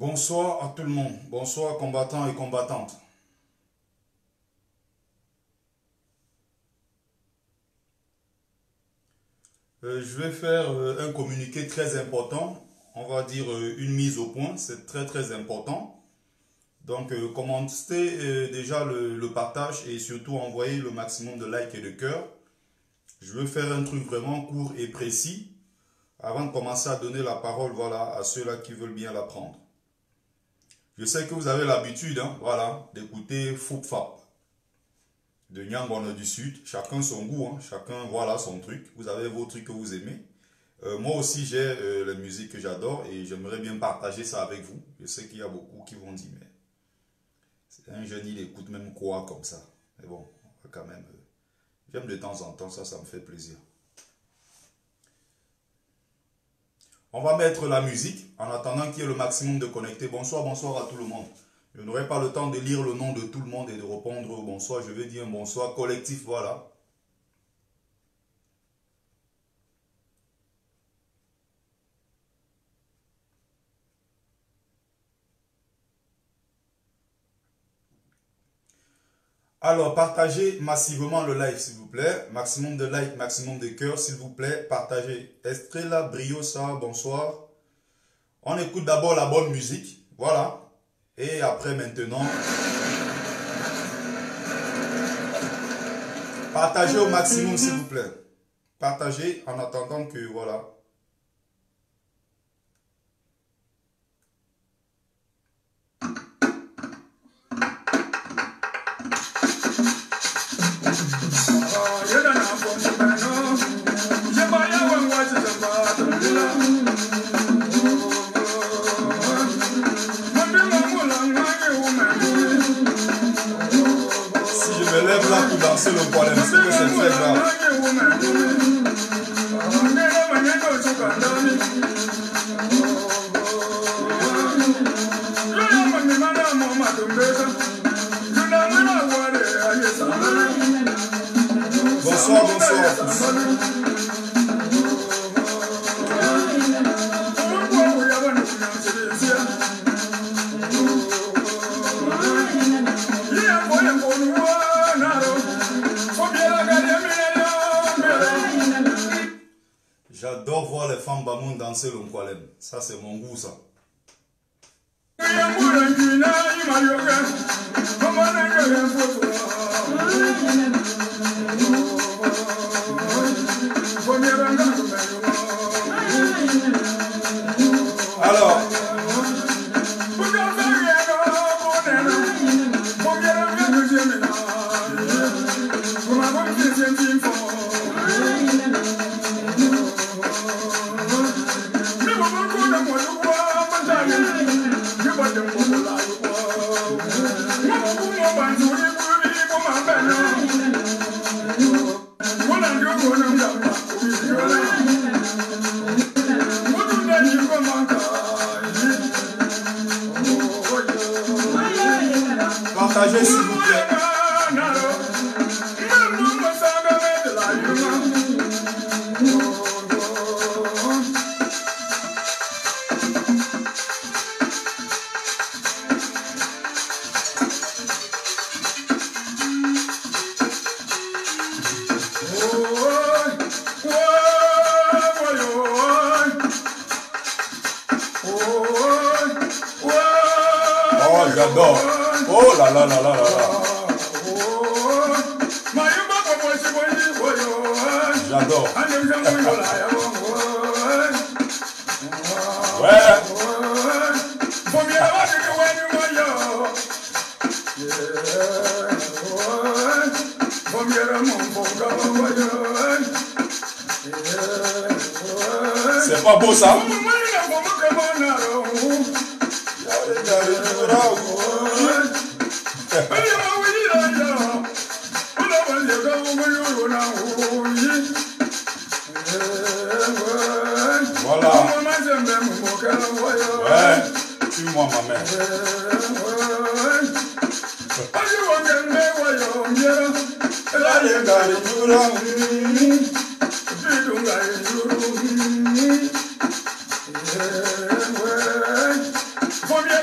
Bonsoir à tout le monde. Bonsoir combattants et combattantes. Je vais faire un communiqué très important. On va dire une mise au point. C'est très important. Donc commentez déjà le partage et surtout envoyez le maximum de likes et de cœurs. Je veux faire un truc vraiment court et précis avant de commencer à donner la parole voilà, à ceux-là qui veulent bien l'apprendre. Je sais que vous avez l'habitude voilà, d'écouter Foup Fap de Nyangwana du Sud. Chacun son goût, chacun voilà son truc. Vous avez vos trucs que vous aimez. Moi aussi j'ai la musique que j'adore et j'aimerais bien partager ça avec vous. Je sais qu'il y a beaucoup qui vont dire mais c'est un jeune, il écoute même quoi comme ça. Mais bon, quand même, j'aime de temps en temps, ça me fait plaisir. On va mettre la musique en attendant qu'il y ait le maximum de connectés. Bonsoir à tout le monde. Je n'aurai pas le temps de lire le nom de tout le monde et de répondre au bonsoir. Je vais dire un bonsoir collectif, voilà. Alors, partagez massivement le live, s'il vous plaît. Maximum de likes, maximum de cœurs, s'il vous plaît. Partagez. Estrella Briosa, bonsoir. On écoute d'abord la bonne musique. Voilà. Et après, maintenant, partagez au maximum, s'il vous plaît. Partagez en attendant que, voilà. Si je me lève là pour danser le problème, c'est que c'est très grave. Bonsoir à tous. J'adore voir les femmes Bamoun danser le Nkwalem. Ça, c'est mon goût, ça. Alors, partagez s'il vous plaît. Oh, j'adore. Oh là là là là là là. J'adore. Ouais. C'est pas beau ça? Voilà. Ouais, tue-moi ma mère. Combien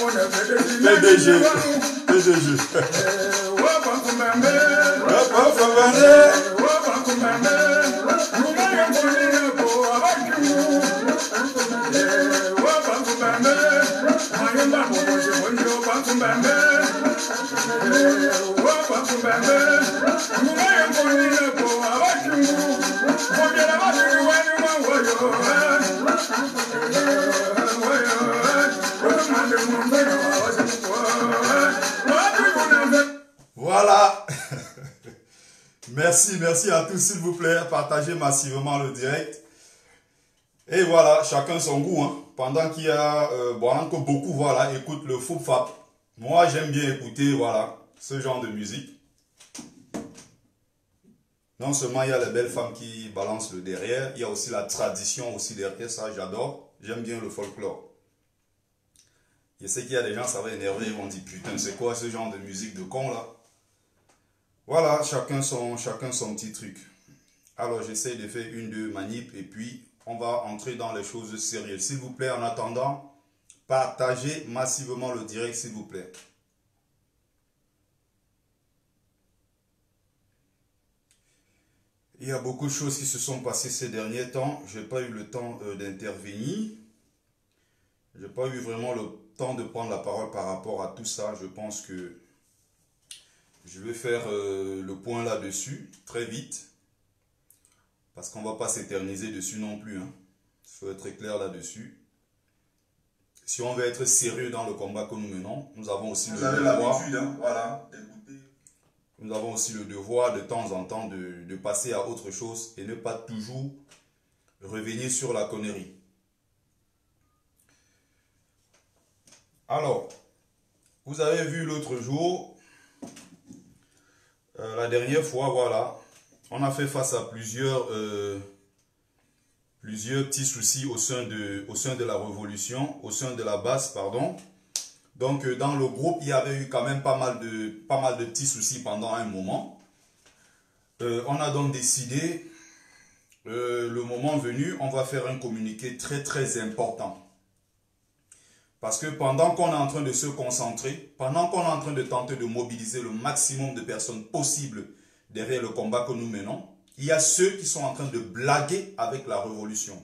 PDG. PDG. Voilà. Merci à tous, s'il vous plaît. Partagez massivement le direct. Et voilà, chacun son goût. Hein. Pendant qu'il y a que beaucoup voilà, écoutent le Foup Fap. Moi, j'aime bien écouter voilà, ce genre de musique. Non seulement il y a les belles femmes qui balancent le derrière, il y a aussi la tradition aussi derrière, ça j'adore. J'aime bien le folklore. Je sais qu'il y a des gens, ça va énerver, ils vont dire putain, c'est quoi ce genre de musique de con là? Voilà, chacun son petit truc. Alors j'essaie de faire une, deux manips et puis on va entrer dans les choses sérieuses. S'il vous plaît, en attendant, partagez massivement le direct, s'il vous plaît. Il y a beaucoup de choses qui se sont passées ces derniers temps. Je n'ai pas eu le temps d'intervenir. Je n'ai pas eu vraiment le temps de prendre la parole par rapport à tout ça. Je pense que je vais faire le point là-dessus très vite. Parce qu'on ne va pas s'éterniser dessus non plus. Il faut être très clair là-dessus. Si on veut être sérieux dans le combat que nous menons, nous avons aussi le devoir. Voilà. Nous avons aussi le devoir de temps en temps de passer à autre chose et ne pas toujours revenir sur la connerie. Alors, vous avez vu l'autre jour, la dernière fois, voilà, on a fait face à plusieurs petits soucis au sein de la révolution, au sein de la base, pardon. Donc, dans le groupe, il y avait eu quand même pas mal de petits soucis pendant un moment. On a donc décidé, le moment venu, on va faire un communiqué très très important. Parce que pendant qu'on est en train de se concentrer, pendant qu'on est en train de tenter de mobiliser le maximum de personnes possibles derrière le combat que nous menons, il y a ceux qui sont en train de blaguer avec la révolution.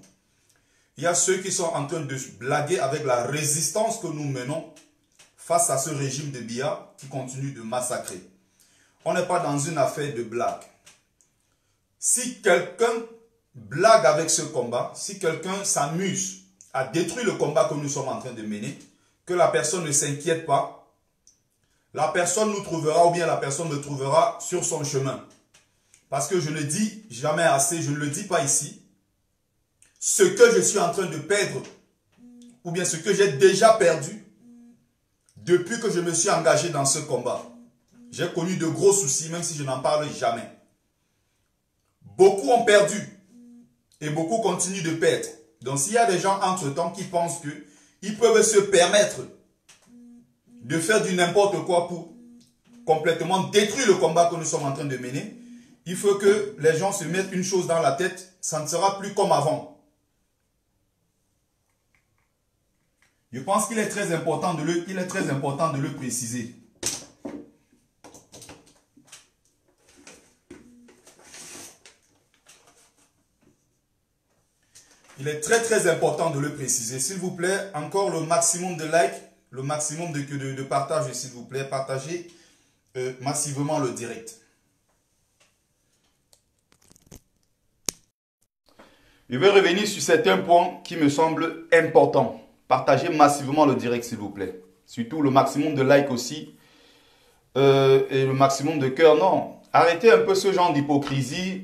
Il y a ceux qui sont en train de blaguer avec la résistance que nous menons face à ce régime de Biya qui continue de massacrer. On n'est pas dans une affaire de blague. Si quelqu'un blague avec ce combat, si quelqu'un s'amuse à détruire le combat que nous sommes en train de mener, que la personne ne s'inquiète pas, la personne nous trouvera ou bien la personne me trouvera sur son chemin. Parce que je ne dis jamais assez, je ne le dis pas ici, ce que je suis en train de perdre, ou bien ce que j'ai déjà perdu, depuis que je me suis engagé dans ce combat. J'ai connu de gros soucis, même si je n'en parle jamais. Beaucoup ont perdu, et beaucoup continuent de perdre. Donc s'il y a des gens entre-temps qui pensent qu'ils peuvent se permettre de faire du n'importe quoi pour complètement détruire le combat que nous sommes en train de mener, il faut que les gens se mettent une chose dans la tête, ça ne sera plus comme avant. Je pense qu'il est très important de le préciser. Il est très très important de le préciser. S'il vous plaît, encore le maximum de likes, le maximum de partage, s'il vous plaît. Partagez massivement le direct. Je vais revenir sur certains points qui me semblent importants. Partagez massivement le direct, s'il vous plaît. Surtout le maximum de likes aussi. Et le maximum de cœur. Non, arrêtez un peu ce genre d'hypocrisie.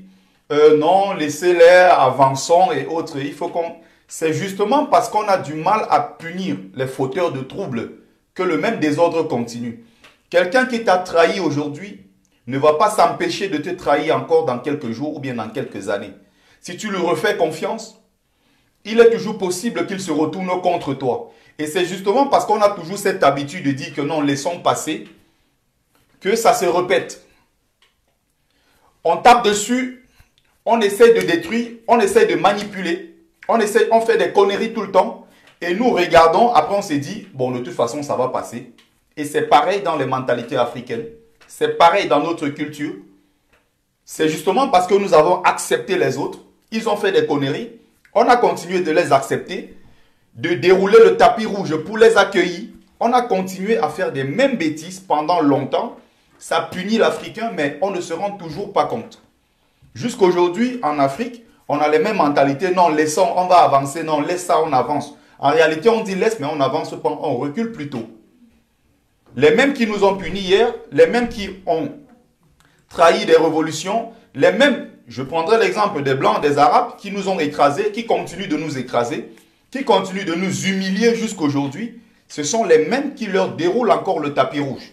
Non, laissez-les, avançons et autres. Il faut qu'on... C'est justement parce qu'on a du mal à punir les fauteurs de troubles que le même désordre continue. Quelqu'un qui t'a trahi aujourd'hui ne va pas s'empêcher de te trahir encore dans quelques jours ou bien dans quelques années. Si tu lui refais confiance, il est toujours possible qu'il se retourne contre toi. Et c'est justement parce qu'on a toujours cette habitude de dire que non, laissons passer, que ça se répète. On tape dessus, on essaie de détruire, on essaie de manipuler, on fait des conneries tout le temps. Et nous regardons, après on s'est dit, bon, de toute façon, ça va passer. Et c'est pareil dans les mentalités africaines. C'est pareil dans notre culture. C'est justement parce que nous avons accepté les autres. Ils ont fait des conneries. On a continué de les accepter, de dérouler le tapis rouge pour les accueillir. On a continué à faire des mêmes bêtises pendant longtemps. Ça punit l'Africain, mais on ne se rend toujours pas compte. Jusqu'aujourd'hui, en Afrique, on a les mêmes mentalités. Non, laissons, on va avancer. Non, laisse ça, on avance. En réalité, on dit laisse, mais on n'avance pas, on recule plutôt. Les mêmes qui nous ont punis hier, les mêmes qui ont trahi des révolutions, les mêmes, je prendrai l'exemple des Blancs, des Arabes, qui nous ont écrasés, qui continuent de nous écraser, qui continuent de nous humilier jusqu'aujourd'hui, ce sont les mêmes qui leur déroulent encore le tapis rouge.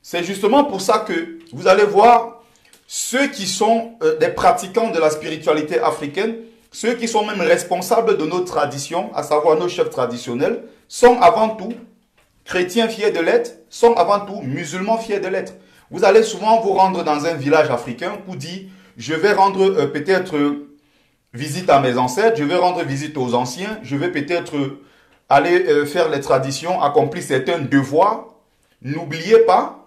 C'est justement pour ça que vous allez voir ceux qui sont des pratiquants de la spiritualité africaine, ceux qui sont même responsables de nos traditions, à savoir nos chefs traditionnels, sont avant tout chrétiens fiers de l'être, sont avant tout musulmans fiers de l'être. Vous allez souvent vous rendre dans un village africain pour dire, je vais rendre peut-être visite à mes ancêtres, je vais rendre visite aux anciens, je vais peut-être aller faire les traditions, accomplir certains devoirs. N'oubliez pas,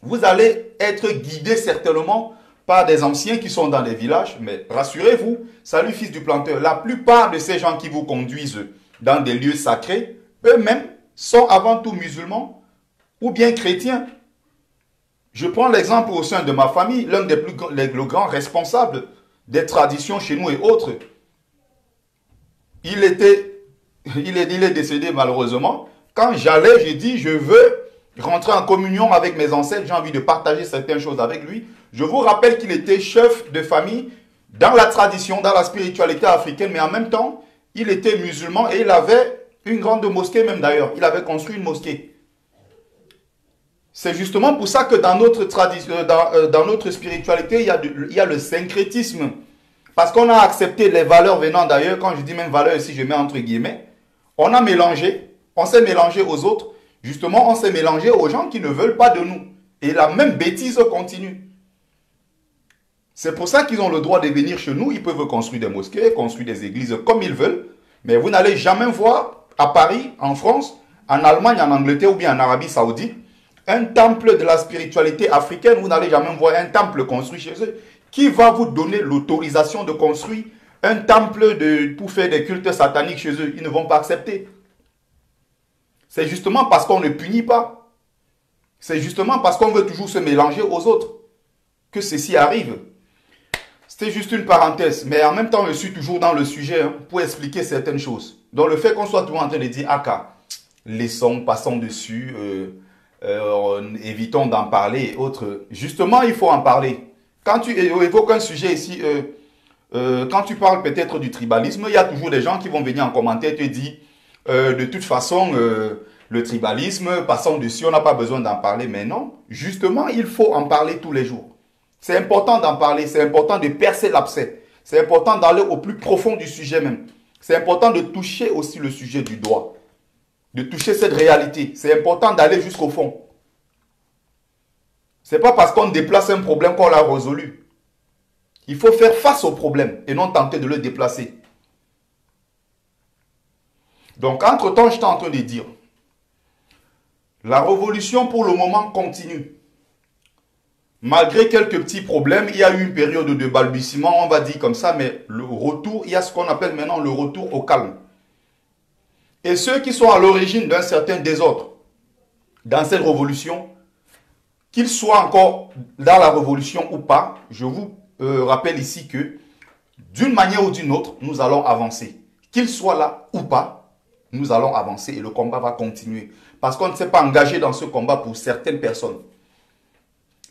vous allez être guidé certainement par des anciens qui sont dans les villages, mais rassurez-vous, salut fils du planteur, la plupart de ces gens qui vous conduisent dans des lieux sacrés, eux-mêmes sont avant tout musulmans ou bien chrétiens. Je prends l'exemple au sein de ma famille, l'un des plus grands responsables des traditions chez nous et autres. Il est décédé malheureusement. Quand j'allais, j'ai dit, je veux rentrer en communion avec mes ancêtres, j'ai envie de partager certaines choses avec lui. Je vous rappelle qu'il était chef de famille dans la tradition, dans la spiritualité africaine, mais en même temps, il était musulman et il avait une grande mosquée même d'ailleurs. Il avait construit une mosquée. C'est justement pour ça que dans notre tradition, dans notre spiritualité, il y a le syncrétisme. Parce qu'on a accepté les valeurs venant d'ailleurs, quand je dis même valeurs ici, je mets entre guillemets, on a mélangé, on s'est mélangé aux autres. Justement, on s'est mélangé aux gens qui ne veulent pas de nous. Et la même bêtise continue. C'est pour ça qu'ils ont le droit de venir chez nous. Ils peuvent construire des mosquées, construire des églises comme ils veulent. Mais vous n'allez jamais voir à Paris, en France, en Allemagne, en Angleterre ou bien en Arabie Saoudite, un temple de la spiritualité africaine. Vous n'allez jamais voir un temple construit chez eux. Qui va vous donner l'autorisation de construire un temple pour faire des cultes sataniques chez eux? Ils ne vont pas accepter. C'est justement parce qu'on ne punit pas. C'est justement parce qu'on veut toujours se mélanger aux autres que ceci arrive. C'était juste une parenthèse, mais en même temps, je suis toujours dans le sujet pour expliquer certaines choses. Donc, le fait qu'on soit toujours en train de dire, Aka, laissons, passons dessus, évitons d'en parler et autres. Justement, il faut en parler. Quand tu évoques un sujet ici, quand tu parles peut-être du tribalisme, il y a toujours des gens qui vont venir en commentaire et te dire, de toute façon, le tribalisme, passons dessus, on n'a pas besoin d'en parler. Mais non, justement, il faut en parler tous les jours. C'est important d'en parler, c'est important de percer l'abcès. C'est important d'aller au plus profond du sujet même. C'est important de toucher aussi le sujet du doigt. De toucher cette réalité. C'est important d'aller jusqu'au fond. Ce n'est pas parce qu'on déplace un problème qu'on l'a résolu. Il faut faire face au problème et non tenter de le déplacer. Donc, entre-temps, j'étais en train de dire, la révolution pour le moment continue. Malgré quelques petits problèmes, il y a eu une période de balbutiement, on va dire comme ça, mais le retour, il y a ce qu'on appelle maintenant le retour au calme. Et ceux qui sont à l'origine d'un certain désordre dans cette révolution, qu'ils soient encore dans la révolution ou pas, je vous rappelle ici que d'une manière ou d'une autre, nous allons avancer. Qu'ils soient là ou pas, nous allons avancer et le combat va continuer. Parce qu'on ne s'est pas engagé dans ce combat pour certaines personnes.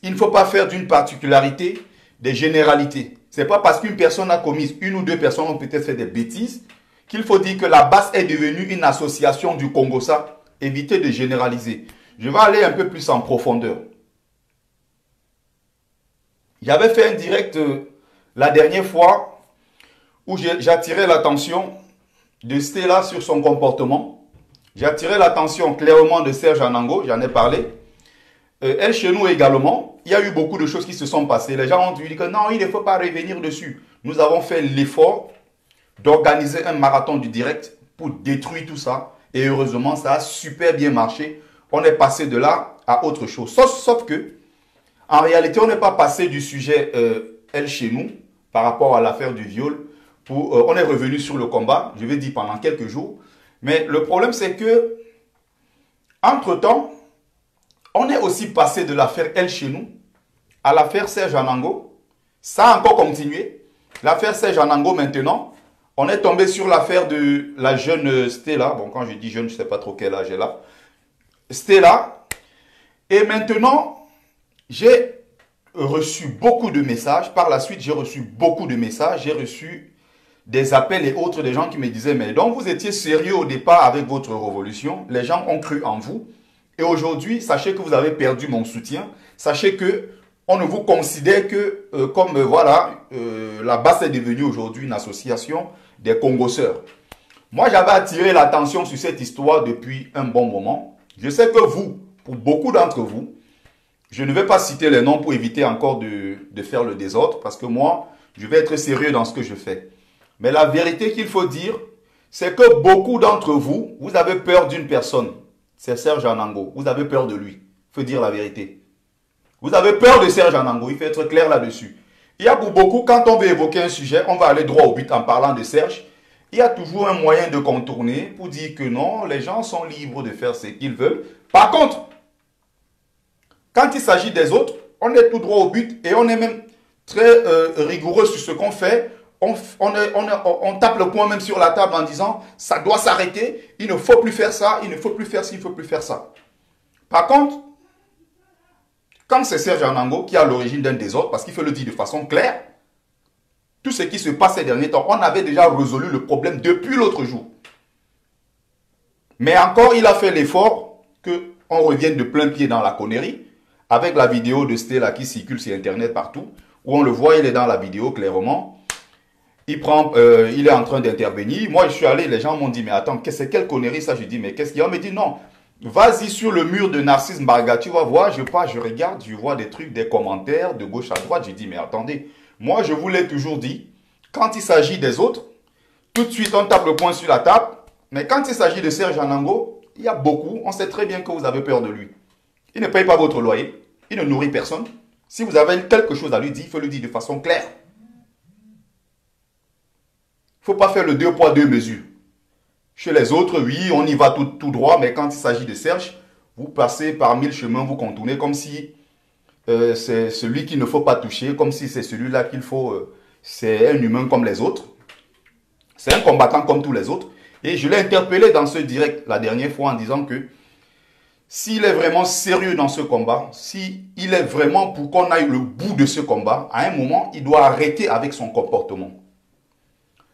Il ne faut pas faire d'une particularité des généralités. Ce n'est pas parce qu'une personne a commis, une ou deux personnes ont peut-être fait des bêtises, qu'il faut dire que la BAS est devenue une association du Congo-Ça. Évitez de généraliser. Je vais aller un peu plus en profondeur. J'avais fait un direct la dernière fois où j'attirais l'attention de Stella sur son comportement. J'attirais l'attention clairement de Serge Anango, j'en ai parlé. Elle, chez nous également, il y a eu beaucoup de choses qui se sont passées. Les gens ont dit que non, il ne faut pas revenir dessus. Nous avons fait l'effort d'organiser un marathon du direct pour détruire tout ça. Et heureusement, ça a super bien marché. On est passé de là à autre chose. Sauf que, en réalité, on n'est pas passé du sujet elle chez nous par rapport à l'affaire du viol. On est revenu sur le combat, je vais dire pendant quelques jours. Mais le problème, c'est que, entre-temps, on est aussi passé de l'affaire elle chez nous à l'affaire Serge Anango. Ça a encore continué. L'affaire Serge Anango maintenant, on est tombé sur l'affaire de la jeune Stella. Bon, quand je dis jeune, je ne sais pas trop quel âge elle a. Stella. Et maintenant, j'ai reçu beaucoup de messages. Par la suite, j'ai reçu beaucoup de messages. J'ai reçu des appels et autres des gens qui me disaient, mais donc vous étiez sérieux au départ avec votre révolution. Les gens ont cru en vous. Et aujourd'hui, sachez que vous avez perdu mon soutien. Sachez que on ne vous considère que comme, voilà, la BAS est devenue aujourd'hui une association des Congosseurs. Moi, j'avais attiré l'attention sur cette histoire depuis un bon moment. Je sais que vous, pour beaucoup d'entre vous, je ne vais pas citer les noms pour éviter encore de faire le désordre, parce que moi, je vais être sérieux dans ce que je fais. Mais la vérité qu'il faut dire, c'est que beaucoup d'entre vous, vous avez peur d'une personne. C'est Serge Anango. Vous avez peur de lui. Il faut dire la vérité. Vous avez peur de Serge Anango. Il faut être clair là-dessus. Il y a pour beaucoup, quand on veut évoquer un sujet, on va aller droit au but en parlant de Serge. Il y a toujours un moyen de contourner pour dire que non, les gens sont libres de faire ce qu'ils veulent. Par contre, quand il s'agit des autres, on est tout droit au but et on est même très rigoureux sur ce qu'on fait. On tape le poing même sur la table en disant ça doit s'arrêter, il ne faut plus faire ça, il ne faut plus faire ci, il ne faut plus faire ça. Par contre, quand c'est Serge Anango qui est à l'origine d'un désordre, parce qu'il faut le dire de façon claire, tout ce qui se passe ces derniers temps, on avait déjà résolu le problème depuis l'autre jour. Mais encore, il a fait l'effort qu'on revienne de plein pied dans la connerie, avec la vidéo de Stella qui circule sur Internet partout, où on le voit, il est dans la vidéo clairement. Il est en train d'intervenir. Moi, je suis allé, les gens m'ont dit, mais attends, c'est quelle connerie ça? Je dis, mais qu'est-ce qu'il y a? On me dit, non, vas-y sur le mur de Narcisse Mbarga, tu vas voir, je regarde, je vois des trucs, des commentaires de gauche à droite. Je dis, mais attendez, moi, je vous l'ai toujours dit, quand il s'agit des autres, tout de suite, on tape le poing sur la table. Mais quand il s'agit de Serge Anango, il y a beaucoup, on sait très bien que vous avez peur de lui. Il ne paye pas votre loyer, il ne nourrit personne. Si vous avez quelque chose à lui dire, il faut le dire de façon claire. Il ne faut pas faire le deux poids, deux mesures. Chez les autres, oui, on y va tout droit, mais quand il s'agit de Serge, vous passez par 1000 chemins, vous contournez comme si c'est celui qu'il ne faut pas toucher, comme si c'est celui-là qu'il faut... c'est un humain comme les autres. C'est un combattant comme tous les autres. Et je l'ai interpellé dans ce direct la dernière fois en disant que s'il est vraiment sérieux dans ce combat, s'il est vraiment pour qu'on aille le bout de ce combat, à un moment, il doit arrêter avec son comportement.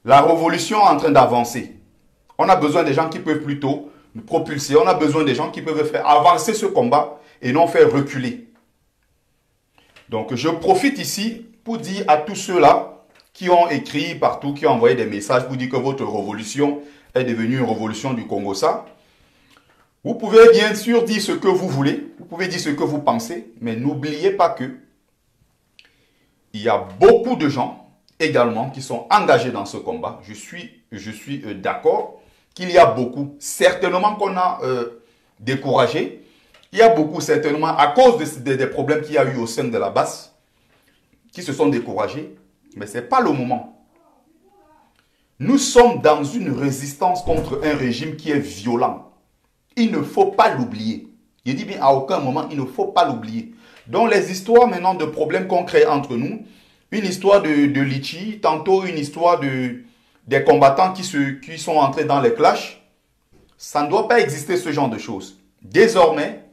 La révolution est en train d'avancer. On a besoin des gens qui peuvent plutôt nous propulser. On a besoin des gens qui peuvent faire avancer ce combat et non faire reculer. Donc, je profite ici pour dire à tous ceux-là qui ont écrit partout, qui ont envoyé des messages pour dire que votre révolution est devenue une révolution du Congo-Ça. Vous pouvez bien sûr dire ce que vous voulez, vous pouvez dire ce que vous pensez, mais n'oubliez pas que il y a beaucoup de gens également qui sont engagés dans ce combat. Je suis d'accord qu'il y a beaucoup, certainement qu'on a découragé. Il y a beaucoup, certainement, à cause des problèmes qu'il y a eu au sein de la base, qui se sont découragés. Mais ce n'est pas le moment. Nous sommes dans une résistance contre un régime qui est violent. Il ne faut pas l'oublier. Je dis bien à aucun moment, il ne faut pas l'oublier. Donc les histoires maintenant de problèmes qu'on crée entre nous, une histoire de litchi, tantôt une histoire des combattants qui sont entrés dans les clashs, ça ne doit pas exister ce genre de choses. Désormais,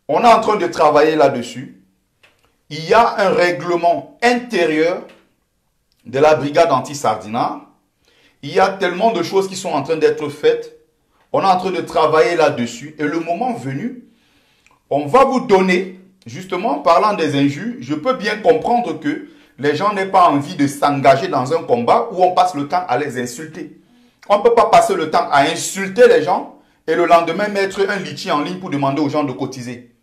on est en train de travailler là-dessus. Il y a un règlement intérieur de la brigade anti-Sardina. Il y a tellement de choses qui sont en train d'être faites. On est en train de travailler là-dessus. Et le moment venu, on va vous donner, justement, parlant des injures, je peux bien comprendre que les gens n'aient pas envie de s'engager dans un combat où on passe le temps à les insulter. On ne peut pas passer le temps à insulter les gens et le lendemain mettre un litchi en ligne pour demander aux gens de cotiser.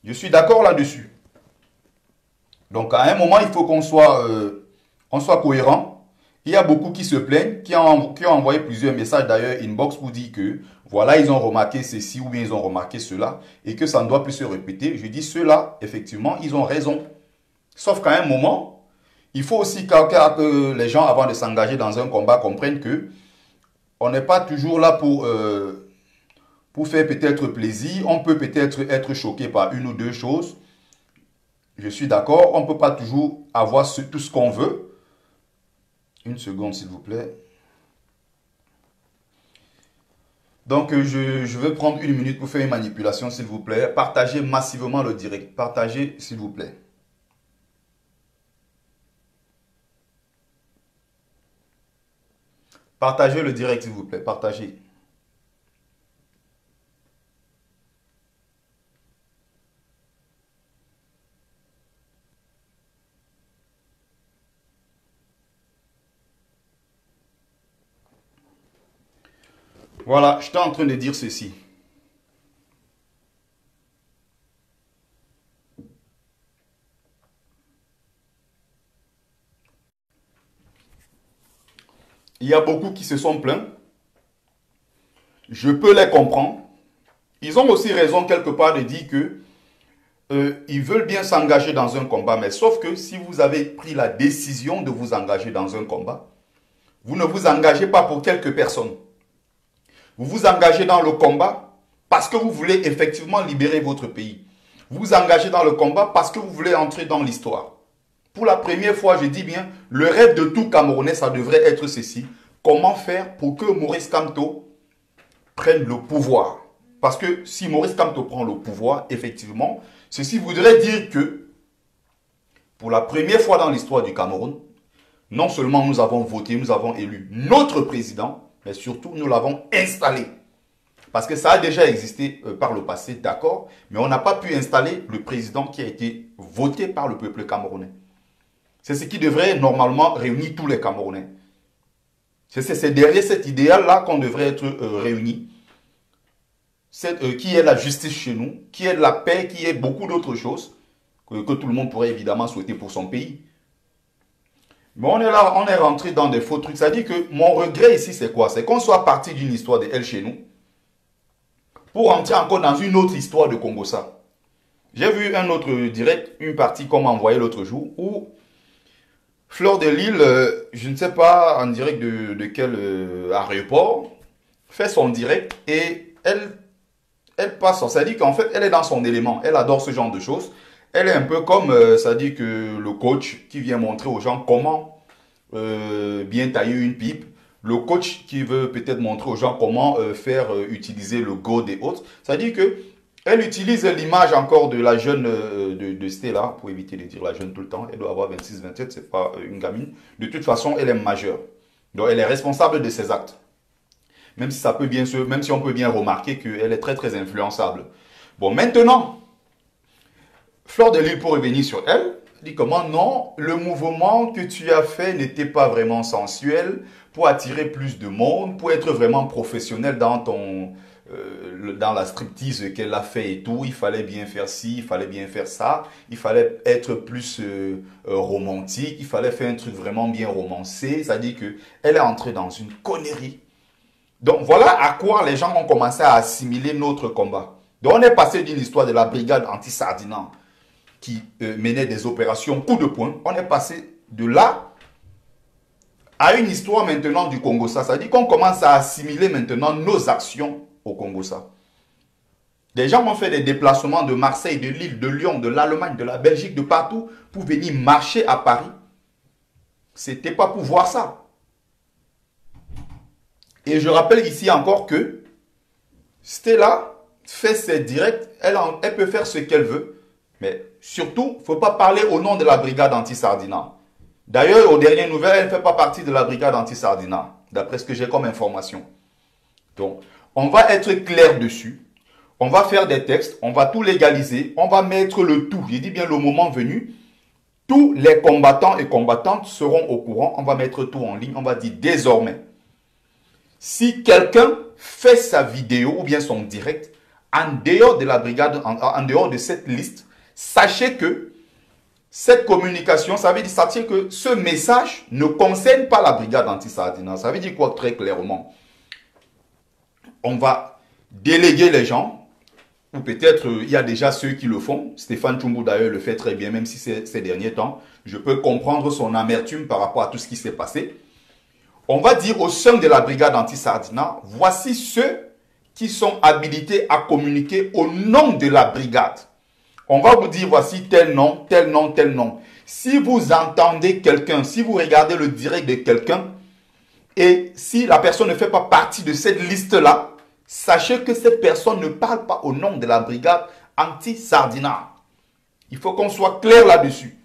Je suis d'accord là-dessus. Donc à un moment, il faut qu'on soit cohérent Il y a beaucoup qui se plaignent, qui ont envoyé plusieurs messages d'ailleurs inbox pour dire que voilà, ils ont remarqué ceci ou bien ils ont remarqué cela et que ça ne doit plus se répéter. Je dis ceux-là, effectivement, ils ont raison. Sauf qu'à un moment, il faut aussi que les gens, avant de s'engager dans un combat, comprennent que on n'est pas toujours là pour faire peut-être plaisir. On peut peut-être être choqué par une ou deux choses. Je suis d'accord, on ne peut pas toujours avoir tout ce qu'on veut. Une seconde, s'il vous plaît. Donc, je vais prendre une minute pour faire une manipulation, s'il vous plaît. Partagez massivement le direct. Partagez, s'il vous plaît. Partagez le direct, s'il vous plaît. Partagez. Voilà, j'étais en train de dire ceci. Il y a beaucoup qui se sont plaints. Je peux les comprendre. Ils ont aussi raison quelque part de dire que ils veulent bien s'engager dans un combat, mais sauf que si vous avez pris la décision de vous engager dans un combat, vous ne vous engagez pas pour quelques personnes. Vous vous engagez dans le combat parce que vous voulez effectivement libérer votre pays. Vous vous engagez dans le combat parce que vous voulez entrer dans l'histoire. Pour la première fois, je dis bien, le rêve de tout Camerounais, ça devrait être ceci. Comment faire pour que Maurice Kamto prenne le pouvoir? Parce que si Maurice Kamto prend le pouvoir, effectivement, ceci voudrait dire que, pour la première fois dans l'histoire du Cameroun, non seulement nous avons voté, nous avons élu notre président, mais surtout nous l'avons installé. Parce que ça a déjà existé par le passé, d'accord, mais on n'a pas pu installer le président qui a été voté par le peuple camerounais. C'est ce qui devrait normalement réunir tous les Camerounais. C'est derrière cet idéal-là qu'on devrait être réunis. Qui est la justice chez nous, qui est la paix, qui est beaucoup d'autres choses que tout le monde pourrait évidemment souhaiter pour son pays. Mais on est là, on est rentré dans des faux trucs. Ça dit que mon regret ici, c'est quoi? C'est qu'on soit parti d'une histoire de Elle chez nous pour entrer encore dans une autre histoire de Congossa. J'ai vu un autre direct, une partie qu'on m'a envoyé l'autre jour, où Fleur de Lille, je ne sais pas en direct de quel aéroport, fait son direct et elle passe. Ça dit qu'en fait, elle est dans son élément. Elle adore ce genre de choses. Elle est un peu comme, ça dit que le coach qui vient montrer aux gens comment bien tailler une pipe. Le coach qui veut peut-être montrer aux gens comment faire utiliser le gold et autres. Ça dit que elle utilise l'image encore de la jeune de Stella, pour éviter de dire la jeune tout le temps. Elle doit avoir 26-27, c'est pas une gamine. De toute façon, elle est majeure. Donc, elle est responsable de ses actes. Même si même si on peut bien remarquer qu'elle est très très influençable. Bon, maintenant, Fleur de Lille, pour revenir sur elle, dit comment non, le mouvement que tu as fait n'était pas vraiment sensuel pour attirer plus de monde, pour être vraiment professionnel dans la striptease qu'elle a fait et tout. Il fallait bien faire ci, il fallait bien faire ça, il fallait être plus romantique, il fallait faire un truc vraiment bien romancé. C'est-à-dire qu'elle est entrée dans une connerie. Donc voilà à quoi les gens ont commencé à assimiler notre combat. Donc on est passé d'une histoire de la brigade anti-Sardinat qui menait des opérations coup de poing. On est passé de là à une histoire maintenant du Congossa. Ça dit qu'on commence à assimiler maintenant nos actions au Congossa. Des gens ont fait des déplacements de Marseille, de Lille, de Lyon, de l'Allemagne, de la Belgique, de partout pour venir marcher à Paris. C'était pas pour voir ça. Et je rappelle ici encore que Stella fait ses directs, elle peut faire ce qu'elle veut, mais surtout, il ne faut pas parler au nom de la brigade anti-Sardinat. D'ailleurs, aux dernières nouvelles, elle ne fait pas partie de la brigade anti-Sardinat, d'après ce que j'ai comme information. Donc, on va être clair dessus, on va faire des textes, on va tout légaliser, on va mettre le tout, je dis bien le moment venu, tous les combattants et combattantes seront au courant, on va mettre tout en ligne, on va dire désormais, si quelqu'un fait sa vidéo ou bien son direct en dehors de la brigade, en dehors de cette liste, sachez que Cette communication, ça veut dire ça tient que ce message ne concerne pas la brigade anti-Sardina. Ça veut dire quoi très clairement? On va déléguer les gens, ou peut-être il y a déjà ceux qui le font. Stéphane Tchoumbou d'ailleurs le fait très bien, même si ces derniers temps, je peux comprendre son amertume par rapport à tout ce qui s'est passé. On va dire au sein de la brigade anti-Sardina, voici ceux qui sont habilités à communiquer au nom de la brigade. On va vous dire voici tel nom, tel nom, tel nom. Si vous entendez quelqu'un, si vous regardez le direct de quelqu'un, et si la personne ne fait pas partie de cette liste-là, sachez que cette personne ne parle pas au nom de la brigade anti-Sardina. Il faut qu'on soit clair là-dessus.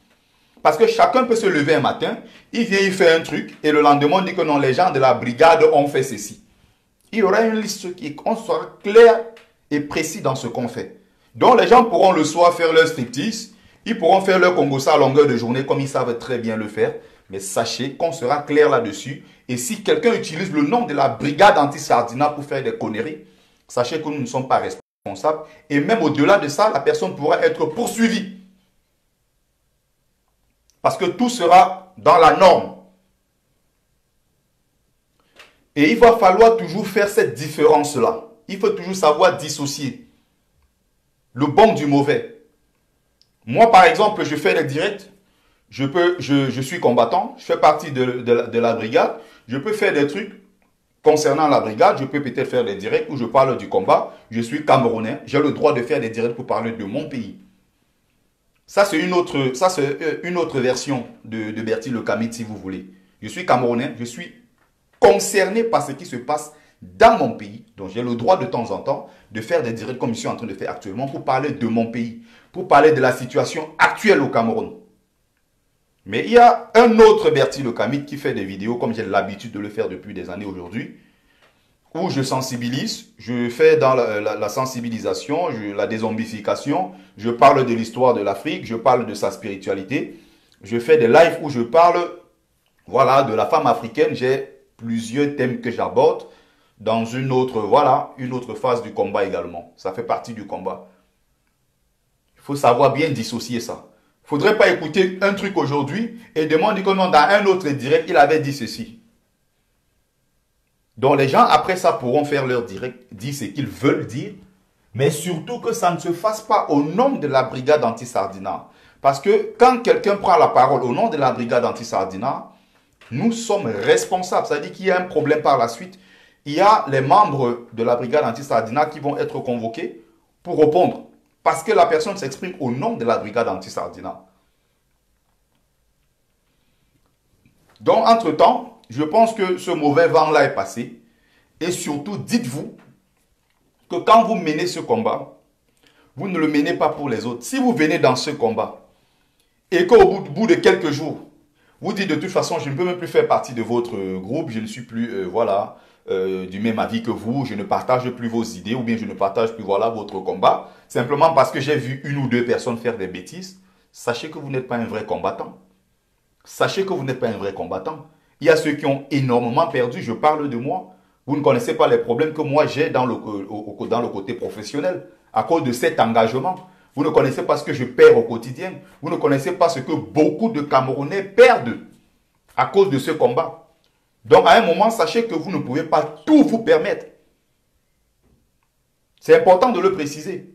Parce que chacun peut se lever un matin, il vient, il fait un truc, et le lendemain, on dit que non, les gens de la brigade ont fait ceci. Il y aura une liste qui on sera clair et précis dans ce qu'on fait. Donc les gens pourront le soir faire leur striptease, ils pourront faire leur congossa à longueur de journée comme ils savent très bien le faire. Mais sachez qu'on sera clair là-dessus. Et si quelqu'un utilise le nom de la brigade anti-Sardina pour faire des conneries, sachez que nous ne sommes pas responsables. Et même au-delà de ça, la personne pourra être poursuivie. Parce que tout sera dans la norme. Et il va falloir toujours faire cette différence-là. Il faut toujours savoir dissocier le bon du mauvais. Moi, par exemple, je fais des directs. Je suis combattant. Je fais partie de la brigade. Je peux faire des trucs concernant la brigade. Je peux peut-être faire des directs où je parle du combat. Je suis Camerounais. J'ai le droit de faire des directs pour parler de mon pays. Ça, c'est une autre version de Bertil Le Camit, si vous voulez. Je suis Camerounais. Je suis concerné par ce qui se passe dans mon pays. Donc, j'ai le droit de temps en temps de faire des directs comme je suis en train de faire actuellement pour parler de mon pays, pour parler de la situation actuelle au Cameroun. Mais il y a un autre Bertil Le Camit qui fait des vidéos, comme j'ai l'habitude de le faire depuis des années aujourd'hui, où je sensibilise, je fais dans la sensibilisation, la dézombification, je parle de l'histoire de l'Afrique, je parle de sa spiritualité, je fais des lives où je parle, voilà, de la femme africaine. J'ai plusieurs thèmes que j'aborde dans une autre phase du combat également. Ça fait partie du combat. Il faut savoir bien dissocier ça. Il ne faudrait pas écouter un truc aujourd'hui et demander que non, dans un autre direct, il avait dit ceci. Donc les gens, après ça, pourront faire leur direct, dire ce qu'ils veulent dire, mais surtout que ça ne se fasse pas au nom de la brigade anti-Sardina. Parce que quand quelqu'un prend la parole au nom de la brigade anti-Sardina, nous sommes responsables. C'est-à-dire qu'il y a un problème par la suite. Il y a les membres de la brigade anti-Sardina qui vont être convoqués pour répondre. Parce que la personne s'exprime au nom de la brigade anti-Sardina. Donc, entre-temps, je pense que ce mauvais vent-là est passé. Et surtout, dites-vous que quand vous menez ce combat, vous ne le menez pas pour les autres. Si vous venez dans ce combat et qu'au bout de quelques jours, vous dites de toute façon, je ne peux même plus faire partie de votre groupe, je ne suis plus du même avis que vous, je ne partage plus vos idées ou bien je ne partage plus votre combat, simplement parce que j'ai vu une ou deux personnes faire des bêtises, sachez que vous n'êtes pas un vrai combattant. Sachez que vous n'êtes pas un vrai combattant. Il y a ceux qui ont énormément perdu, je parle de moi. Vous ne connaissez pas les problèmes que moi j'ai dans le côté professionnel à cause de cet engagement. Vous ne connaissez pas ce que je perds au quotidien. Vous ne connaissez pas ce que beaucoup de Camerounais perdent à cause de ce combat. Donc, à un moment, sachez que vous ne pouvez pas tout vous permettre. C'est important de le préciser.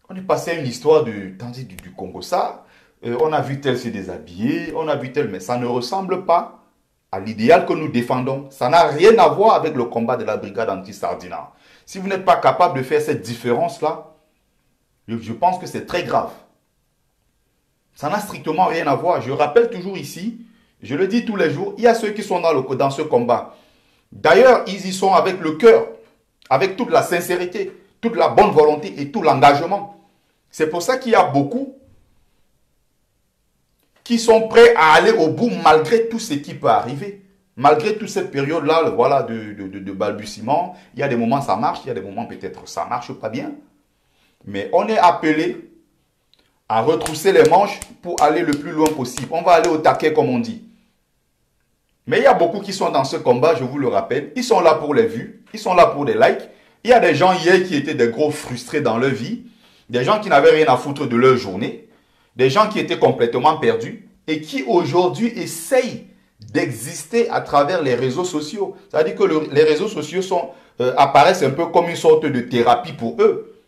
On est passé à une histoire du Congo. Ça, on a vu tel se déshabiller, on a vu tel, mais ça ne ressemble pas à l'idéal que nous défendons. Ça n'a rien à voir avec le combat de la brigade anti-Sardina. Si vous n'êtes pas capable de faire cette différence-là, je pense que c'est très grave. Ça n'a strictement rien à voir. Je rappelle toujours ici, je le dis tous les jours, il y a ceux qui sont dans ce combat. D'ailleurs, ils y sont avec le cœur, avec toute la sincérité, toute la bonne volonté et tout l'engagement. C'est pour ça qu'il y a beaucoup qui sont prêts à aller au bout malgré tout ce qui peut arriver. Malgré toute cette période-là, voilà, de balbutiement, il y a des moments ça marche, il y a des moments peut-être ça ne marche pas bien. Mais on est appelé à retrousser les manches pour aller le plus loin possible. On va aller au taquet comme on dit. Mais il y a beaucoup qui sont dans ce combat, je vous le rappelle. Ils sont là pour les vues, ils sont là pour des likes. Il y a des gens hier qui étaient des gros frustrés dans leur vie. Des gens qui n'avaient rien à foutre de leur journée. des gens qui étaient complètement perdus et qui aujourd'hui essayent d'exister à travers les réseaux sociaux. C'est-à-dire que les réseaux sociaux apparaissent un peu comme une sorte de thérapie pour eux.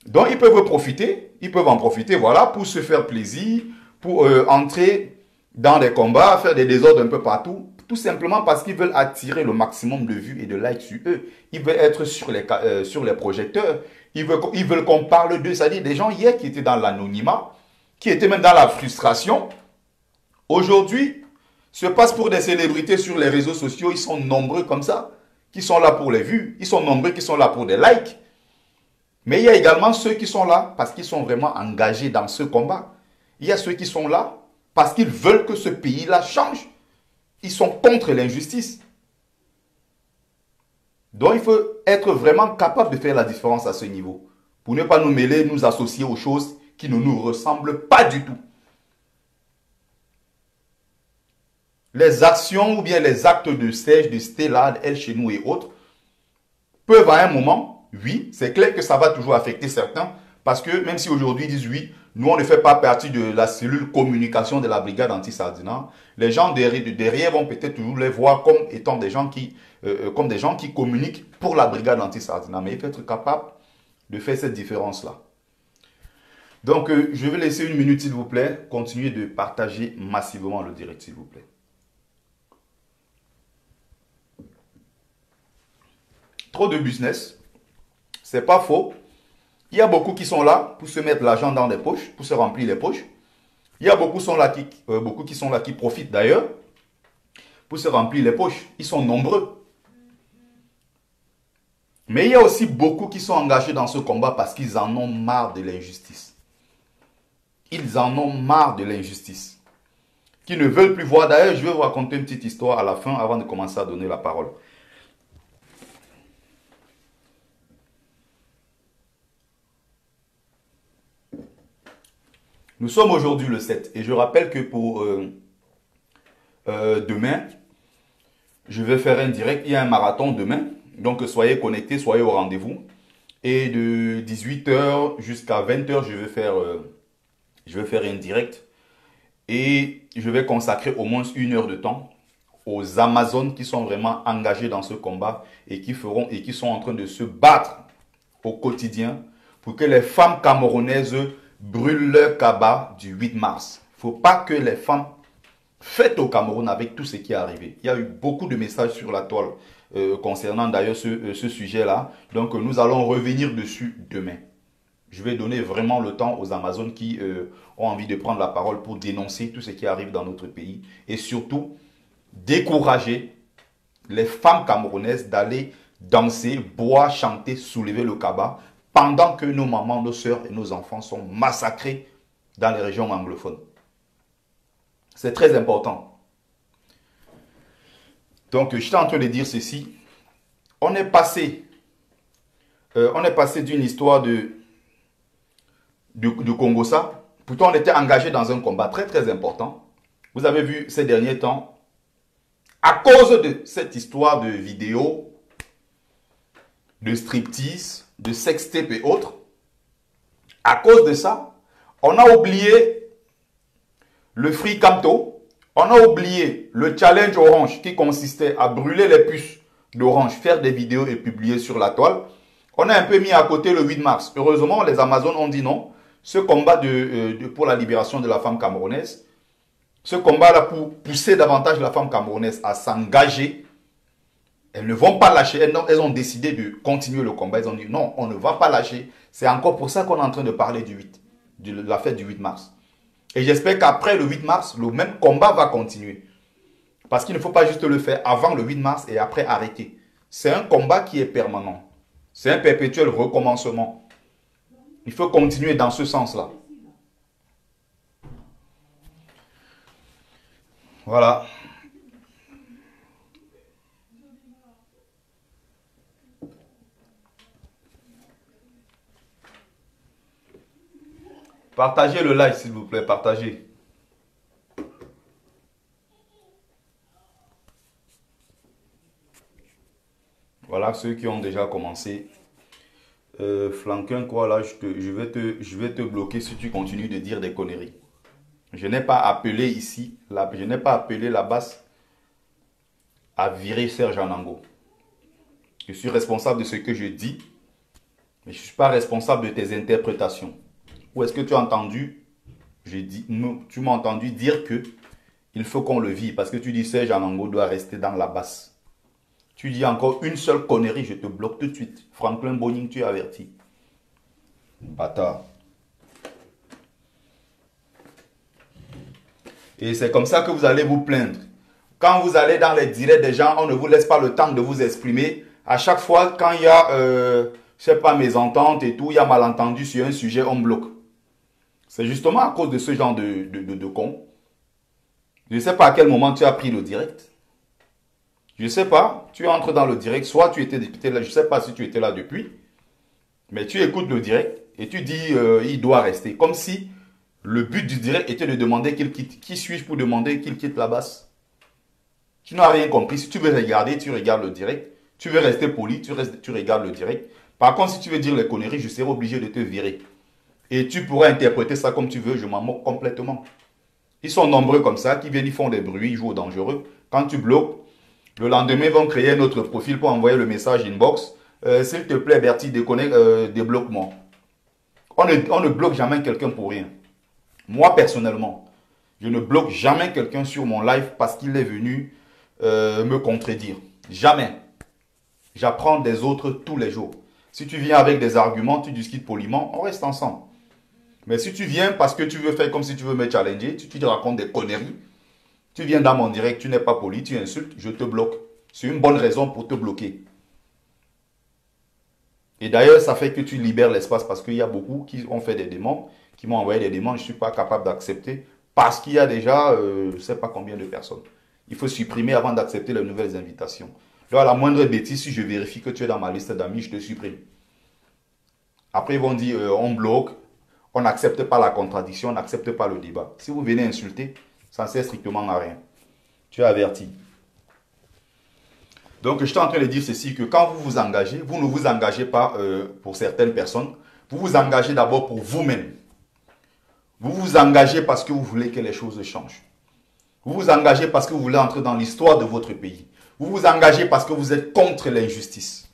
Donc ils peuvent en profiter, voilà, pour se faire plaisir, pour entrer dans des combats, faire des désordres un peu partout, tout simplement parce qu'ils veulent attirer le maximum de vues et de likes sur eux. Ils veulent être sur les projecteurs. Ils veulent qu'on parle d'eux. C'est-à-dire des gens hier qui étaient dans l'anonymat, qui étaient même dans la frustration. Aujourd'hui, se passe pour des célébrités sur les réseaux sociaux. Ils sont nombreux comme ça, qui sont là pour les vues. Ils sont nombreux qui sont là pour des likes. Mais il y a également ceux qui sont là parce qu'ils sont vraiment engagés dans ce combat. Il y a ceux qui sont là parce qu'ils veulent que ce pays-là change. Ils sont contre l'injustice. Donc il faut être vraiment capable de faire la différence à ce niveau. Pour ne pas nous mêler, nous associer aux choses qui ne nous ressemblent pas du tout. Les actions ou bien les actes de Serge, de Stella, El Chenou et autres peuvent à un moment, oui, c'est clair que ça va toujours affecter certains, parce que même si aujourd'hui ils disent oui, nous on ne fait pas partie de la cellule communication de la brigade anti-Sardina, les gens derrière vont peut-être toujours les voir comme étant des gens qui communiquent pour la brigade anti-Sardina. Mais il faut être capable de faire cette différence-là. Donc je vais laisser une minute s'il vous plaît, continuez de partager massivement le direct s'il vous plaît. Trop de business, c'est pas faux. Il y a beaucoup qui sont là pour se mettre l'argent dans les poches, pour se remplir les poches. Il y a beaucoup qui sont là qui profitent d'ailleurs pour se remplir les poches. Ils sont nombreux. Mais il y a aussi beaucoup qui sont engagés dans ce combat parce qu'ils en ont marre de l'injustice. Ils en ont marre de l'injustice. Qui ne veulent plus voir. D'ailleurs, je vais vous raconter une petite histoire à la fin avant de commencer à donner la parole. Nous sommes aujourd'hui le 7 et je rappelle que pour demain, je vais faire un direct. Il y a un marathon demain, donc soyez connectés, soyez au rendez-vous. Et de 18h jusqu'à 20h, je vais faire un direct et je vais consacrer au moins 1 heure de temps aux Amazones qui sont vraiment engagés dans ce combat et qui sont en train de se battre au quotidien pour que les femmes camerounaises brûlent leur cabas du 8 mars. Il ne faut pas que les femmes fêtent au Cameroun avec tout ce qui est arrivé. Il y a eu beaucoup de messages sur la toile concernant d'ailleurs ce sujet-là. Donc nous allons revenir dessus demain. Je vais donner vraiment le temps aux Amazones qui ont envie de prendre la parole pour dénoncer tout ce qui arrive dans notre pays et surtout décourager les femmes camerounaises d'aller danser, boire, chanter, soulever le cabas pendant que nos mamans, nos soeurs et nos enfants sont massacrés dans les régions anglophones. C'est très important. Donc, je suis en train de dire ceci. On est passé d'une histoire de Congo-Ça. Pourtant, on était engagé dans un combat très très important. Vous avez vu ces derniers temps, à cause de cette histoire de vidéos, de striptease, de sextape et autres, à cause de ça, on a oublié le Free Camto, on a oublié le challenge Orange qui consistait à brûler les puces d'Orange, faire des vidéos et publier sur la toile. On a un peu mis à côté le 8 mars. Heureusement, les Amazones ont dit non. Ce combat pour la libération de la femme camerounaise, ce combat-là pour pousser davantage la femme camerounaise à s'engager, elles ne vont pas lâcher. Elles ont décidé de continuer le combat. Elles ont dit non, on ne va pas lâcher. C'est encore pour ça qu'on est en train de parler de la fête du 8 mars. Et j'espère qu'après le 8 mars, le même combat va continuer. Parce qu'il ne faut pas juste le faire avant le 8 mars et après arrêter. C'est un combat qui est permanent. C'est un perpétuel recommencement. Il faut continuer dans ce sens-là. Voilà. Partagez le live, s'il vous plaît. Partagez. Voilà, ceux qui ont déjà commencé Flanquin, quoi, là, je vais te bloquer si tu continues de dire des conneries. Je n'ai pas appelé ici, je n'ai pas appelé la basse à virer Serge Anango. Je suis responsable de ce que je dis, mais je ne suis pas responsable de tes interprétations. Ou est-ce que tu as entendu, tu m'as entendu dire que il faut qu'on le vive, parce que tu dis Serge Anango doit rester dans la basse. Tu dis encore une seule connerie, je te bloque tout de suite. Franklin Bonning, tu es averti. Bâtard. Et c'est comme ça que vous allez vous plaindre. Quand vous allez dans les directs des gens, on ne vous laisse pas le temps de vous exprimer. À chaque fois, quand il y a, je sais pas, mésentente et tout, il y a malentendu sur un sujet, on bloque. C'est justement à cause de ce genre de con. Je ne sais pas à quel moment tu as pris le direct. Je ne sais pas, tu entres dans le direct, soit tu étais député là, je ne sais pas si tu étais là depuis, mais tu écoutes le direct et tu dis il doit rester. Comme si le but du direct était de demander qu'il quitte. Qui suis-je pour demander qu'il quitte la basse? Tu n'as rien compris. Si tu veux regarder, tu regardes le direct. Tu veux rester poli, tu regardes le direct. Par contre, si tu veux dire les conneries, je serai obligé de te virer. Et tu pourras interpréter ça comme tu veux, je m'en moque complètement. Ils sont nombreux comme ça, qui viennent, ils font des bruits, ils jouent au dangereux. Quand tu bloques, le lendemain, ils vont créer un autre profil pour envoyer le message inbox. S'il te plaît, Bertie, débloque-moi. On ne bloque jamais quelqu'un pour rien. Moi, personnellement, je ne bloque jamais quelqu'un sur mon live parce qu'il est venu me contredire. Jamais. J'apprends des autres tous les jours. Si tu viens avec des arguments, tu discutes poliment, on reste ensemble. Mais si tu viens parce que tu veux faire comme si tu veux me challenger, tu te racontes des conneries, tu viens dans mon direct, tu n'es pas poli, tu insultes, je te bloque. C'est une bonne raison pour te bloquer. Et d'ailleurs, ça fait que tu libères l'espace parce qu'il y a beaucoup qui ont fait des demandes, qui m'ont envoyé des demandes, je ne suis pas capable d'accepter parce qu'il y a déjà, je ne sais pas combien de personnes. Il faut supprimer avant d'accepter les nouvelles invitations. Là, la moindre bêtise, si je vérifie que tu es dans ma liste d'amis, je te supprime. Après, ils vont dire, on bloque, on n'accepte pas la contradiction, on n'accepte pas le débat. Si vous venez insulter, ça ne sert strictement à rien. Tu es averti. Donc, je suis en train de dire ceci, que quand vous vous engagez, vous ne vous engagez pas pour certaines personnes. Vous vous engagez d'abord pour vous-même. Vous vous engagez parce que vous voulez que les choses changent. Vous vous engagez parce que vous voulez entrer dans l'histoire de votre pays. Vous vous engagez parce que vous êtes contre l'injustice.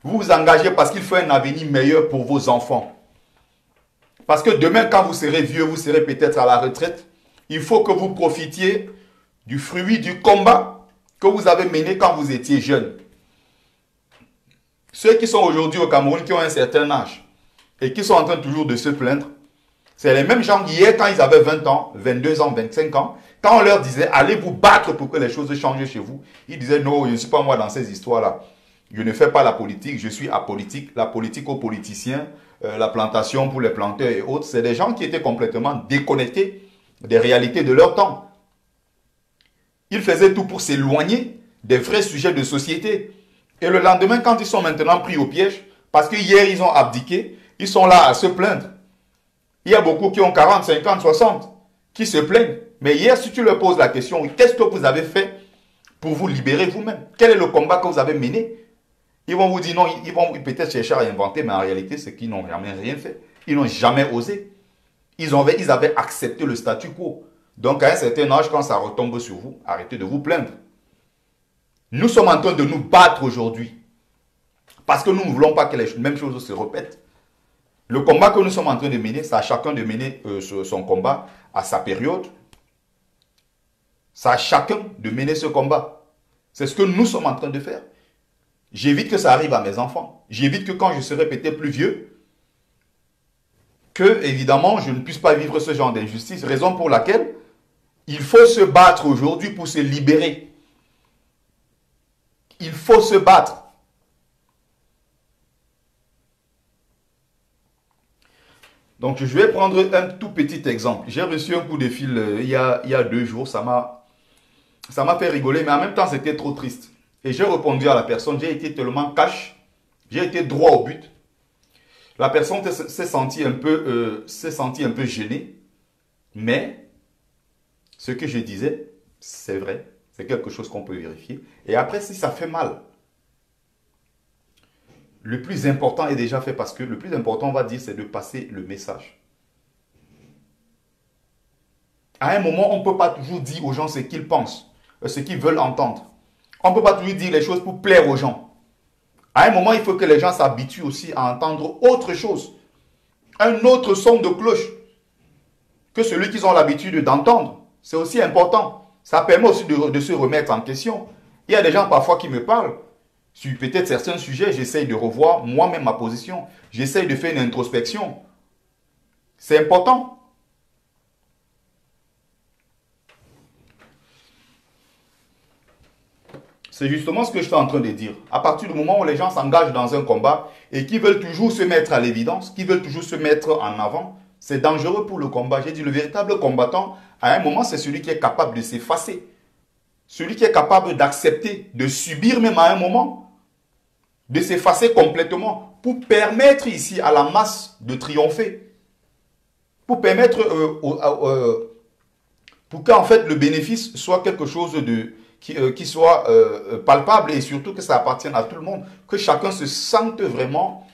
Vous vous engagez parce qu'il faut un avenir meilleur pour vos enfants. Parce que demain, quand vous serez vieux, vous serez peut-être à la retraite, il faut que vous profitiez du fruit du combat que vous avez mené quand vous étiez jeune. Ceux qui sont aujourd'hui au Cameroun, qui ont un certain âge, et qui sont en train toujours de se plaindre, c'est les mêmes gens qu'hier, quand ils avaient 20 ans, 22 ans, 25 ans, quand on leur disait, allez vous battre pour que les choses changent chez vous, ils disaient, non, je ne suis pas moi dans ces histoires-là. Je ne fais pas la politique, je suis apolitique. La politique aux politiciens, la plantation pour les planteurs et autres, c'est des gens qui étaient complètement déconnectés des réalités de leur temps. Ils faisaient tout pour s'éloigner des vrais sujets de société. Et le lendemain, quand ils sont maintenant pris au piège, parce que hier ils ont abdiqué, ils sont là à se plaindre. Il y a beaucoup qui ont 40, 50, 60, qui se plaignent. Mais hier, si tu leur poses la question, qu'est-ce que vous avez fait pour vous libérer vous-même? Quel est le combat que vous avez mené? Ils vont vous dire non, ils vont peut-être chercher à inventer, mais en réalité, c'est qu'ils n'ont jamais rien fait. Ils n'ont jamais osé. Ils avaient accepté le statu quo. Donc, à un certain âge, quand ça retombe sur vous, arrêtez de vous plaindre. Nous sommes en train de nous battre aujourd'hui. Parce que nous ne voulons pas que les mêmes choses se répètent. Le combat que nous sommes en train de mener, c'est à chacun de mener son combat à sa période. C'est à chacun de mener ce combat. C'est ce que nous sommes en train de faire. J'évite que ça arrive à mes enfants. J'évite que quand je serai peut-être plus vieux, que, évidemment, je ne puisse pas vivre ce genre d'injustice. Raison pour laquelle il faut se battre aujourd'hui pour se libérer. Il faut se battre. Donc, je vais prendre un tout petit exemple. J'ai reçu un coup de fil il y a 2 jours. Ça m'a fait rigoler, mais en même temps, c'était trop triste. Et j'ai répondu à la personne. J'ai été tellement cash. J'ai été droit au but. La personne s'est sentie un peu gênée. Mais, ce que je disais, c'est vrai. C'est quelque chose qu'on peut vérifier. Et après, si ça fait mal, le plus important est déjà fait parce que le plus important, on va dire, c'est de passer le message. À un moment, on ne peut pas toujours dire aux gens ce qu'ils pensent, ce qu'ils veulent entendre. On ne peut pas toujours dire les choses pour plaire aux gens. À un moment, il faut que les gens s'habituent aussi à entendre autre chose. Un autre son de cloche que celui qu'ils ont l'habitude d'entendre. C'est aussi important. Ça permet aussi de se remettre en question. Il y a des gens parfois qui me parlent sur peut-être certains sujets. J'essaye de revoir moi-même ma position. J'essaye de faire une introspection. C'est important. C'est justement ce que je suis en train de dire. À partir du moment où les gens s'engagent dans un combat et qui veulent toujours se mettre à l'évidence, qui veulent toujours se mettre en avant, c'est dangereux pour le combat. J'ai dit, le véritable combattant, à un moment, c'est celui qui est capable de s'effacer. Celui qui est capable d'accepter, de subir même à un moment, de s'effacer complètement pour permettre ici à la masse de triompher. Pour permettre, pour qu'en fait le bénéfice soit quelque chose de... qui soit palpable et surtout que ça appartienne à tout le monde, que chacun se sente vraiment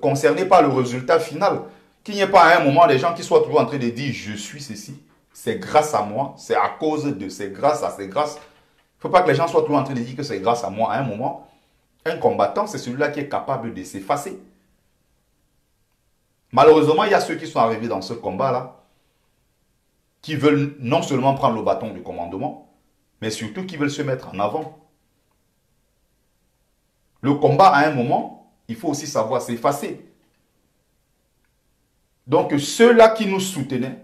concerné par le résultat final, qu'il n'y ait pas à un moment des gens qui soient toujours en train de dire je suis ceci, c'est grâce à moi, c'est à cause de, c'est grâce à, c'est grâce. Il ne faut pas que les gens soient toujours en train de dire que c'est grâce à moi à un moment. Un combattant, c'est celui-là qui est capable de s'effacer. Malheureusement, il y a ceux qui sont arrivés dans ce combat-là, qui veulent non seulement prendre le bâton du commandement, mais surtout qui veulent se mettre en avant. Le combat, à un moment, il faut aussi savoir s'effacer. Donc, ceux-là qui nous soutenaient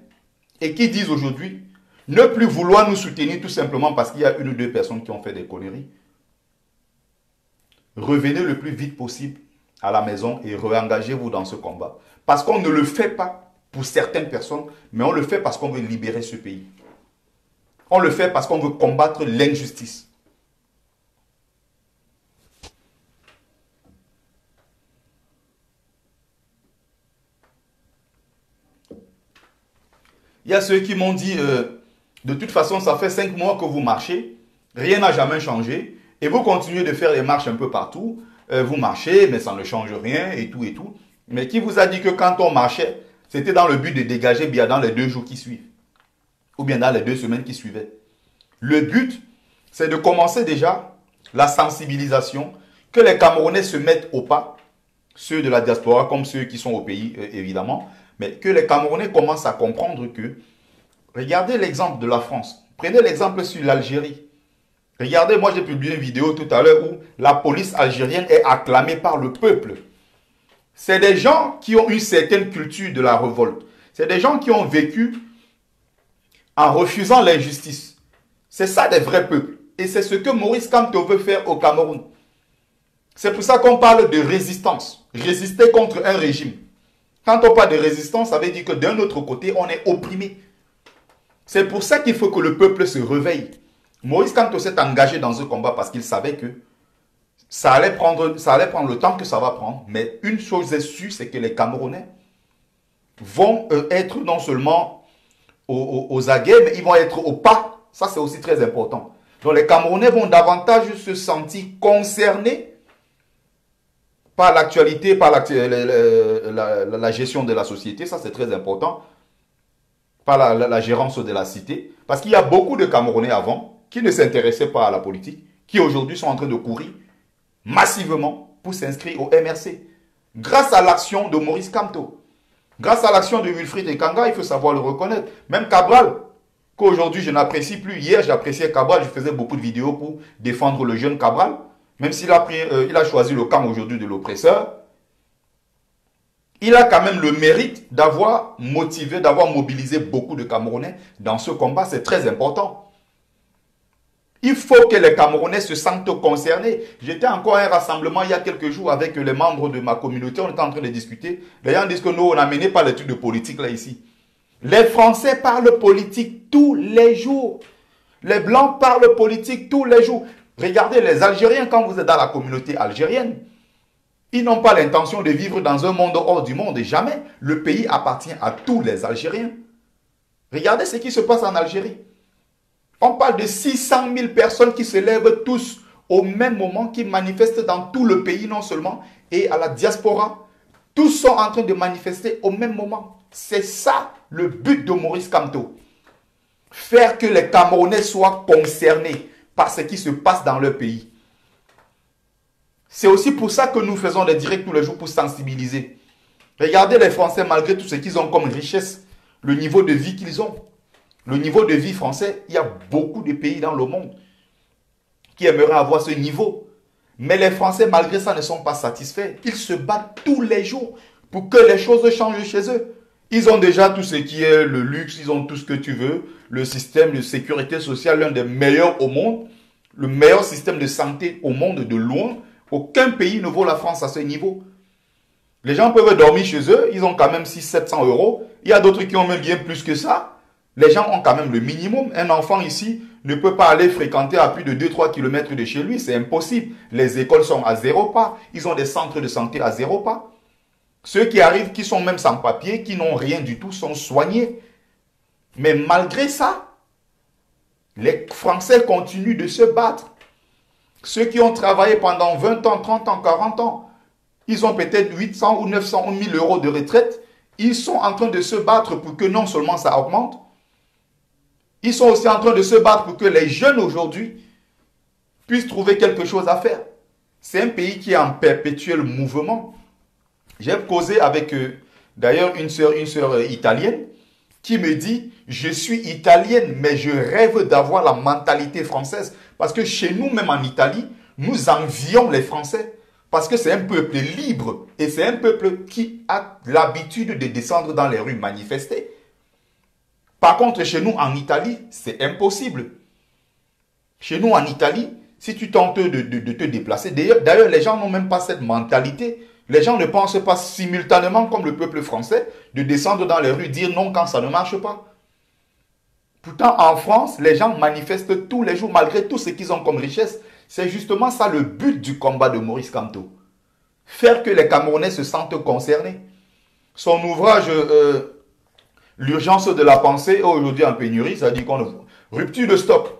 et qui disent aujourd'hui ne plus vouloir nous soutenir tout simplement parce qu'il y a une ou deux personnes qui ont fait des conneries, revenez le plus vite possible à la maison et réengagez-vous dans ce combat. Parce qu'on ne le fait pas pour certaines personnes, mais on le fait parce qu'on veut libérer ce pays. On le fait parce qu'on veut combattre l'injustice. Il y a ceux qui m'ont dit, de toute façon, ça fait 5 mois que vous marchez, rien n'a jamais changé, et vous continuez de faire des marches un peu partout, vous marchez, mais ça ne change rien, et tout, et tout. Mais qui vous a dit que quand on marchait, c'était dans le but de dégager bien dans les 2 jours qui suivent, ou bien dans les 2 semaines qui suivaient. Le but, c'est de commencer déjà la sensibilisation, que les Camerounais se mettent au pas, ceux de la diaspora comme ceux qui sont au pays, évidemment, mais que les Camerounais commencent à comprendre que, regardez l'exemple de la France, prenez l'exemple sur l'Algérie. Regardez, moi j'ai publié une vidéo tout à l'heure où la police algérienne est acclamée par le peuple. C'est des gens qui ont une certaine culture de la révolte. C'est des gens qui ont vécu en refusant l'injustice. C'est ça des vrais peuples. Et c'est ce que Maurice Kamto veut faire au Cameroun. C'est pour ça qu'on parle de résistance. Résister contre un régime. Quand on parle de résistance, ça veut dire que d'un autre côté, on est opprimé. C'est pour ça qu'il faut que le peuple se réveille. Maurice Kamto s'est engagé dans ce combat parce qu'il savait que ça allait prendre le temps que ça va prendre. Mais une chose est sûre, c'est que les Camerounais vont être non seulement aux aguets, mais ils vont être au pas. Ça, c'est aussi très important. Donc, les Camerounais vont davantage se sentir concernés par l'actualité, par la gestion de la société. Ça, c'est très important. Par la gérance de la cité. Parce qu'il y a beaucoup de Camerounais avant qui ne s'intéressaient pas à la politique, qui aujourd'hui sont en train de courir massivement pour s'inscrire au MRC. Grâce à l'action de Maurice Kamto. Grâce à l'action de Wilfried Ekanga, il faut savoir le reconnaître. Même Cabral, qu'aujourd'hui je n'apprécie plus. Hier, j'appréciais Cabral, je faisais beaucoup de vidéos pour défendre le jeune Cabral. Même s'il a choisi le camp aujourd'hui de l'oppresseur, il a quand même le mérite d'avoir motivé, d'avoir mobilisé beaucoup de Camerounais dans ce combat. C'est très important. Il faut que les Camerounais se sentent concernés. J'étais encore à un rassemblement il y a quelques jours avec les membres de ma communauté. On était en train de discuter. Les gens disent que nous, on n'a mené pas l'étude de politique là ici. Les Français parlent politique tous les jours. Les Blancs parlent politique tous les jours. Regardez les Algériens, quand vous êtes dans la communauté algérienne, ils n'ont pas l'intention de vivre dans un monde hors du monde. Jamais. Le pays appartient à tous les Algériens. Regardez ce qui se passe en Algérie. On parle de 600 000 personnes qui se lèvent tous au même moment qu'ils manifestent dans tout le pays, non seulement, et à la diaspora. Tous sont en train de manifester au même moment. C'est ça le but de Maurice Kamto. Faire que les Camerounais soient concernés par ce qui se passe dans leur pays. C'est aussi pour ça que nous faisons des directs tous les jours pour sensibiliser. Regardez les Français, malgré tout ce qu'ils ont comme richesse, le niveau de vie qu'ils ont. Le niveau de vie français, il y a beaucoup de pays dans le monde qui aimeraient avoir ce niveau. Mais les Français, malgré ça, ne sont pas satisfaits. Ils se battent tous les jours pour que les choses changent chez eux. Ils ont déjà tout ce qui est le luxe, ils ont tout ce que tu veux. Le système de sécurité sociale, l'un des meilleurs au monde. Le meilleur système de santé au monde de loin. Aucun pays ne vaut la France à ce niveau. Les gens peuvent dormir chez eux, ils ont quand même 600-700 euros. Il y a d'autres qui ont même bien plus que ça. Les gens ont quand même le minimum. Un enfant ici ne peut pas aller fréquenter à plus de 2-3 km de chez lui. C'est impossible. Les écoles sont à 0 pas. Ils ont des centres de santé à 0 pas. Ceux qui arrivent, qui sont même sans papier, qui n'ont rien du tout, sont soignés. Mais malgré ça, les Français continuent de se battre. Ceux qui ont travaillé pendant 20 ans, 30 ans, 40 ans, ils ont peut-être 800 ou 900 ou 1000 euros de retraite. Ils sont en train de se battre pour que non seulement ça augmente, ils sont aussi en train de se battre pour que les jeunes aujourd'hui puissent trouver quelque chose à faire. C'est un pays qui est en perpétuel mouvement. J'ai causé avec d'ailleurs une sœur italienne qui me dit « Je suis italienne, mais je rêve d'avoir la mentalité française. » Parce que chez nous, même en Italie, nous envions les Français. Parce que c'est un peuple libre et c'est un peuple qui a l'habitude de descendre dans les rues manifester. Par contre, chez nous, en Italie, c'est impossible. Chez nous, en Italie, si tu tentes de te déplacer, d'ailleurs, les gens n'ont même pas cette mentalité. Les gens ne pensent pas simultanément, comme le peuple français, de descendre dans les rues, dire non quand ça ne marche pas. Pourtant, en France, les gens manifestent tous les jours, malgré tout ce qu'ils ont comme richesse. C'est justement ça le but du combat de Maurice Kamto. Faire que les Camerounais se sentent concernés. Son ouvrage L'urgence de la pensée est aujourd'hui en pénurie, c'est-à-dire qu'on rupture de stock.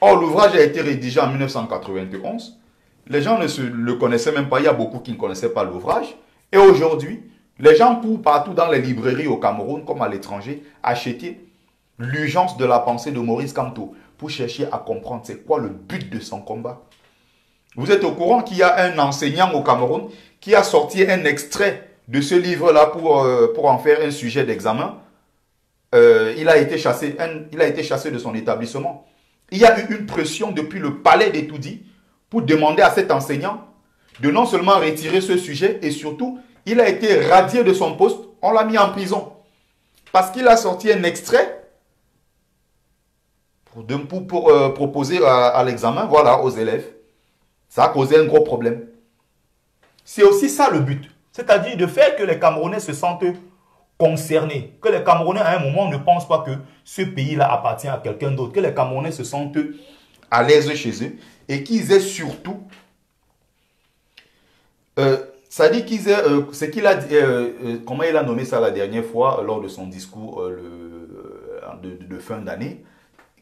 Or, l'ouvrage a été rédigé en 1991. Les gens ne le connaissaient même pas. Il y a beaucoup qui ne connaissaient pas l'ouvrage. Et aujourd'hui, les gens courent partout dans les librairies au Cameroun comme à l'étranger acheter l'urgence de la pensée de Maurice Kamto pour chercher à comprendre c'est quoi le but de son combat. Vous êtes au courant qu'il y a un enseignant au Cameroun qui a sorti un extrait de ce livre-là pour en faire un sujet d'examen. Il a été chassé de son établissement. Il y a eu une pression depuis le palais d'Etoudi pour demander à cet enseignant de non seulement retirer ce sujet, et surtout, il a été radié de son poste, on l'a mis en prison. Parce qu'il a sorti un extrait pour proposer à l'examen, voilà, aux élèves. Ça a causé un gros problème. C'est aussi ça le but. C'est-à-dire de faire que les Camerounais se sentent concernés. Que les Camerounais, à un moment, ne pensent pas que ce pays-là appartient à quelqu'un d'autre. Que les Camerounais se sentent à l'aise chez eux. Et qu'ils aient surtout... ça dit qu'ils aient... ce qu'il a dit, comment il a nommé ça la dernière fois, lors de son discours de fin d'année,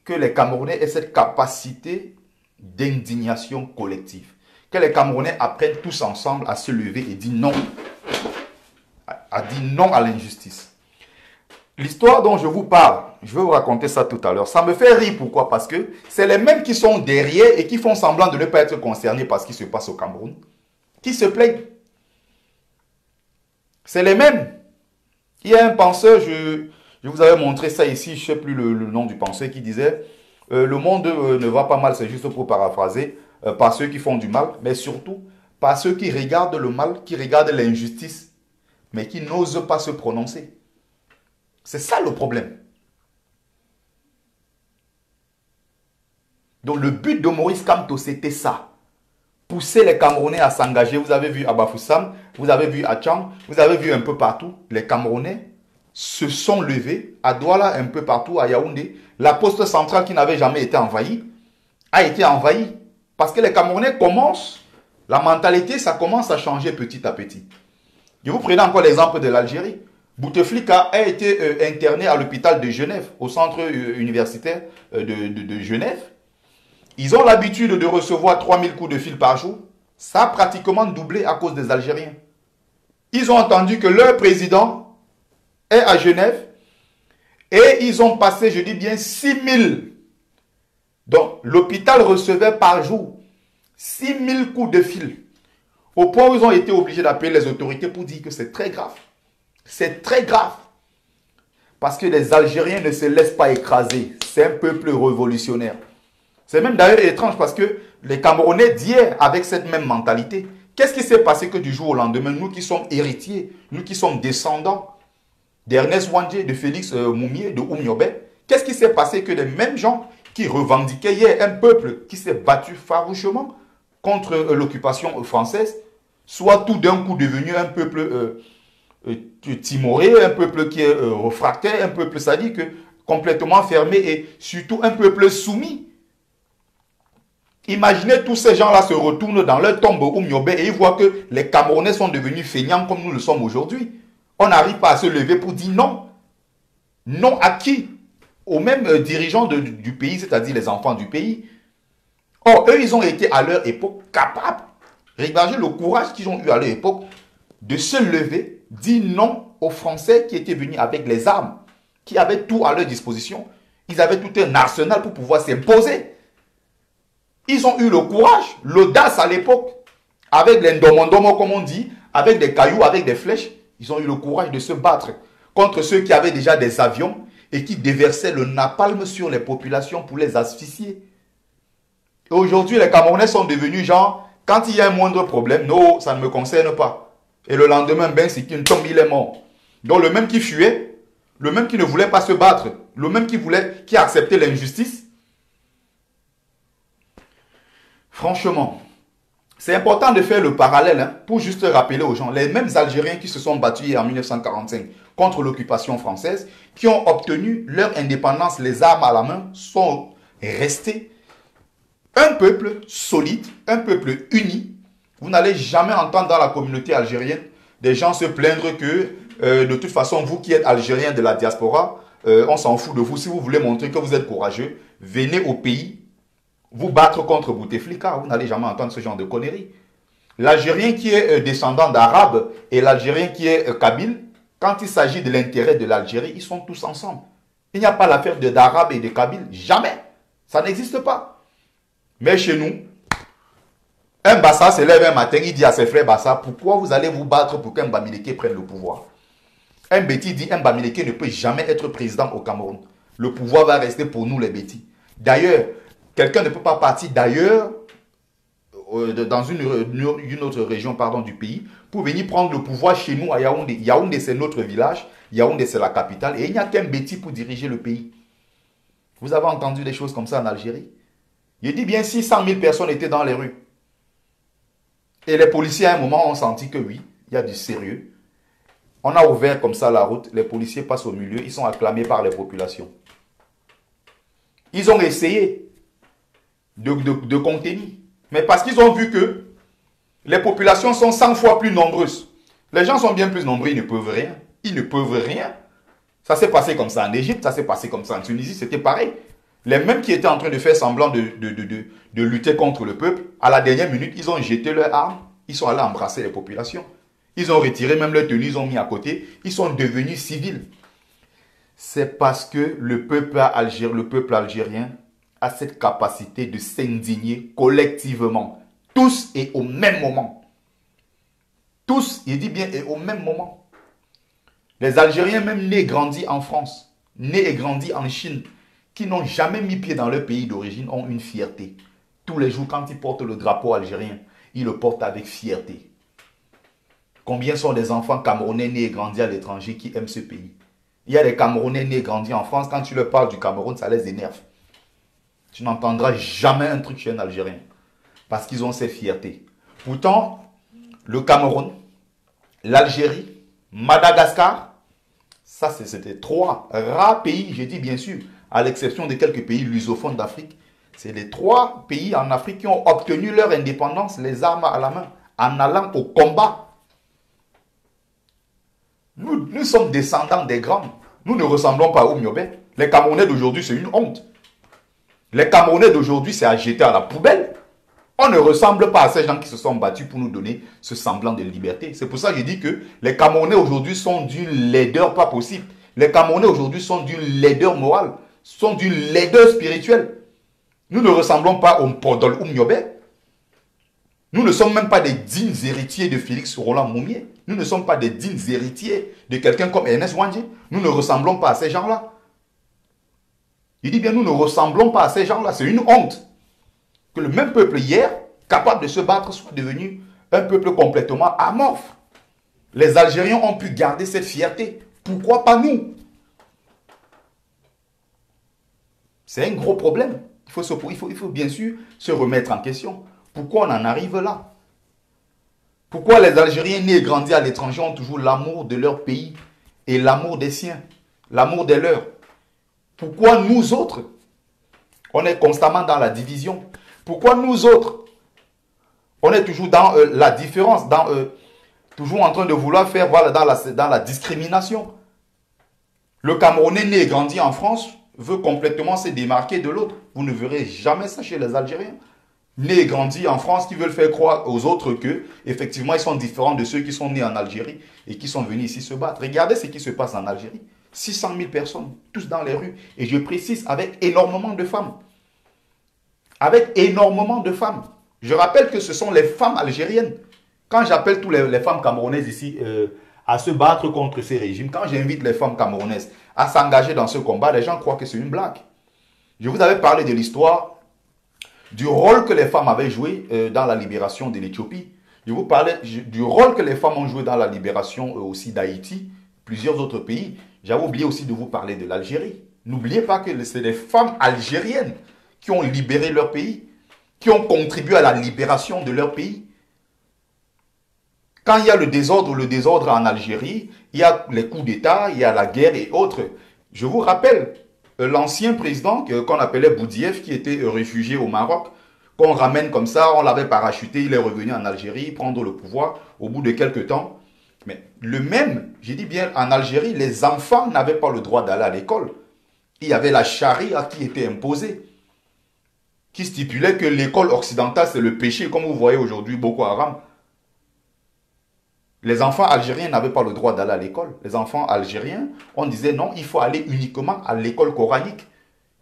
que les Camerounais aient cette capacité d'indignation collective. Que les Camerounais apprennent tous ensemble à se lever et dire non. À dire non à l'injustice. L'histoire dont je vous parle, je vais vous raconter ça tout à l'heure. Ça me fait rire, pourquoi? Parce que c'est les mêmes qui sont derrière et qui font semblant de ne pas être concernés par ce qui se passe au Cameroun, qui se plaignent. C'est les mêmes. Il y a un penseur, je vous avais montré ça ici, je ne sais plus le nom du penseur, qui disait le monde ne va pas mal, c'est juste pour paraphraser, par ceux qui font du mal, mais surtout par ceux qui regardent le mal, qui regardent l'injustice, mais qui n'osent pas se prononcer. C'est ça le problème. Donc le but de Maurice Kamto, c'était ça. Pousser les Camerounais à s'engager. Vous avez vu à Bafoussam, vous avez vu à Tchang, vous avez vu un peu partout. Les Camerounais se sont levés à Douala, un peu partout, à Yaoundé. La poste centrale qui n'avait jamais été envahie a été envahie. Parce que les Camerounais commencent, la mentalité, ça commence à changer petit à petit. Je vous prenais encore l'exemple de l'Algérie. Bouteflika a été interné à l'hôpital de Genève, au centre universitaire de Genève. Ils ont l'habitude de recevoir 3000 coups de fil par jour. Ça a pratiquement doublé à cause des Algériens. Ils ont entendu que leur président est à Genève et ils ont passé, je dis bien, 6000. Donc, l'hôpital recevait par jour 6000 coups de fil. Au point où ils ont été obligés d'appeler les autorités pour dire que c'est très grave. C'est très grave. Parce que les Algériens ne se laissent pas écraser. C'est un peuple révolutionnaire. C'est même d'ailleurs étrange parce que les Camerounais d'hier, avec cette même mentalité, qu'est-ce qui s'est passé que du jour au lendemain, nous qui sommes héritiers, nous qui sommes descendants d'Ernest Ouandjé, de Félix Moumié, de Oumyobé, qu'est-ce qui s'est passé que les mêmes gens qui revendiquaient hier un peuple qui s'est battu farouchement contre l'occupation française, soit tout d'un coup devenu un peuple timoré, un peuple qui est réfractaire, un peuple sadique, complètement fermé et surtout un peuple soumis. Imaginez tous ces gens-là se retournent dans leur tombe au Oumyobé et ils voient que les Camerounais sont devenus feignants comme nous le sommes aujourd'hui. On n'arrive pas à se lever pour dire non. Non à qui? Aux mêmes dirigeants du pays, c'est-à-dire les enfants du pays. Or, eux, ils ont été à leur époque capables, regardez le courage qu'ils ont eu à leur époque, de se lever, dire non aux Français qui étaient venus avec les armes, qui avaient tout à leur disposition. Ils avaient tout un arsenal pour pouvoir s'imposer. Ils ont eu le courage, l'audace à l'époque, avec les ndomondomo, comme on dit, avec des cailloux, avec des flèches. Ils ont eu le courage de se battre contre ceux qui avaient déjà des avions et qui déversaient le napalm sur les populations pour les asphyxier. Et aujourd'hui, les Camerounais sont devenus genre, quand il y a un moindre problème, non, ça ne me concerne pas. Et le lendemain, ben, c'est qu'une tombe, il est mort. Donc le même qui fuait, le même qui ne voulait pas se battre, le même qui acceptait l'injustice. Franchement, c'est important de faire le parallèle pour juste rappeler aux gens, les mêmes Algériens qui se sont battus en 1945 contre l'occupation française, qui ont obtenu leur indépendance, les armes à la main, sont restés un peuple solide, un peuple uni. Vous n'allez jamais entendre dans la communauté algérienne des gens se plaindre que de toute façon, vous qui êtes Algérien de la diaspora, on s'en fout de vous. Si vous voulez montrer que vous êtes courageux, venez au pays vous battre contre Bouteflika. Vous n'allez jamais entendre ce genre de conneries. L'Algérien qui est descendant d'Arabes et l'Algérien qui est Kabyle, quand il s'agit de l'intérêt de l'Algérie, ils sont tous ensemble. Il n'y a pas l'affaire d'Arabes et de Kabyles. Jamais. Ça n'existe pas. Mais chez nous, un Bassa se lève un matin, il dit à ses frères Bassa, pourquoi vous allez vous battre pour qu'un Bamileke prenne le pouvoir? Un Béti dit, un Bamileke ne peut jamais être président au Cameroun. Le pouvoir va rester pour nous les Bétis. D'ailleurs, quelqu'un ne peut pas partir d'ailleurs, dans une autre région du pays, pour venir prendre le pouvoir chez nous à Yaoundé. Yaoundé, c'est notre village. Yaoundé, c'est la capitale. Et il n'y a qu'un Béti pour diriger le pays. Vous avez entendu des choses comme ça en Algérie? Je dis bien 600 000 personnes étaient dans les rues. Et les policiers, à un moment, ont senti que oui, il y a du sérieux. On a ouvert comme ça la route. Les policiers passent au milieu. Ils sont acclamés par les populations. Ils ont essayé de contenir. Mais parce qu'ils ont vu que les populations sont 100 fois plus nombreuses. Les gens sont bien plus nombreux, ils ne peuvent rien. Ils ne peuvent rien. Ça s'est passé comme ça en Égypte, ça s'est passé comme ça en Tunisie, c'était pareil. Les mêmes qui étaient en train de faire semblant de lutter contre le peuple, à la dernière minute, ils ont jeté leurs armes, ils sont allés embrasser les populations. Ils ont retiré même leurs tenues, ils ont mis à côté, ils sont devenus civils. C'est parce que le peuple algérien a cette capacité de s'indigner collectivement, tous et au même moment. Tous, il dit bien, et au même moment. Les Algériens, même nés et grandis en France, nés et grandis en Chine, qui n'ont jamais mis pied dans leur pays d'origine, ont une fierté. Tous les jours, quand ils portent le drapeau algérien, ils le portent avec fierté. Combien sont des enfants camerounais nés et grandis à l'étranger qui aiment ce pays? Il y a des Camerounais nés et grandis en France, quand tu leur parles du Cameroun, ça les énerve. Tu n'entendras jamais un truc chez un Algérien. Parce qu'ils ont ces fiertés. Pourtant, le Cameroun, l'Algérie, Madagascar, ça c'était 3 rares pays, je dis bien sûr, à l'exception de quelques pays lusophones d'Afrique. C'est les 3 pays en Afrique qui ont obtenu leur indépendance, les armes à la main, en allant au combat. Nous sommes descendants des grands. Nous ne ressemblons pas aux Miobé. Les Camerounais d'aujourd'hui, c'est une honte. Les Camerounais d'aujourd'hui, c'est à jeter à la poubelle. On ne ressemble pas à ces gens qui se sont battus pour nous donner ce semblant de liberté. C'est pour ça que je dis que les Camerounais aujourd'hui sont d'une laideur pas possible. Les Camerounais aujourd'hui sont d'une laideur morale, sont d'une laideur spirituelle. Nous ne ressemblons pas au Podol ou Mniobé. Nous ne sommes même pas des dignes héritiers de Félix Roland Moumié. Nous ne sommes pas des dignes héritiers de quelqu'un comme Ernest Wandji. Nous ne ressemblons pas à ces gens-là. Il dit bien, nous ne ressemblons pas à ces gens-là. C'est une honte que le même peuple hier, capable de se battre, soit devenu un peuple complètement amorphe. Les Algériens ont pu garder cette fierté. Pourquoi pas nous? C'est un gros problème. Il faut bien sûr se remettre en question. Pourquoi on en arrive là? Pourquoi les Algériens nés et grandis à l'étranger ont toujours l'amour de leur pays et l'amour des siens, l'amour des leurs? Pourquoi nous autres, on est constamment dans la division? Pourquoi nous autres, on est toujours dans la différence, toujours en train de vouloir faire voilà, dans la discrimination? Le Camerounais né et grandi en France veut complètement se démarquer de l'autre. Vous ne verrez jamais ça chez les Algériens. Nés et grandis en France qui veulent faire croire aux autres que, effectivement, ils sont différents de ceux qui sont nés en Algérie et qui sont venus ici se battre. Regardez ce qui se passe en Algérie. 600 000 personnes, tous dans les rues. Et je précise, avec énormément de femmes. Avec énormément de femmes. Je rappelle que ce sont les femmes algériennes. Quand j'appelle toutes les femmes camerounaises ici à se battre contre ces régimes, quand j'invite les femmes camerounaises à s'engager dans ce combat, les gens croient que c'est une blague. Je vous avais parlé de l'histoire du rôle que les femmes avaient joué dans la libération de l'Éthiopie. Je vous parlais du rôle que les femmes ont joué dans la libération aussi d'Haïti, plusieurs autres pays. J'avais oublié aussi de vous parler de l'Algérie. N'oubliez pas que c'est les femmes algériennes qui ont libéré leur pays, qui ont contribué à la libération de leur pays. Quand il y a le désordre en Algérie, il y a les coups d'État, il y a la guerre et autres. Je vous rappelle, l'ancien président qu'on appelait Boudief, qui était réfugié au Maroc, qu'on ramène comme ça, on l'avait parachuté, il est revenu en Algérie, prendre le pouvoir au bout de quelques temps. Mais le même, j'ai dit bien, en Algérie, les enfants n'avaient pas le droit d'aller à l'école. Il y avait la charia qui était imposée, qui stipulait que l'école occidentale, c'est le péché, comme vous voyez aujourd'hui Boko Haram. Les enfants algériens n'avaient pas le droit d'aller à l'école. Les enfants algériens, on disait non, il faut aller uniquement à l'école coranique.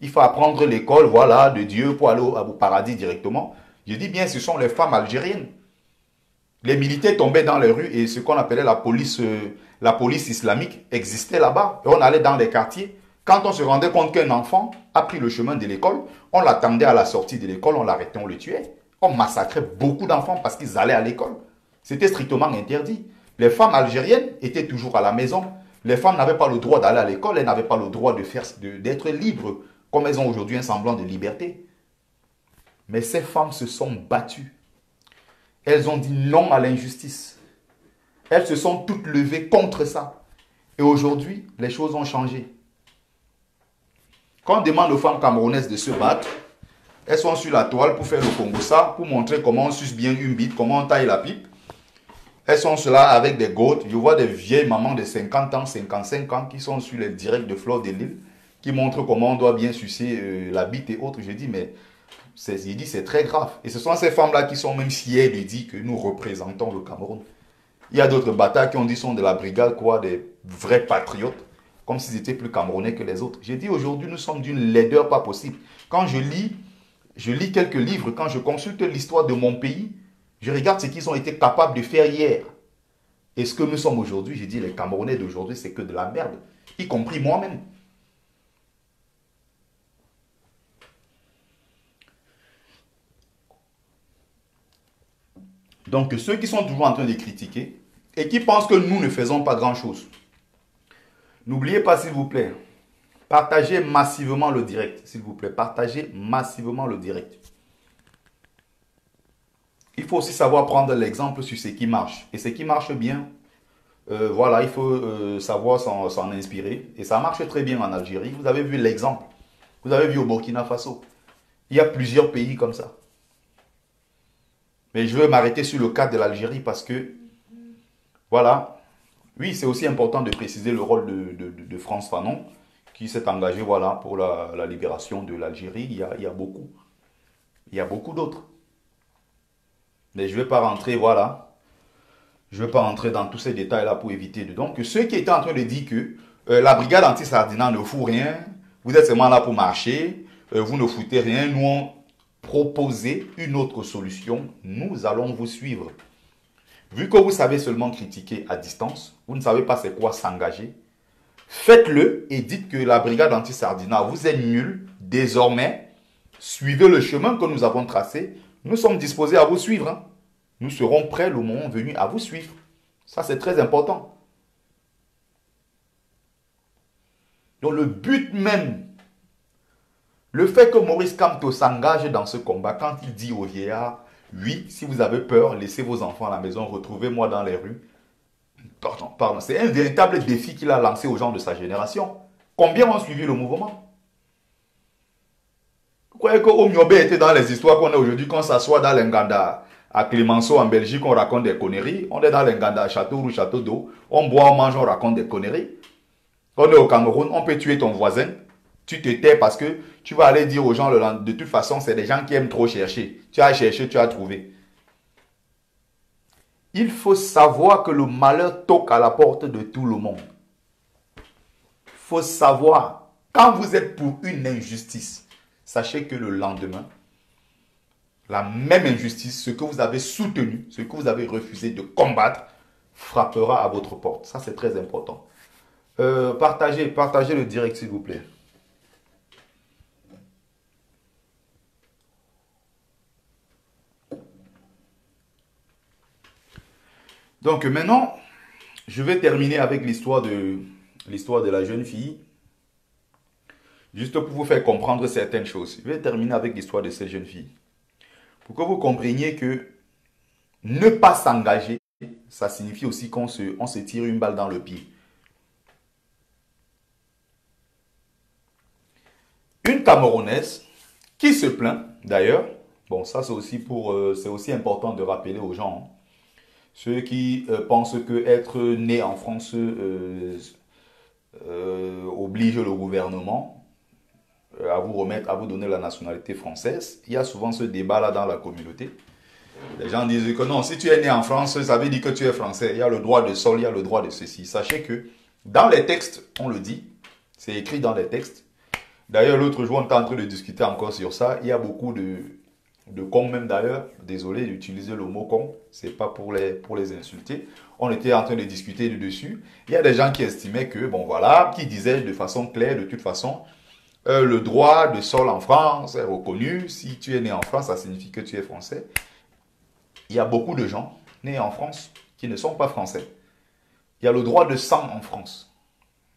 Il faut apprendre l'école, voilà, de Dieu pour aller au paradis directement. Je dis bien, ce sont les femmes algériennes. Les militaires tombaient dans les rues et ce qu'on appelait la police islamique existait là-bas. Et on allait dans les quartiers. Quand on se rendait compte qu'un enfant a pris le chemin de l'école, on l'attendait à la sortie de l'école, on l'arrêtait, on le tuait. On massacrait beaucoup d'enfants parce qu'ils allaient à l'école. C'était strictement interdit. Les femmes algériennes étaient toujours à la maison. Les femmes n'avaient pas le droit d'aller à l'école, elles n'avaient pas le droit d'être libres, comme elles ont aujourd'hui un semblant de liberté. Mais ces femmes se sont battues. Elles ont dit non à l'injustice. Elles se sont toutes levées contre ça. Et aujourd'hui, les choses ont changé. Quand on demande aux femmes camerounaises de se battre, elles sont sur la toile pour faire le Congo-ça, pour montrer comment on suce bien une bite, comment on taille la pipe. Elles sont là avec des gottes. Je vois des vieilles mamans de 50 ans, 55 ans qui sont sur les directs de Fleur de Lille, qui montrent comment on doit bien sucer la bite et autres. Je dis, mais c'est très grave. Et ce sont ces femmes-là qui sont même fières de dire que nous représentons le Cameroun. Il y a d'autres bâtards qui ont dit sont de la brigade, quoi, des vrais patriotes, comme s'ils étaient plus camerounais que les autres. J'ai dit, aujourd'hui, nous sommes d'une laideur pas possible. Quand je lis quelques livres, quand je consulte l'histoire de mon pays, je regarde ce qu'ils ont été capables de faire hier. Et ce que nous sommes aujourd'hui, j'ai dit, les Camerounais d'aujourd'hui, c'est que de la merde. Y compris moi-même. Donc, ceux qui sont toujours en train de critiquer et qui pensent que nous ne faisons pas grand-chose, n'oubliez pas, s'il vous plaît, partagez massivement le direct. S'il vous plaît, partagez massivement le direct. Il faut aussi savoir prendre l'exemple sur ce qui marche. Et ce qui marche bien, voilà, il faut savoir s'en inspirer. Et ça marche très bien en Algérie. Vous avez vu l'exemple. Vous avez vu au Burkina Faso. Il y a plusieurs pays comme ça. Mais je veux m'arrêter sur le cas de l'Algérie parce que, voilà, oui, c'est aussi important de préciser le rôle de France Fanon, qui s'est engagé voilà, pour la libération de l'Algérie. Il y a beaucoup. Il y a beaucoup d'autres. Mais je ne vais pas rentrer, voilà. Je ne vais pas rentrer dans tous ces détails-là pour éviter de... Donc, ceux qui étaient en train de dire que la brigade anti-Sardina ne fout rien, vous êtes seulement là pour marcher, vous ne foutez rien, nous on proposé une autre solution, nous allons vous suivre. Vu que vous savez seulement critiquer à distance, vous ne savez pas c'est quoi s'engager, faites-le et dites que la brigade anti-Sardina, vous êtes nuls, désormais, suivez le chemin que nous avons tracé, nous sommes disposés à vous suivre. Hein. Nous serons prêts le moment venu à vous suivre. Ça, c'est très important. Donc, le but même, le fait que Maurice Kamto s'engage dans ce combat, quand il dit aux vieillards, oui, si vous avez peur, laissez vos enfants à la maison, retrouvez-moi dans les rues. Pardon. C'est un véritable défi qu'il a lancé aux gens de sa génération. Combien ont suivi le mouvement? Vous croyez qu'au Miobe était dans les histoires qu'on a aujourd'hui, qu'on s'assoit dans l'Enganda à Clémenceau en Belgique, on raconte des conneries. On est dans l'Enganda à Châteauroux, Château d'eau. On boit, on mange, on raconte des conneries. On est au Cameroun, on peut tuer ton voisin. Tu te tais parce que tu vas aller dire aux gens, de toute façon, c'est des gens qui aiment trop chercher. Tu as cherché, tu as trouvé. Il faut savoir que le malheur toque à la porte de tout le monde. Il faut savoir, quand vous êtes pour une injustice, sachez que le lendemain, la même injustice, ce que vous avez soutenu, ce que vous avez refusé de combattre, frappera à votre porte. Ça, c'est très important. Partagez le direct, s'il vous plaît. Donc maintenant, je vais terminer avec l'histoire de la jeune fille. Juste pour vous faire comprendre certaines choses. Je vais terminer avec l'histoire de cette jeune fille. Pour que vous compreniez que ne pas s'engager, ça signifie aussi qu'on se tire une balle dans le pied. Une Camerounaise qui se plaint, d'ailleurs, bon ça c'est aussi important de rappeler aux gens, hein, ceux qui pensent que être né en France oblige le gouvernement à vous donner la nationalité française. Il y a souvent ce débat-là dans la communauté. Les gens disent que non, si tu es né en France, ça veut dire que tu es français. Il y a le droit de sol, il y a le droit de ceci. Sachez que dans les textes, on le dit, c'est écrit dans les textes. D'ailleurs, l'autre jour, on était en train de discuter encore sur ça. Il y a beaucoup de cons même d'ailleurs. Désolé d'utiliser le mot con. Ce n'est pas pour les insulter. On était en train de discuter dessus. Il y a des gens qui estimaient que, bon voilà, qui disaient de façon claire, de toute façon, le droit de sol en France est reconnu. Si tu es né en France, ça signifie que tu es français. Il y a beaucoup de gens nés en France qui ne sont pas français. Il y a le droit de sang en France,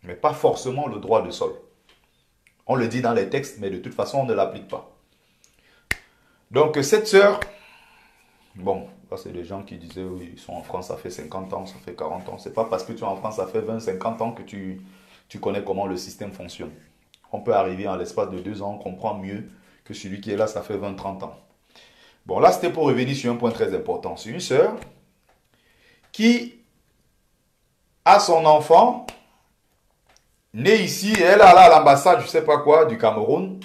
mais pas forcément le droit de sol. On le dit dans les textes, mais de toute façon, on ne l'applique pas. Donc, cette sœur, bon, là, c'est des gens qui disaient, oui, ils sont en France, ça fait 50 ans, ça fait 40 ans. Ce n'est pas parce que tu es en France, ça fait 20, 50 ans que tu connais comment le système fonctionne. On peut arriver en l'espace de 2 ans, on comprend mieux que celui qui est là, ça fait 20, 30 ans. Bon, là, c'était pour revenir sur un point très important. C'est une sœur qui a son enfant né ici, et elle est allée à l'ambassade, je ne sais pas quoi, du Cameroun.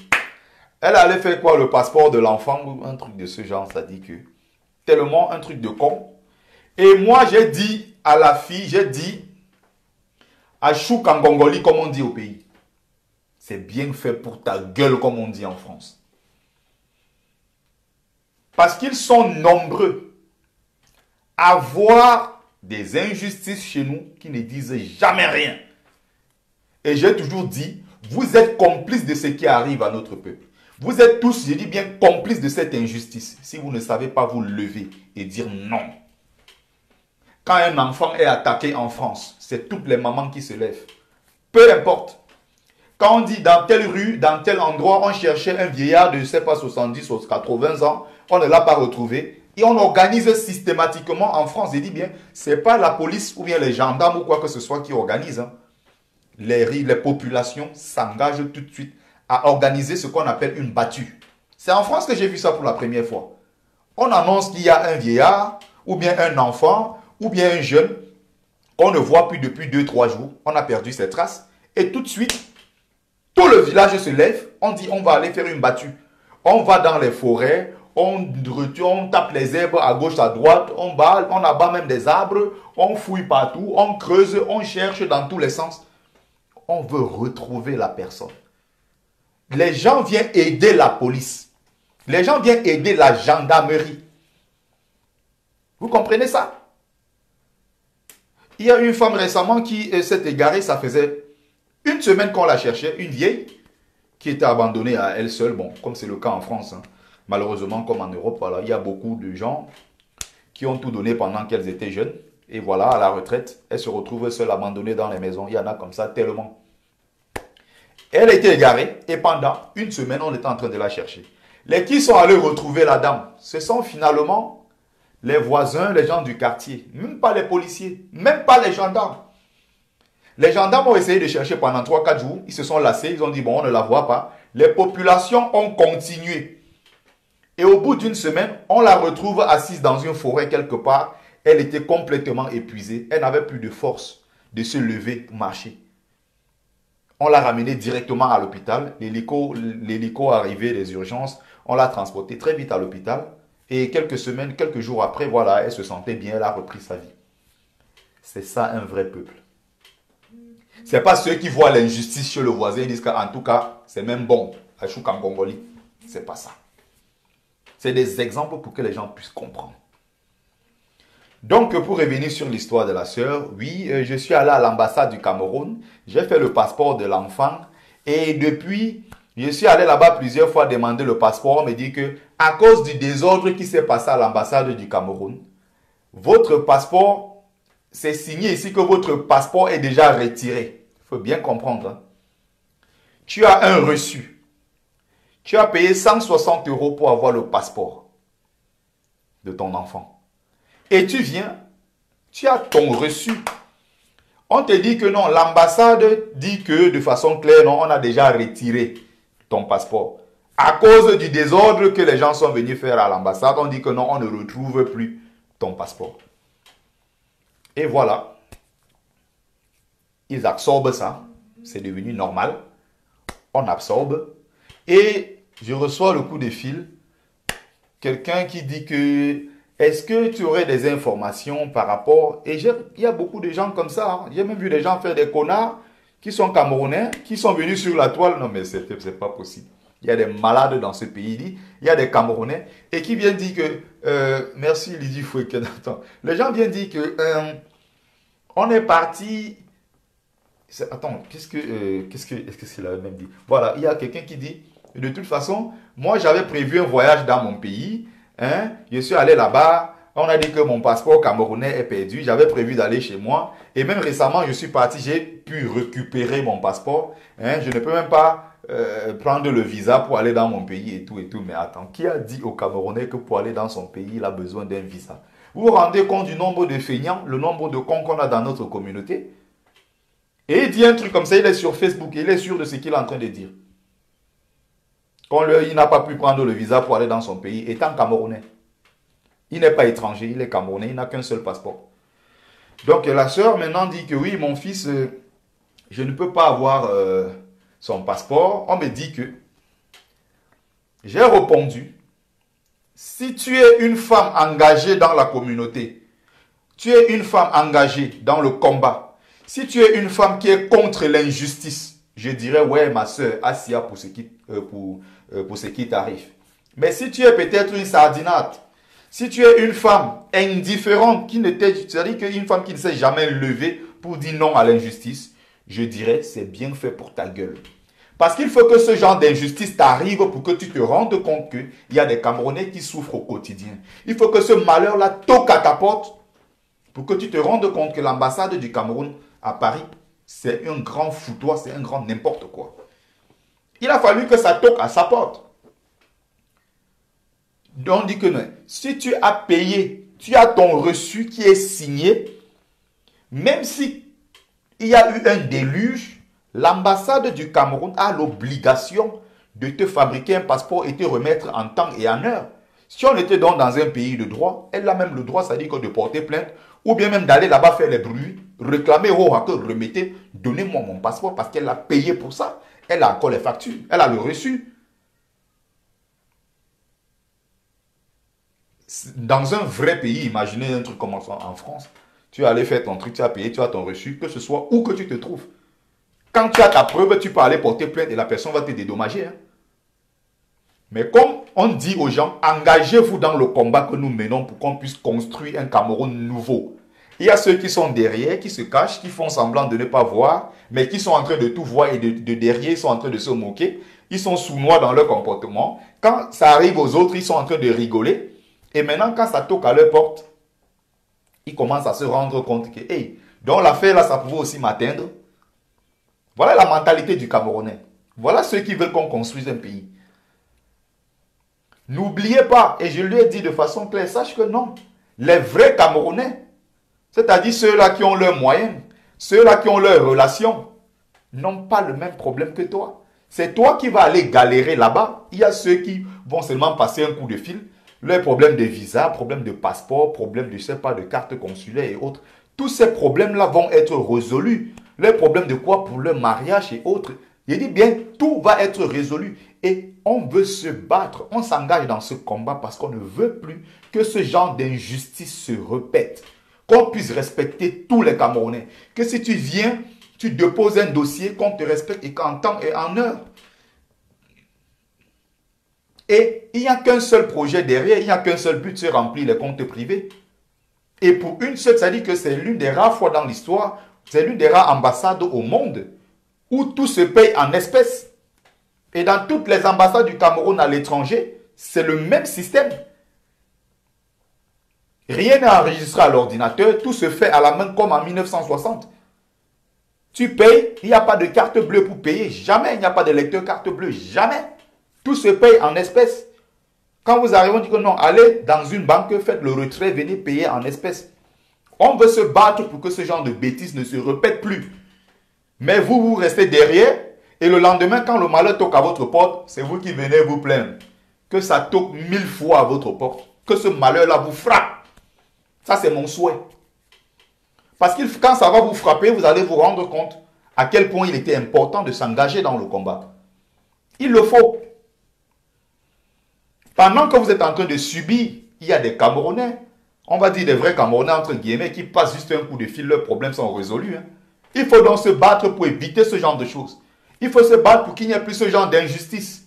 Elle allait faire quoi, le passeport de l'enfant, ou un truc de ce genre, ça dit que, tellement un truc de con. Et moi, j'ai dit à la fille, j'ai dit, à Chou Kangongoli, comme on dit au pays, c'est bien fait pour ta gueule, comme on dit en France. Parce qu'ils sont nombreux à voir des injustices chez nous qui ne disent jamais rien. Et j'ai toujours dit, vous êtes complices de ce qui arrive à notre peuple. Vous êtes tous, je dis bien, complices de cette injustice. Si vous ne savez pas vous lever et dire non. Quand un enfant est attaqué en France, c'est toutes les mamans qui se lèvent. Peu importe. Quand on dit dans telle rue, dans tel endroit, on cherchait un vieillard de, je ne sais pas, 70 ou 80 ans, on ne l'a pas retrouvé. Et on organise systématiquement en France, je dis bien, ce n'est pas la police ou bien les gendarmes ou quoi que ce soit qui organisent. Hein. Les populations s'engagent tout de suite à organiser ce qu'on appelle une battue. C'est en France que j'ai vu ça pour la première fois. On annonce qu'il y a un vieillard, ou bien un enfant, ou bien un jeune, qu'on ne voit plus depuis 2-3 jours. On a perdu ses traces. Et tout de suite, le village se lève, on dit on va aller faire une battue. On va dans les forêts, on tape les herbes à gauche, à droite, on abat même des arbres, on fouille partout, on creuse, on cherche dans tous les sens. On veut retrouver la personne. Les gens viennent aider la police. Les gens viennent aider la gendarmerie. Vous comprenez ça? Il y a une femme récemment qui s'est égarée, ça faisait une semaine qu'on la cherchait, une vieille qui était abandonnée à elle seule. Bon, comme c'est le cas en France, hein. Malheureusement, comme en Europe, voilà, il y a beaucoup de gens qui ont tout donné pendant qu'elles étaient jeunes. Et voilà, à la retraite, elles se retrouvent seules abandonnées dans les maisons. Il y en a comme ça tellement. Elle était égarée et pendant une semaine, on était en train de la chercher. Les qui sont allés retrouver la dame, ce sont finalement les voisins, les gens du quartier. Même pas les policiers, même pas les gendarmes. Les gendarmes ont essayé de chercher pendant 3-4 jours. Ils se sont lassés, ils ont dit bon, on ne la voit pas. Les populations ont continué. Et au bout d'une semaine, on la retrouve assise dans une forêt quelque part. Elle était complètement épuisée. Elle n'avait plus de force de se lever pour marcher. On l'a ramenée directement à l'hôpital. L'hélico arrivé des urgences. On l'a transportée très vite à l'hôpital. Et quelques semaines, quelques jours après, voilà, elle se sentait bien. Elle a repris sa vie. C'est ça un vrai peuple. Ce n'est pas ceux qui voient l'injustice chez le voisin et disent qu'en tout cas, c'est même bon. Ce n'est pas ça. C'est des exemples pour que les gens puissent comprendre. Donc, pour revenir sur l'histoire de la sœur, oui, je suis allé à l'ambassade du Cameroun. J'ai fait le passeport de l'enfant. Et depuis, je suis allé là-bas plusieurs fois demander le passeport. On me dit que, à cause du désordre qui s'est passé à l'ambassade du Cameroun, votre passeport, c'est signé ici que votre passeport est déjà retiré. Il faut bien comprendre. Hein. Tu as un reçu. Tu as payé 160 € pour avoir le passeport de ton enfant. Et tu viens, tu as ton reçu. On te dit que non, l'ambassade dit que de façon claire, non, on a déjà retiré ton passeport. À cause du désordre que les gens sont venus faire à l'ambassade, on dit que non, on ne retrouve plus ton passeport. Et voilà. Ils absorbent ça. C'est devenu normal. On absorbe. Et je reçois le coup de fil. Quelqu'un qui dit que est-ce que tu aurais des informations par rapport... Et il y a beaucoup de gens comme ça. Hein. J'ai même vu des gens faire des connards qui sont camerounais, qui sont venus sur la toile. Non mais c'est pas possible. Il y a des malades dans ce pays. Il y a des Camerounais. Et qui viennent dire que... merci Lydie Fouquet. Les gens viennent dire que... on est parti... Attends, qu'est-ce qu'il avait même dit? Voilà, il y a quelqu'un qui dit... De toute façon, moi j'avais prévu un voyage dans mon pays. Hein? Je suis allé là-bas. On a dit que mon passeport camerounais est perdu. J'avais prévu d'aller chez moi. Et même récemment, je suis parti. J'ai pu récupérer mon passeport. Hein? Je ne peux même pas prendre le visa pour aller dans mon pays et tout et tout. Mais attends, qui a dit au Camerounais que pour aller dans son pays, il a besoin d'un visa? Vous vous rendez compte du nombre de feignants, le nombre de cons qu'on a dans notre communauté? Et il dit un truc comme ça, il est sur Facebook. Il est sûr de ce qu'il est en train de dire. Il n'a pas pu prendre le visa pour aller dans son pays, étant Camerounais. Il n'est pas étranger, il est Camerounais, il n'a qu'un seul passeport. Donc la sœur maintenant dit que oui, mon fils, je ne peux pas avoir son passeport. On me dit que j'ai répondu, si tu es une femme engagée dans la communauté, tu es une femme engagée dans le combat, si tu es une femme qui est contre l'injustice, je dirais, ouais, ma sœur, Assia, pour ce qui t'arrive. Mais si tu es peut-être une sardinate, si tu es une femme indifférente, c'est-à-dire qu'une femme qui ne s'est jamais levée pour dire non à l'injustice, je dirais, c'est bien fait pour ta gueule. Parce qu'il faut que ce genre d'injustice t'arrive pour que tu te rendes compte qu'il y a des Camerounais qui souffrent au quotidien. Il faut que ce malheur-là toque à ta porte pour que tu te rendes compte que l'ambassade du Cameroun à Paris, c'est un grand foutoir, c'est un grand n'importe quoi. Il a fallu que ça toque à sa porte. Donc on dit que non. Si tu as payé, tu as ton reçu qui est signé, même si il y a eu un déluge, l'ambassade du Cameroun a l'obligation de te fabriquer un passeport et te remettre en temps et en heure. Si on était donc dans un pays de droit, elle a même le droit, c'est-à-dire de porter plainte, ou bien même d'aller là-bas faire les bruits, réclamer au hacker, remettez, donnez-moi mon passeport parce qu'elle a payé pour ça. Elle a encore les factures. Elle a le reçu. Dans un vrai pays, imaginez un truc comme ça en France. Tu vas aller faire ton truc, tu as payé, tu as ton reçu, que ce soit où que tu te trouves. Quand tu as ta preuve, tu peux aller porter plainte et la personne va te dédommager. Hein. Mais comme on dit aux gens, engagez-vous dans le combat que nous menons pour qu'on puisse construire un Cameroun nouveau. Il y a ceux qui sont derrière, qui se cachent, qui font semblant de ne pas voir, mais qui sont en train de tout voir et de derrière, ils sont en train de se moquer. Ils sont sournois dans leur comportement. Quand ça arrive aux autres, ils sont en train de rigoler. Et maintenant, quand ça toque à leur porte, ils commencent à se rendre compte que, hey, donc l'affaire là, ça pouvait aussi m'atteindre. Voilà la mentalité du Camerounais. Voilà ceux qui veulent qu'on construise un pays. N'oubliez pas, et je lui ai dit de façon claire, sache que non, les vrais Camerounais, c'est-à-dire ceux-là qui ont leurs moyens, ceux-là qui ont leurs relations, n'ont pas le même problème que toi. C'est toi qui vas aller galérer là-bas. Il y a ceux qui vont seulement passer un coup de fil. Leurs problèmes de visa, problèmes de passeport, problèmes de, je sais pas, de carte consulaire et autres. Tous ces problèmes-là vont être résolus. Les problèmes de quoi pour leur mariage et autres. Il dit bien, tout va être résolu. Et on veut se battre. On s'engage dans ce combat parce qu'on ne veut plus que ce genre d'injustice se répète. Qu'on puisse respecter tous les Camerounais. Que si tu viens, tu déposes un dossier, qu'on te respecte et qu'en temps et en heure. Et il n'y a qu'un seul projet derrière, il n'y a qu'un seul but, c'est remplir les comptes privés. Et pour une seule, ça dit que c'est l'une des rares fois dans l'histoire, c'est l'une des rares ambassades au monde où tout se paye en espèces. Et dans toutes les ambassades du Cameroun à l'étranger, c'est le même système. Rien n'est enregistré à l'ordinateur, tout se fait à la main comme en 1960. Tu payes, il n'y a pas de carte bleue pour payer, jamais, il n'y a pas de lecteur carte bleue, jamais. Tout se paye en espèces. Quand vous arrivez, on dit que non, allez dans une banque, faites le retrait, venez payer en espèces. On veut se battre pour que ce genre de bêtises ne se répète plus. Mais vous, vous restez derrière et le lendemain, quand le malheur toque à votre porte, c'est vous qui venez vous plaindre. Que ça toque 1000 fois à votre porte. Que ce malheur-là vous frappe. Ça, c'est mon souhait. Parce que quand ça va vous frapper, vous allez vous rendre compte à quel point il était important de s'engager dans le combat. Il le faut. Pendant que vous êtes en train de subir, il y a des Camerounais, on va dire des vrais Camerounais entre guillemets, qui passent juste un coup de fil, leurs problèmes sont résolus. Hein. Il faut donc se battre pour éviter ce genre de choses. Il faut se battre pour qu'il n'y ait plus ce genre d'injustice.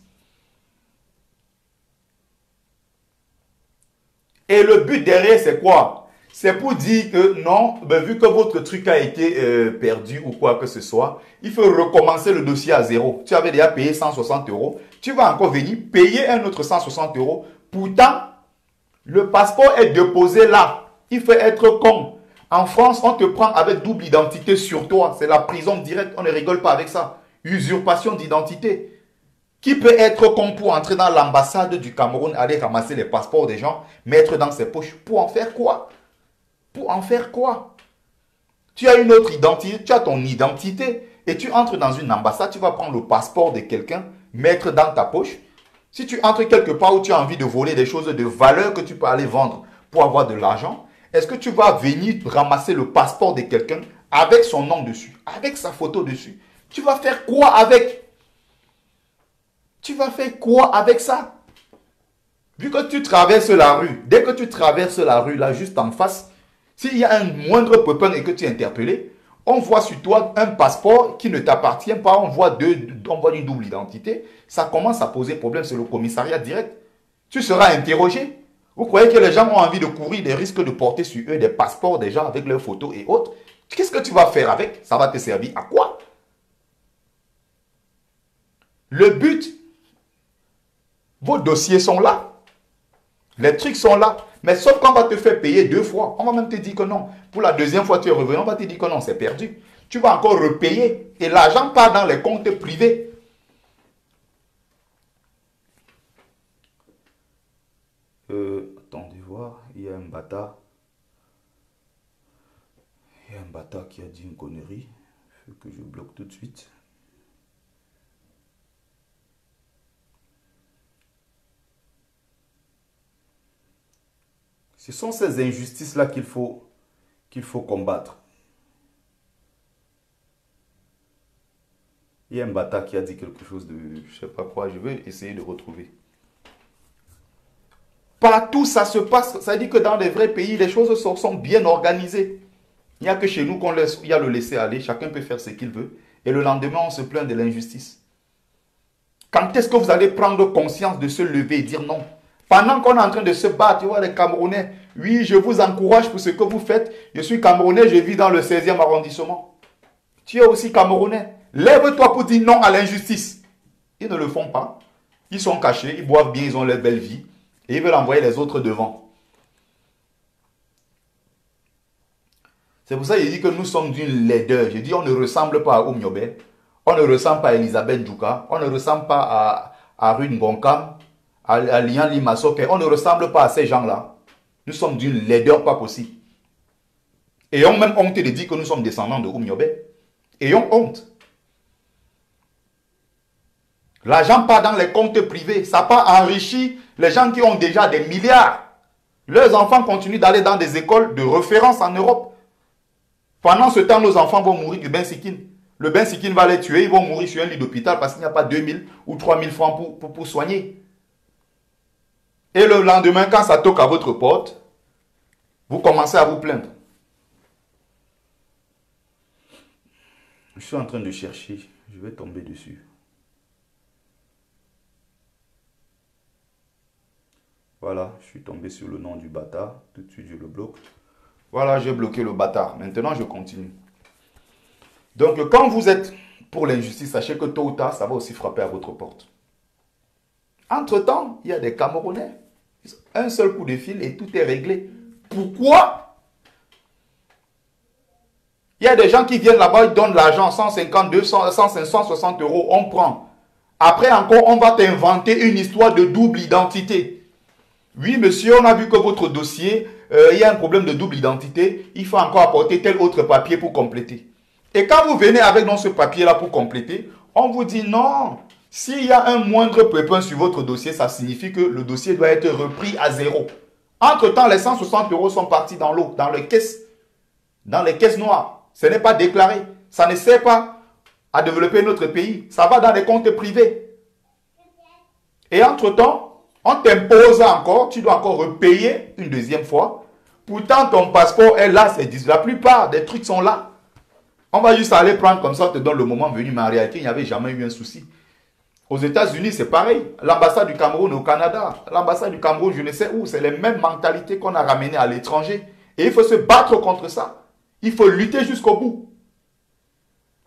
Et le but derrière, c'est quoi? C'est pour dire que non, vu que votre truc a été perdu ou quoi que ce soit, il faut recommencer le dossier à zéro. Tu avais déjà payé 160 €. Tu vas encore venir payer un autre 160 €. Pourtant, le passeport est déposé là. Il faut être con. En France, on te prend avec double identité sur toi. C'est la prison directe. On ne rigole pas avec ça. Usurpation d'identité. Qui peut être con pour entrer dans l'ambassade du Cameroun, aller ramasser les passeports des gens, mettre dans ses poches? Pour en faire quoi? Pour en faire quoi? Tu as une autre identité, tu as ton identité et tu entres dans une ambassade, tu vas prendre le passeport de quelqu'un, mettre dans ta poche. Si tu entres quelque part où tu as envie de voler des choses de valeur que tu peux aller vendre pour avoir de l'argent, est-ce que tu vas venir ramasser le passeport de quelqu'un avec son nom dessus, avec sa photo dessus? Tu vas faire quoi avec? Tu vas faire quoi avec ça? Vu que tu traverses la rue, dès que tu traverses la rue, là, juste en face, s'il y a un moindre pépin et que tu es interpellé, on voit sur toi un passeport qui ne t'appartient pas, on voit une double identité, ça commence à poser problème sur le commissariat direct. Tu seras interrogé. Vous croyez que les gens ont envie de courir des risques de porter sur eux des passeports des gens avec leurs photos et autres? Qu'est-ce que tu vas faire avec? Ça va te servir à quoi? Le but, vos dossiers sont là. Les trucs sont là. Mais sauf qu'on va te faire payer 2 fois. On va même te dire que non. Pour la deuxième fois, tu es revenu. On va te dire que non, c'est perdu. Tu vas encore repayer. Et l'argent part dans les comptes privés. Attendez voir. Il y a un bâtard. Il y a un bâtard qui a dit une connerie. Il faut que je bloque tout de suite. Ce sont ces injustices-là qu'il faut combattre. Il y a un bâtard qui a dit quelque chose de... Je sais pas quoi, je vais essayer de retrouver. Partout ça se passe, ça dit que dans les vrais pays, les choses sont bien organisées. Il n'y a que chez nous il y a le laisser aller, chacun peut faire ce qu'il veut. Et le lendemain, on se plaint de l'injustice. Quand est-ce que vous allez prendre conscience de se lever et dire non? Pendant qu'on est en train de se battre, tu vois, les Camerounais, oui, je vous encourage pour ce que vous faites. Je suis Camerounais, je vis dans le 16e arrondissement. Tu es aussi Camerounais. Lève-toi pour dire non à l'injustice. Ils ne le font pas. Ils sont cachés, ils boivent bien, ils ont leur belle vie. Et ils veulent envoyer les autres devant. C'est pour ça qu'il dit que nous sommes d'une laideur. Je dis, on ne ressemble pas à Oumyobé. On ne ressemble pas à Elisabeth Djouka. On ne ressemble pas à Rune Gonkam, à Lian Limasoke. On ne ressemble pas à ces gens-là. Nous sommes d'une laideur pas possible. Ayons même honte de dire que nous sommes descendants de Oumyobé. Ayons honte. L'argent part dans les comptes privés. Ça part enrichir les gens qui ont déjà des milliards. Leurs enfants continuent d'aller dans des écoles de référence en Europe. Pendant ce temps, nos enfants vont mourir du bensikin. Le bensikin va les tuer, ils vont mourir sur un lit d'hôpital parce qu'il n'y a pas 2000 ou 3000 francs pour soigner. Et le lendemain, quand ça toque à votre porte, vous commencez à vous plaindre. Je suis en train de chercher, je vais tomber dessus. Voilà, je suis tombé sur le nom du bâtard. Tout de suite, je le bloque. Voilà, j'ai bloqué le bâtard. Maintenant, je continue. Donc, quand vous êtes pour l'injustice, sachez que tôt ou tard, ça va aussi frapper à votre porte. Entre-temps, il y a des Camerounais. Un seul coup de fil et tout est réglé. Pourquoi? Il y a des gens qui viennent là-bas, ils donnent l'argent, 150, 200, 160 euros, on prend. Après encore, on va t'inventer une histoire de double identité. Oui, monsieur, on a vu que votre dossier, il y a un problème de double identité. Il faut encore apporter tel autre papier pour compléter. Et quand vous venez avec ce papier-là pour compléter, on vous dit non. S'il y a un moindre pépin sur votre dossier, ça signifie que le dossier doit être repris à zéro. Entre-temps, les 160 euros sont partis dans l'eau, dans les caisses noires. Ce n'est pas déclaré. Ça ne sert pas à développer notre pays. Ça va dans les comptes privés. Et entre-temps, on t'impose encore, tu dois encore repayer une deuxième fois. Pourtant, ton passeport est là, la plupart des trucs sont là. On va juste aller prendre comme ça, on te donne le moment venu, mais en réalité, il n'y avait jamais eu un souci. Aux États-Unis, c'est pareil. L'ambassade du Cameroun au Canada, l'ambassade du Cameroun, je ne sais où, c'est les mêmes mentalités qu'on a ramenées à l'étranger. Et il faut se battre contre ça. Il faut lutter jusqu'au bout.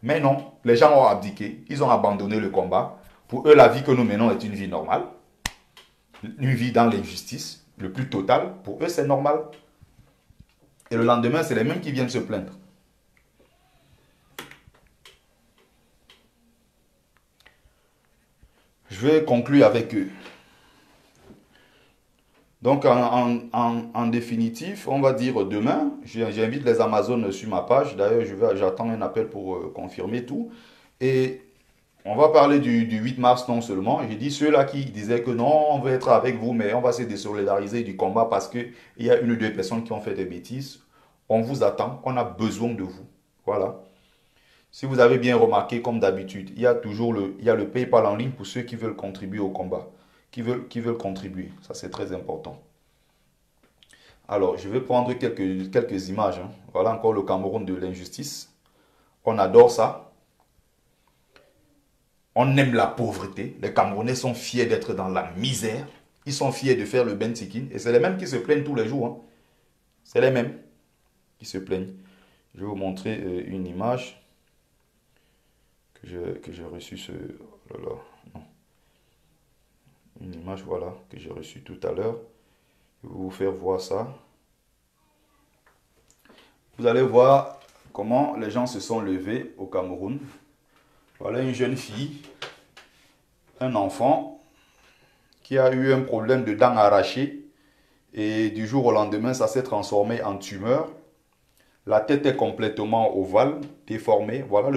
Mais non, les gens ont abdiqué, ils ont abandonné le combat. Pour eux, la vie que nous menons est une vie normale. Une vie dans l'injustice, le plus total. Pour eux, c'est normal. Et le lendemain, c'est les mêmes qui viennent se plaindre. Je vais conclure avec eux. Donc, en définitive, on va dire demain, j'invite les Amazones sur ma page. D'ailleurs, j'attends un appel pour confirmer tout. Et on va parler du 8 mars non seulement. J'ai dit ceux-là qui disaient que non, on veut être avec vous, mais on va se désolidariser du combat parce qu'il y a une ou deux personnes qui ont fait des bêtises. On vous attend, on a besoin de vous. Voilà. Si vous avez bien remarqué, comme d'habitude, il y a toujours le PayPal en ligne pour ceux qui veulent contribuer au combat. Qui veulent contribuer. Ça, c'est très important. Alors, je vais prendre quelques images. Voilà encore le Cameroun de l'injustice. On adore ça. On aime la pauvreté. Les Camerounais sont fiers d'être dans la misère. Ils sont fiers de faire le bensikin. Et c'est les mêmes qui se plaignent tous les jours. C'est les mêmes qui se plaignent. Je vais vous montrer une image que j'ai reçue non. Une image, voilà, que j'ai reçue tout à l'heure. Je vais vous faire voir ça. Vous allez voir comment les gens se sont levés au Cameroun. Voilà une jeune fille, un enfant qui a eu un problème de dents arrachées et du jour au lendemain, ça s'est transformé en tumeur. La tête est complètement ovale, déformée. Voilà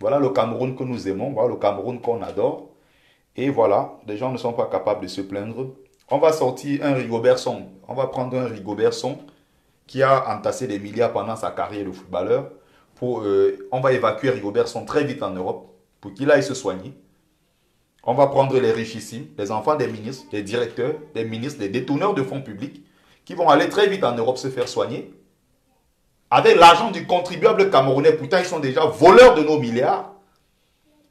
voilà le Cameroun que nous aimons, voilà le Cameroun qu'on adore. Et voilà, les gens ne sont pas capables de se plaindre. On va sortir un Rigobert Song. On va prendre un Rigobert Song qui a entassé des milliards pendant sa carrière de footballeur on va évacuer Rigobertson très vite en Europe pour qu'il aille se soigner. On va prendre les richissimes, les enfants des ministres, des directeurs, des ministres, des détourneurs de fonds publics qui vont aller très vite en Europe se faire soigner. Avec l'argent du contribuable camerounais, pourtant ils sont déjà voleurs de nos milliards.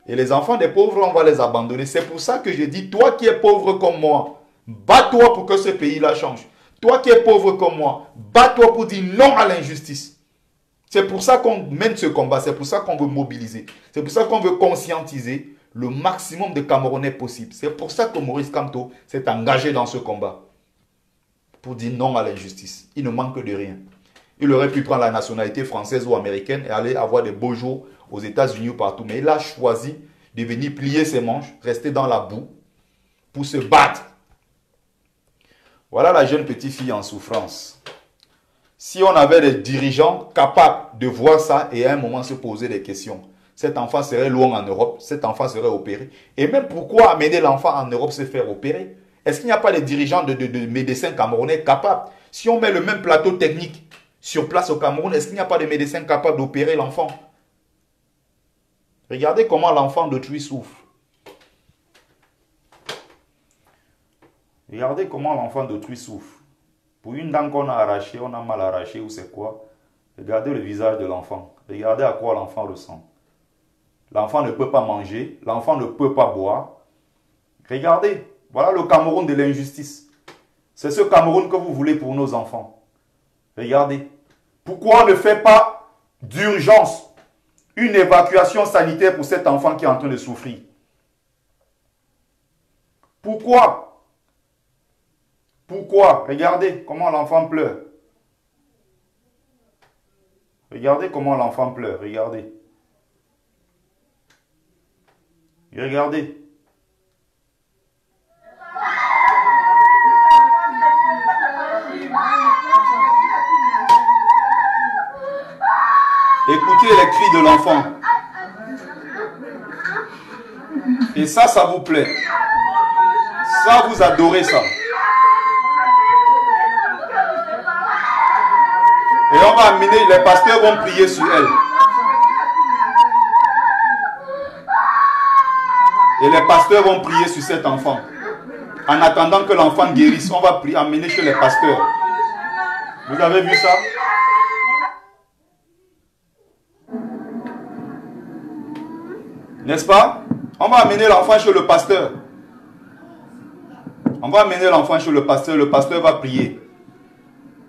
Et les enfants des pauvres, on va les abandonner. C'est pour ça que je dis, toi qui es pauvre comme moi, bats-toi pour que ce pays-là change. Toi qui es pauvre comme moi, bats-toi pour dire non à l'injustice. C'est pour ça qu'on mène ce combat, c'est pour ça qu'on veut mobiliser. C'est pour ça qu'on veut conscientiser le maximum de Camerounais possible. C'est pour ça que Maurice Kamto s'est engagé dans ce combat. Pour dire non à l'injustice. Il ne manque de rien. Il aurait pu prendre la nationalité française ou américaine et aller avoir des beaux jours aux États-Unis ou partout. Mais il a choisi de venir plier ses manches, rester dans la boue pour se battre. Voilà la jeune petite fille en souffrance. Si on avait des dirigeants capables de voir ça et à un moment se poser des questions, cet enfant serait loin en Europe, cet enfant serait opéré. Et même pourquoi amener l'enfant en Europe se faire opérer? Est-ce qu'il n'y a pas de dirigeants de médecins camerounais capables? Si on met le même plateau technique sur place au Cameroun, est-ce qu'il n'y a pas de médecins capables d'opérer l'enfant? Regardez comment l'enfant d'autrui souffre. Regardez comment l'enfant d'autrui souffre. Pour une dent qu'on a arrachée, on a mal arraché ou c'est quoi? Regardez le visage de l'enfant. Regardez à quoi l'enfant ressemble. L'enfant ne peut pas manger. L'enfant ne peut pas boire. Regardez. Voilà le Cameroun de l'injustice. C'est ce Cameroun que vous voulez pour nos enfants. Regardez. Pourquoi on ne fait pas d'urgence une évacuation sanitaire pour cet enfant qui est en train de souffrir? Pourquoi? Pourquoi? Regardez comment l'enfant pleure. Regardez comment l'enfant pleure. Regardez. Regardez. Écoutez les cris de l'enfant. Et ça vous plaît. Ça, vous adorez ça. Et on va amener, les pasteurs vont prier sur elle. Et les pasteurs vont prier sur cet enfant. En attendant que l'enfant guérisse, on va amener chez les pasteurs. Vous avez vu ça? N'est-ce pas? On va amener l'enfant chez le pasteur. On va amener l'enfant chez le pasteur va prier.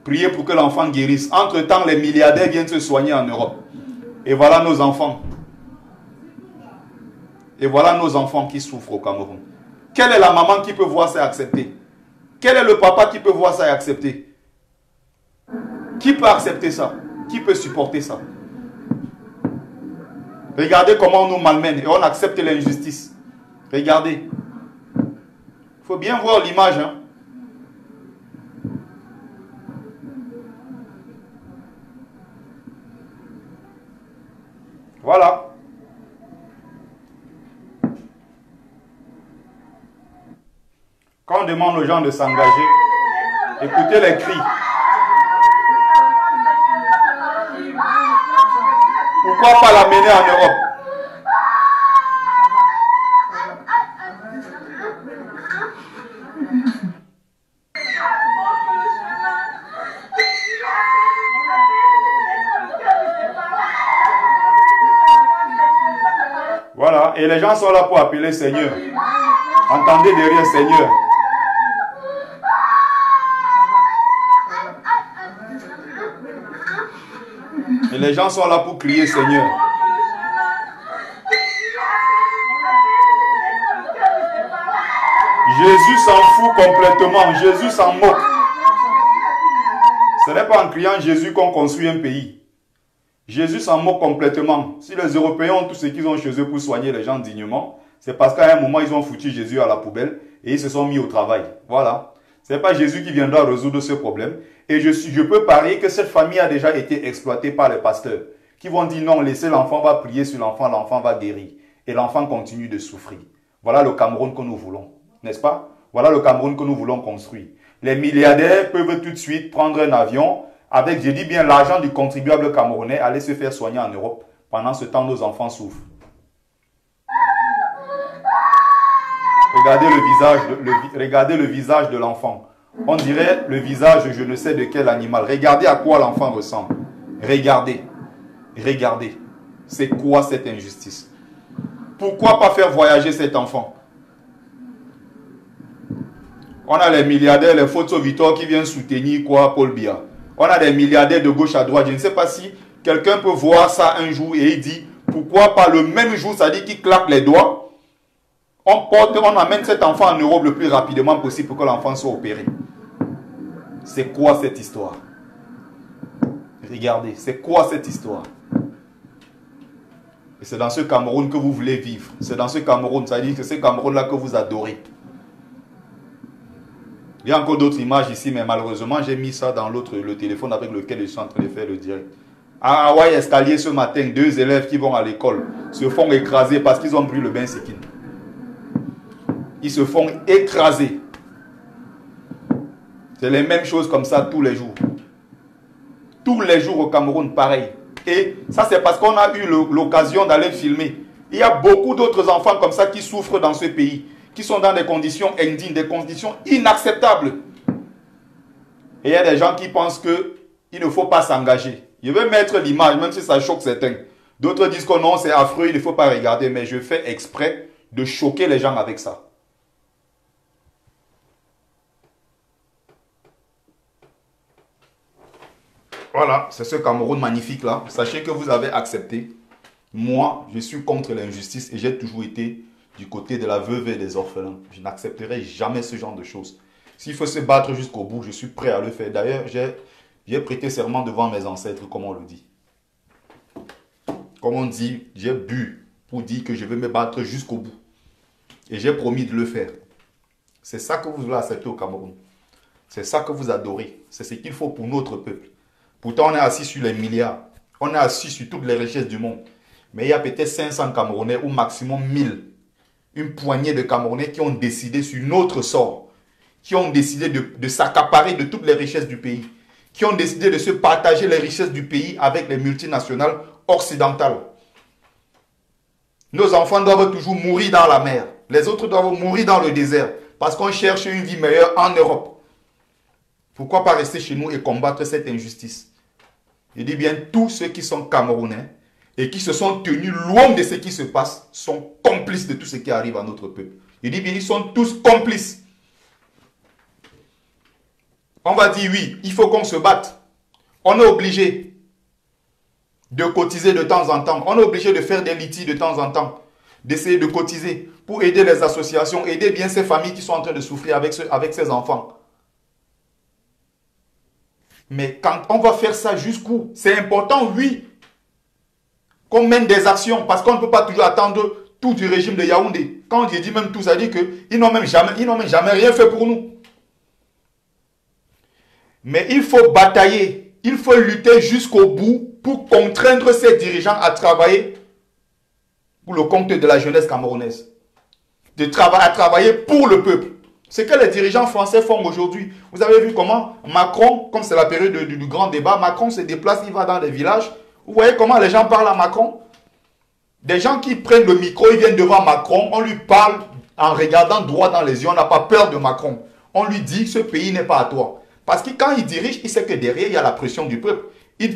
Prier pour que l'enfant guérisse. Entre-temps, les milliardaires viennent se soigner en Europe. Et voilà nos enfants. Et voilà nos enfants qui souffrent au Cameroun. Quelle est la maman qui peut voir ça et accepter? Quel est le papa qui peut voir ça et accepter? Qui peut accepter ça? Qui peut supporter ça? Regardez comment on nous malmène et on accepte l'injustice. Regardez. Il faut bien voir l'image. Hein? Voilà. Quand on demande aux gens de s'engager, écoutez les cris. Pourquoi pas l'amener en Europe? Voilà, et les gens sont là pour appeler Seigneur. Entendez derrière Seigneur. Et les gens sont là pour crier Seigneur. Jésus s'en fout complètement. Jésus s'en moque. Ce n'est pas en criant Jésus qu'on construit un pays. Jésus s'en moque complètement. Si les Européens ont tout ce qu'ils ont chez eux pour soigner les gens dignement, c'est parce qu'à un moment, ils ont foutu Jésus à la poubelle et ils se sont mis au travail. Voilà. Ce n'est pas Jésus qui viendra résoudre ce problème. Et je peux parier que cette famille a déjà été exploitée par les pasteurs qui vont dire non, laissez l'enfant, va prier sur l'enfant va guérir. Et l'enfant continue de souffrir. Voilà le Cameroun que nous voulons. N'est-ce pas? Voilà le Cameroun que nous voulons construire. Les milliardaires peuvent tout de suite prendre un avion, avec, je dis bien, l'argent du contribuable camerounais, aller se faire soigner en Europe. Pendant ce temps, nos enfants souffrent. Regardez le visage de l'enfant. On dirait le visage, je ne sais de quel animal. Regardez à quoi l'enfant ressemble. Regardez. Regardez. C'est quoi cette injustice? Pourquoi pas faire voyager cet enfant? On a les milliardaires, les Foto Victor qui viennent soutenir quoi, Paul Biya. On a des milliardaires de gauche à droite. Je ne sais pas si quelqu'un peut voir ça un jour et il dit, pourquoi pas le même jour, ça dit qu'il claque les doigts. On amène cet enfant en Europe le plus rapidement possible pour que l'enfant soit opéré. C'est quoi cette histoire? Regardez, c'est quoi cette histoire? Et c'est dans ce Cameroun que vous voulez vivre. C'est dans ce Cameroun, ça veut dire que c'est ce Cameroun-là que vous adorez. Il y a encore d'autres images ici, mais malheureusement, j'ai mis ça dans le téléphone avec lequel je suis en train de faire le direct. À Hawaï Escalier ce matin, 2 élèves qui vont à l'école se font écraser parce qu'ils ont pris le bain Sikine. Ils se font écraser. C'est les mêmes choses comme ça tous les jours. Tous les jours au Cameroun, pareil. Et ça, c'est parce qu'on a eu l'occasion d'aller filmer. Il y a beaucoup d'autres enfants comme ça qui souffrent dans ce pays, qui sont dans des conditions indignes, des conditions inacceptables. Et il y a des gens qui pensent qu'il ne faut pas s'engager. Je vais mettre l'image, même si ça choque certains. D'autres disent que non, c'est affreux, il ne faut pas regarder. Mais je fais exprès de choquer les gens avec ça. Voilà, c'est ce Cameroun magnifique là. Sachez que vous avez accepté. Moi, je suis contre l'injustice et j'ai toujours été du côté de la veuve et des orphelins. Je n'accepterai jamais ce genre de choses. S'il faut se battre jusqu'au bout, je suis prêt à le faire. D'ailleurs, j'ai prêté serment devant mes ancêtres, comme on le dit. Comme on dit, j'ai bu pour dire que je vais me battre jusqu'au bout. Et j'ai promis de le faire. C'est ça que vous voulez accepter au Cameroun. C'est ça que vous adorez. C'est ce qu'il faut pour notre peuple. Pourtant, on est assis sur les milliards. On est assis sur toutes les richesses du monde. Mais il y a peut-être 500 Camerounais ou maximum 1000. Une poignée de Camerounais qui ont décidé sur notre sort. Qui ont décidé de s'accaparer de toutes les richesses du pays. Qui ont décidé de se partager les richesses du pays avec les multinationales occidentales. Nos enfants doivent toujours mourir dans la mer. Les autres doivent mourir dans le désert. Parce qu'on cherche une vie meilleure en Europe. Pourquoi pas rester chez nous et combattre cette injustice? Je dis bien, tous ceux qui sont Camerounais et qui se sont tenus loin de ce qui se passe sont complices de tout ce qui arrive à notre peuple. Je dis bien, ils sont tous complices. On va dire oui, il faut qu'on se batte. On est obligé de cotiser de temps en temps. On est obligé de faire des litiges de temps en temps. D'essayer de cotiser pour aider les associations, aider bien ces familles qui sont en train de souffrir avec ces enfants. Mais quand on va faire ça jusqu'où? C'est important, oui, qu'on mène des actions, parce qu'on ne peut pas toujours attendre tout du régime de Yaoundé. Quand je dis même tout, ça dit qu'ils n'ont même jamais rien fait pour nous. Mais il faut batailler, il faut lutter jusqu'au bout pour contraindre ces dirigeants à travailler pour le compte de la jeunesse camerounaise. À travailler pour le peuple. Ce que les dirigeants français font aujourd'hui. Vous avez vu comment Macron, comme c'est la période du grand débat, Macron se déplace, il va dans les villages. Vous voyez comment les gens parlent à Macron? Des gens qui prennent le micro, ils viennent devant Macron, on lui parle en regardant droit dans les yeux, on n'a pas peur de Macron. On lui dit, ce pays n'est pas à toi. Parce que quand il dirige, il sait que derrière, il y a la pression du peuple.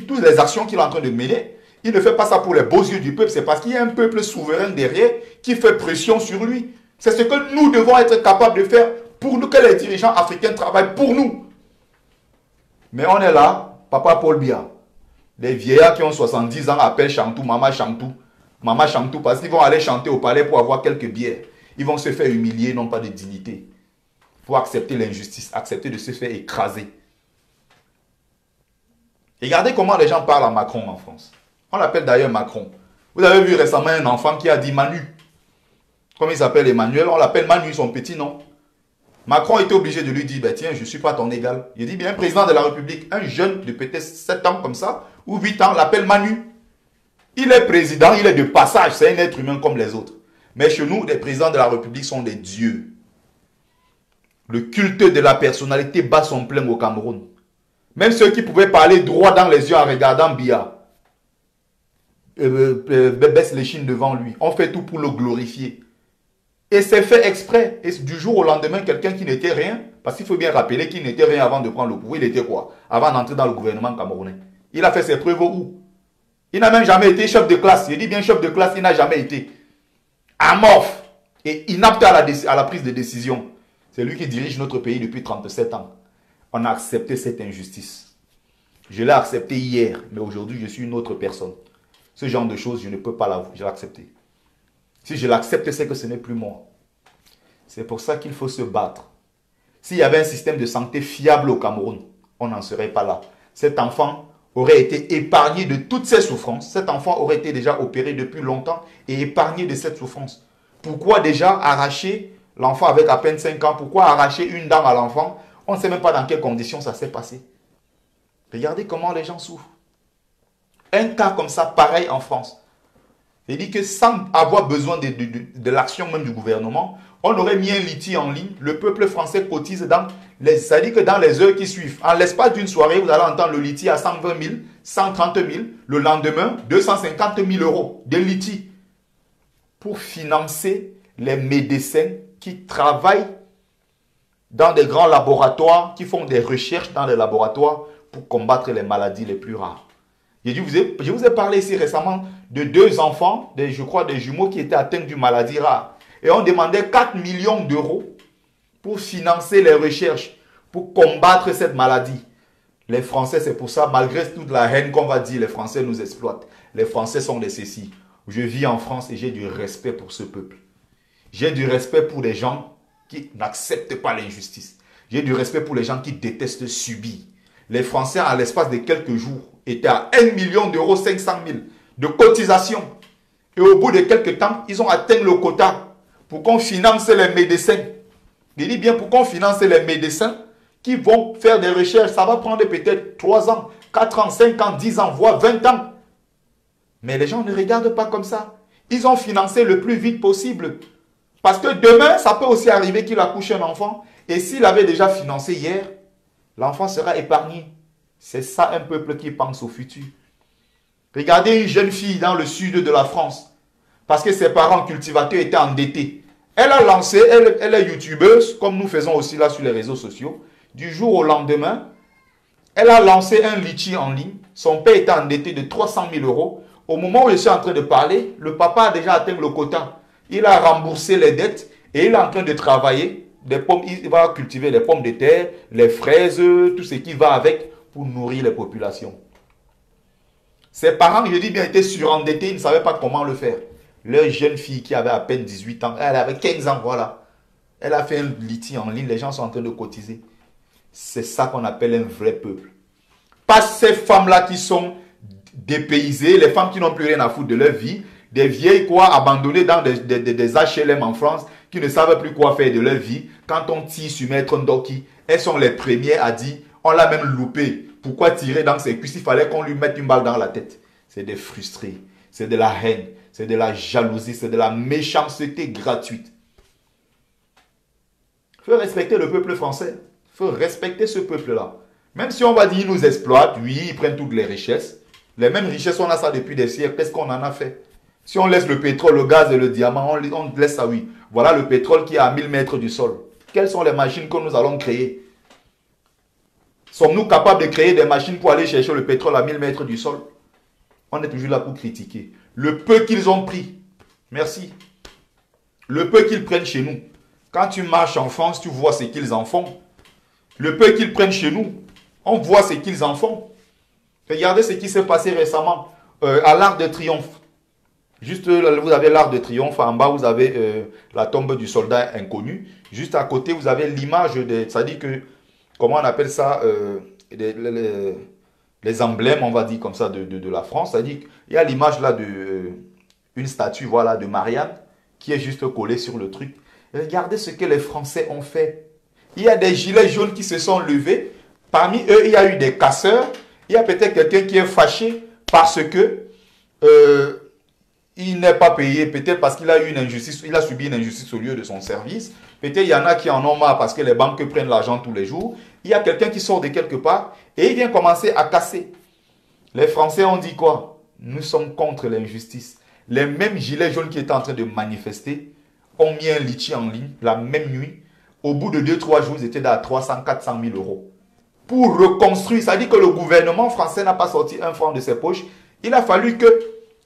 Toutes les actions qu'il est en train de mener, il ne fait pas ça pour les beaux yeux du peuple, c'est parce qu'il y a un peuple souverain derrière qui fait pression sur lui. C'est ce que nous devons être capables de faire pour nous, que les dirigeants africains travaillent pour nous. Mais on est là, papa Paul Biya. Les vieillards qui ont 70 ans appellent Chantou, Maman Chantou. Maman Chantou, parce qu'ils vont aller chanter au palais pour avoir quelques bières. Ils vont se faire humilier, non pas de dignité. Pour accepter l'injustice, accepter de se faire écraser. Regardez comment les gens parlent à Macron en France. On l'appelle d'ailleurs Macron. Vous avez vu récemment un enfant qui a dit Manu. Comme il s'appelle Emmanuel, on l'appelle Manu, son petit nom. Macron était obligé de lui dire, ben tiens, je ne suis pas ton égal. Il dit bien, président de la République, un jeune de peut-être 7 ans comme ça, ou 8 ans, l'appelle Manu. Il est président, il est de passage, c'est un être humain comme les autres. Mais chez nous, les présidents de la République sont des dieux. Le culte de la personnalité bat son plein au Cameroun. Même ceux qui pouvaient parler droit dans les yeux en regardant Biya, baissent les chines devant lui. On fait tout pour le glorifier. Et c'est fait exprès. Et du jour au lendemain, quelqu'un qui n'était rien, parce qu'il faut bien rappeler qu'il n'était rien avant de prendre le pouvoir. Il était quoi? Avant d'entrer dans le gouvernement camerounais. Il a fait ses preuves où? Il n'a même jamais été chef de classe. Je dis bien chef de classe, il n'a jamais été. Amorphe et inapte à la prise de décision. C'est lui qui dirige notre pays depuis 37 ans. On a accepté cette injustice. Je l'ai accepté hier, mais aujourd'hui, je suis une autre personne. Ce genre de choses, je ne peux pas l'accepter. Si je l'accepte, c'est que ce n'est plus moi. C'est pour ça qu'il faut se battre. S'il y avait un système de santé fiable au Cameroun, on n'en serait pas là. Cet enfant aurait été épargné de toutes ces souffrances. Cet enfant aurait été déjà opéré depuis longtemps et épargné de cette souffrance. Pourquoi déjà arracher l'enfant avec à peine 5 ans? Pourquoi arracher une dent à l'enfant? On ne sait même pas dans quelles conditions ça s'est passé. Regardez comment les gens souffrent. Un cas comme ça, pareil en France. Il dit que sans avoir besoin de l'action même du gouvernement, on aurait mis un litige en ligne. Le peuple français cotise c'est-à-dire que dans les heures qui suivent, en l'espace d'une soirée, vous allez entendre le litige à 120 000, 130 000. Le lendemain, 250 000 euros de litige pour financer les médecins qui travaillent dans des grands laboratoires, qui font des recherches dans les laboratoires pour combattre les maladies les plus rares. Je vous ai parlé ici récemment de 2 enfants, je crois des jumeaux qui étaient atteints d'une maladie rare. Et on demandait 4 millions d'euros pour financer les recherches, pour combattre cette maladie. Les Français, c'est pour ça, malgré toute la haine qu'on va dire, les Français nous exploitent. Les Français sont des cécis. Je vis en France et j'ai du respect pour ce peuple. J'ai du respect pour les gens qui n'acceptent pas l'injustice. J'ai du respect pour les gens qui détestent subir. Les Français, à l'espace de quelques jours, étaient à 1 million d'euros 500 000 de cotisation. Et au bout de quelques temps, ils ont atteint le quota pour qu'on finance les médecins. Je dis bien pour qu'on finance les médecins qui vont faire des recherches. Ça va prendre peut-être 3 ans, 4 ans, 5 ans, 10 ans, voire 20 ans. Mais les gens ne regardent pas comme ça. Ils ont financé le plus vite possible. Parce que demain, ça peut aussi arriver qu'il accouche un enfant. Et s'il avait déjà financé hier, l'enfant sera épargné. C'est ça un peuple qui pense au futur. Regardez une jeune fille dans le sud de la France. Parce que ses parents cultivateurs étaient endettés. Elle a lancé, elle est youtubeuse, comme nous faisons aussi là sur les réseaux sociaux. Du jour au lendemain, elle a lancé un litchi en ligne. Son père était endetté de 300 000 euros. Au moment où je suis en train de parler, le papa a déjà atteint le quota. Il a remboursé les dettes et il est en train de travailler. Des pommes, il va cultiver les pommes de terre, les fraises, tout ce qui va avec pour nourrir les populations. Ses parents, je dis bien, étaient surendettés, ils ne savaient pas comment le faire. Leur jeune fille qui avait à peine 18 ans, elle avait 15 ans, voilà. Elle a fait un litige en ligne, les gens sont en train de cotiser. C'est ça qu'on appelle un vrai peuple. Pas ces femmes-là qui sont dépaysées, les femmes qui n'ont plus rien à foutre de leur vie, des vieilles quoi abandonnées dans des HLM en France, qui ne savent plus quoi faire de leur vie. Quand on tire sur Maître Ndoki, elles sont les premières à dire, on l'a même loupé. Pourquoi tirer dans ses cuisses? Il fallait qu'on lui mette une balle dans la tête. C'est des frustrés, c'est de la haine, c'est de la jalousie, c'est de la méchanceté gratuite. Il faut respecter le peuple français. Il faut respecter ce peuple-là. Même si on va dire qu'ils nous exploitent, oui, ils prennent toutes les richesses. Les mêmes richesses, on a ça depuis des siècles. Qu'est-ce qu'on en a fait? Si on laisse le pétrole, le gaz et le diamant, on laisse ça, oui. Voilà le pétrole qui est à 1000 mètres du sol. Quelles sont les machines que nous allons créer? Sommes-nous capables de créer des machines pour aller chercher le pétrole à 1000 mètres du sol? On est toujours là pour critiquer. Le peu qu'ils ont pris, merci. Le peu qu'ils prennent chez nous. Quand tu marches en France, tu vois ce qu'ils en font. Le peu qu'ils prennent chez nous, on voit ce qu'ils en font. Regardez ce qui s'est passé récemment à l'Arc de Triomphe. Juste, vous avez l'Arc de Triomphe, en bas, vous avez la tombe du soldat inconnu. Juste à côté, vous avez l'image, ça dit que, comment on appelle ça, les emblèmes, on va dire comme ça, de la France. Ça dit qu'il y a l'image là une statue, voilà, de Marianne, qui est juste collée sur le truc. Et regardez ce que les Français ont fait. Il y a des gilets jaunes qui se sont levés. Parmi eux, il y a eu des casseurs. Il y a peut-être quelqu'un qui est fâché parce que il n'est pas payé, peut-être parce qu'il a eu une injustice, il a subi une injustice au lieu de son service. Peut-être il y en a qui en ont marre parce que les banques prennent l'argent tous les jours. il y a quelqu'un qui sort de quelque part et il vient commencer à casser. Les Français ont dit quoi? Nous sommes contre l'injustice. Les mêmes gilets jaunes qui étaient en train de manifester ont mis un litchi en ligne la même nuit. Au bout de 2-3 jours, ils étaient à 300-400 000 euros. Pour reconstruire, ça dit que le gouvernement français n'a pas sorti un franc de ses poches. Il a fallu que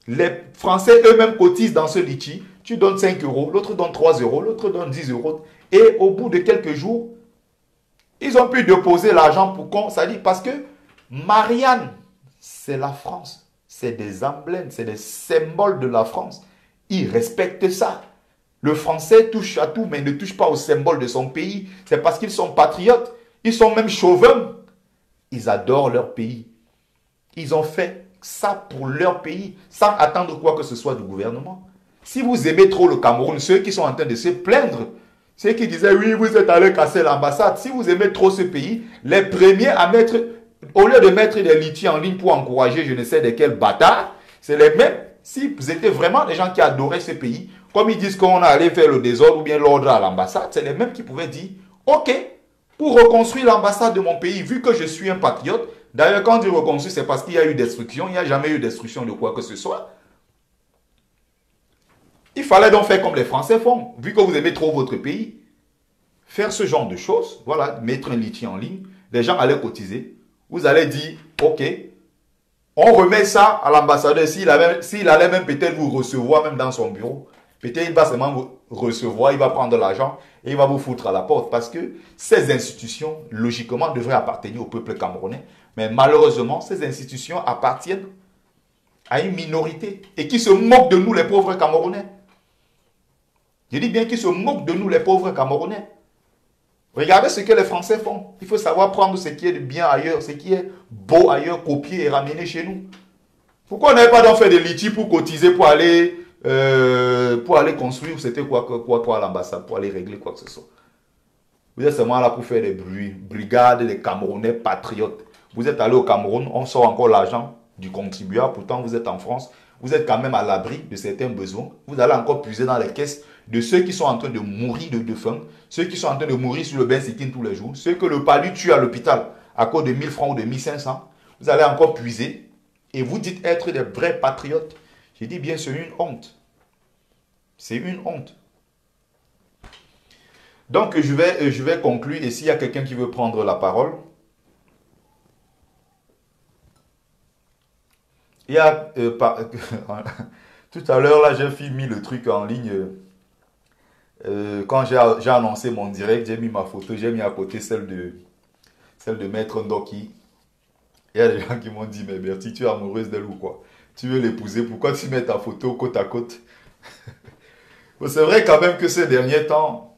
les Français eux-mêmes cotisent dans ce litchi. Tu donnes 5 euros, l'autre donne 3 euros, l'autre donne 10 euros. Et au bout de quelques jours, ils ont pu déposer l'argent pour qu'on... Ça dit parce que Marianne, c'est la France. C'est des emblèmes, c'est des symboles de la France. Ils respectent ça. Le Français touche à tout, mais ne touche pas au symbole de son pays. C'est parce qu'ils sont patriotes. Ils sont même chauvins. Ils adorent leur pays. Ils ont fait ça pour leur pays, sans attendre quoi que ce soit du gouvernement. Si vous aimez trop le Cameroun, ceux qui sont en train de se plaindre, ceux qui disaient, oui, vous êtes allés casser l'ambassade, si vous aimez trop ce pays, les premiers à mettre, au lieu de mettre des litchis en ligne pour encourager je ne sais de quel bâtard, c'est les mêmes, si vous étiez vraiment des gens qui adoraient ce pays, comme ils disent qu'on a allé faire le désordre ou bien l'ordre à l'ambassade, c'est les mêmes qui pouvaient dire, ok, pour reconstruire l'ambassade de mon pays, vu que je suis un patriote, d'ailleurs quand ils reconstruisent, c'est parce qu'il y a eu destruction, il n'y a jamais eu destruction de quoi que ce soit. Il fallait donc faire comme les Français font, vu que vous aimez trop votre pays. Faire ce genre de choses, voilà, mettre un litchi en ligne, les gens allaient cotiser. Vous allez dire, ok, on remet ça à l'ambassadeur, s'il allait même peut-être vous recevoir même dans son bureau. Peut-être il va seulement vous recevoir, il va prendre l'argent et il va vous foutre à la porte. Parce que ces institutions, logiquement, devraient appartenir au peuple camerounais. Mais malheureusement, ces institutions appartiennent à une minorité et qui se moquent de nous, les pauvres Camerounais. Je dis bien qu'ils se moquent de nous, les pauvres Camerounais. Regardez ce que les Français font. Il faut savoir prendre ce qui est bien ailleurs, ce qui est beau ailleurs, copier et ramener chez nous. Pourquoi on n'avait pas donc fait des litchis pour cotiser, pour aller construire, c'était quoi à l'ambassade, pour aller régler quoi que ce soit. Vous êtes seulement là pour faire des bruits, brigades, des Camerounais patriotes. Vous êtes allé au Cameroun, on sort encore l'argent du contribuable, pourtant vous êtes en France, vous êtes quand même à l'abri de certains besoins. Vous allez encore puiser dans les caisses de ceux qui sont en train de mourir de faim, ceux qui sont en train de mourir sur le bain sit-in tous les jours, ceux que le palu tue à l'hôpital à cause de 1000 francs ou de 1500. Vous allez encore puiser et vous dites être des vrais patriotes. Je dis bien, c'est une honte. C'est une honte. Donc, je vais conclure. Et s'il y a quelqu'un qui veut prendre la parole, il y a... tout à l'heure, là, j'ai mis le truc en ligne. Quand j'ai annoncé mon direct, j'ai mis ma photo, j'ai mis à côté celle de Maître Ndoki. Il y a des gens qui m'ont dit, mais Bertie, tu es amoureuse d'elle ou quoi? Tu veux l'épouser, pourquoi tu mets ta photo côte à côte? C'est vrai quand même que ces derniers temps,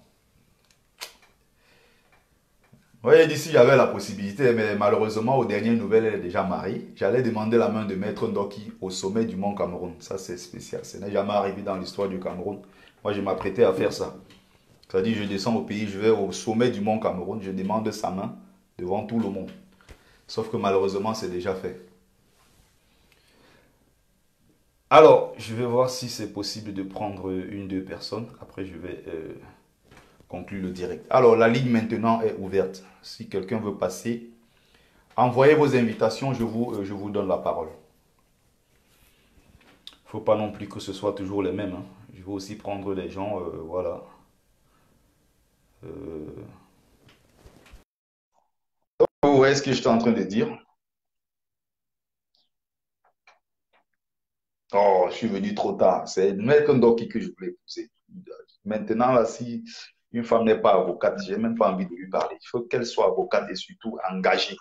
voyez, d'ici, il y avait la possibilité, mais malheureusement, aux dernières nouvelles, elle est déjà mariée. J'allais demander la main de Maître Ndoki au sommet du Mont Cameroun. Ça, c'est spécial. Ce n'est jamais arrivé dans l'histoire du Cameroun. Moi, je m'apprêtais à faire ça. C'est-à-dire, je descends au pays, je vais au sommet du Mont Cameroun, je demande sa main devant tout le monde. Sauf que malheureusement, c'est déjà fait. Alors, je vais voir si c'est possible de prendre une, deux personnes. Après, je vais conclure le direct. Alors, la ligne maintenant est ouverte. Si quelqu'un veut passer, envoyez vos invitations, je vous donne la parole. Il ne faut pas non plus que ce soit toujours les mêmes. Hein. Je vais aussi prendre les gens, voilà. Où est-ce que je suis en train de dire? Oh, je suis venu trop tard. C'est Maître Ndoki que je voulais épouser. Maintenant, là, si une femme n'est pas avocate, je n'ai même pas envie de lui parler. Il faut qu'elle soit avocate et surtout engagée.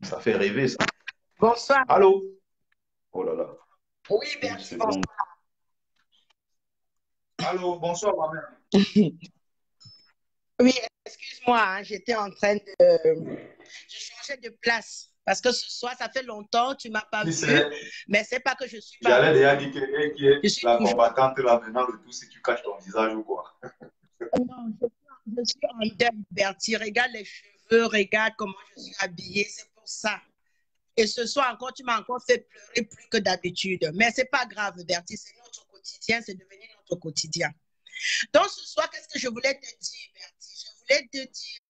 Ça fait rêver, ça. Bonsoir. Allô? Oh là là. Oui, Bertie, bonsoir. Allô, bonsoir, ma mère. Oui, excuse-moi, hein, j'étais en train de... Je changeais de place. Parce que ce soir, ça fait longtemps, tu ne m'as pas vu. Mais c'est pas que je suis pas... J'allais déjà dire qu'elle qui est la combattante là maintenant, le tout, si tu caches ton visage ou quoi. Non, je suis en deuil, Bertie. Regarde les cheveux, regarde comment je suis habillée, c'est pour ça. Et ce soir encore, tu m'as encore fait pleurer plus que d'habitude. Mais c'est pas grave, Bertie, c'est notre quotidien, c'est devenu notre quotidien. Donc ce soir, qu'est-ce que je voulais te dire, Bertie? Je voulais te dire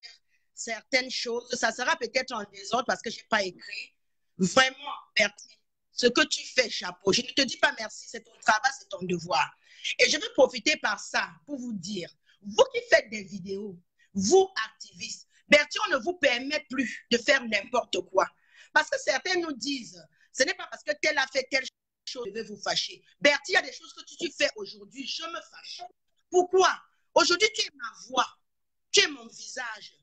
certaines choses. Ça sera peut-être en désordre parce que je n'ai pas écrit. Vraiment, Bertie, ce que tu fais, chapeau. Je ne te dis pas merci, c'est ton travail, c'est ton devoir. Et je vais profiter par ça pour vous dire, vous qui faites des vidéos, vous activistes, Bertie, on ne vous permet plus de faire n'importe quoi. Parce que certains nous disent, ce n'est pas parce que tel a fait telle chose que je vais vous fâcher. Bertie, il y a des choses que tu fais aujourd'hui, je me fâche. Pourquoi? Aujourd'hui, tu es ma voix, tu es mon visage.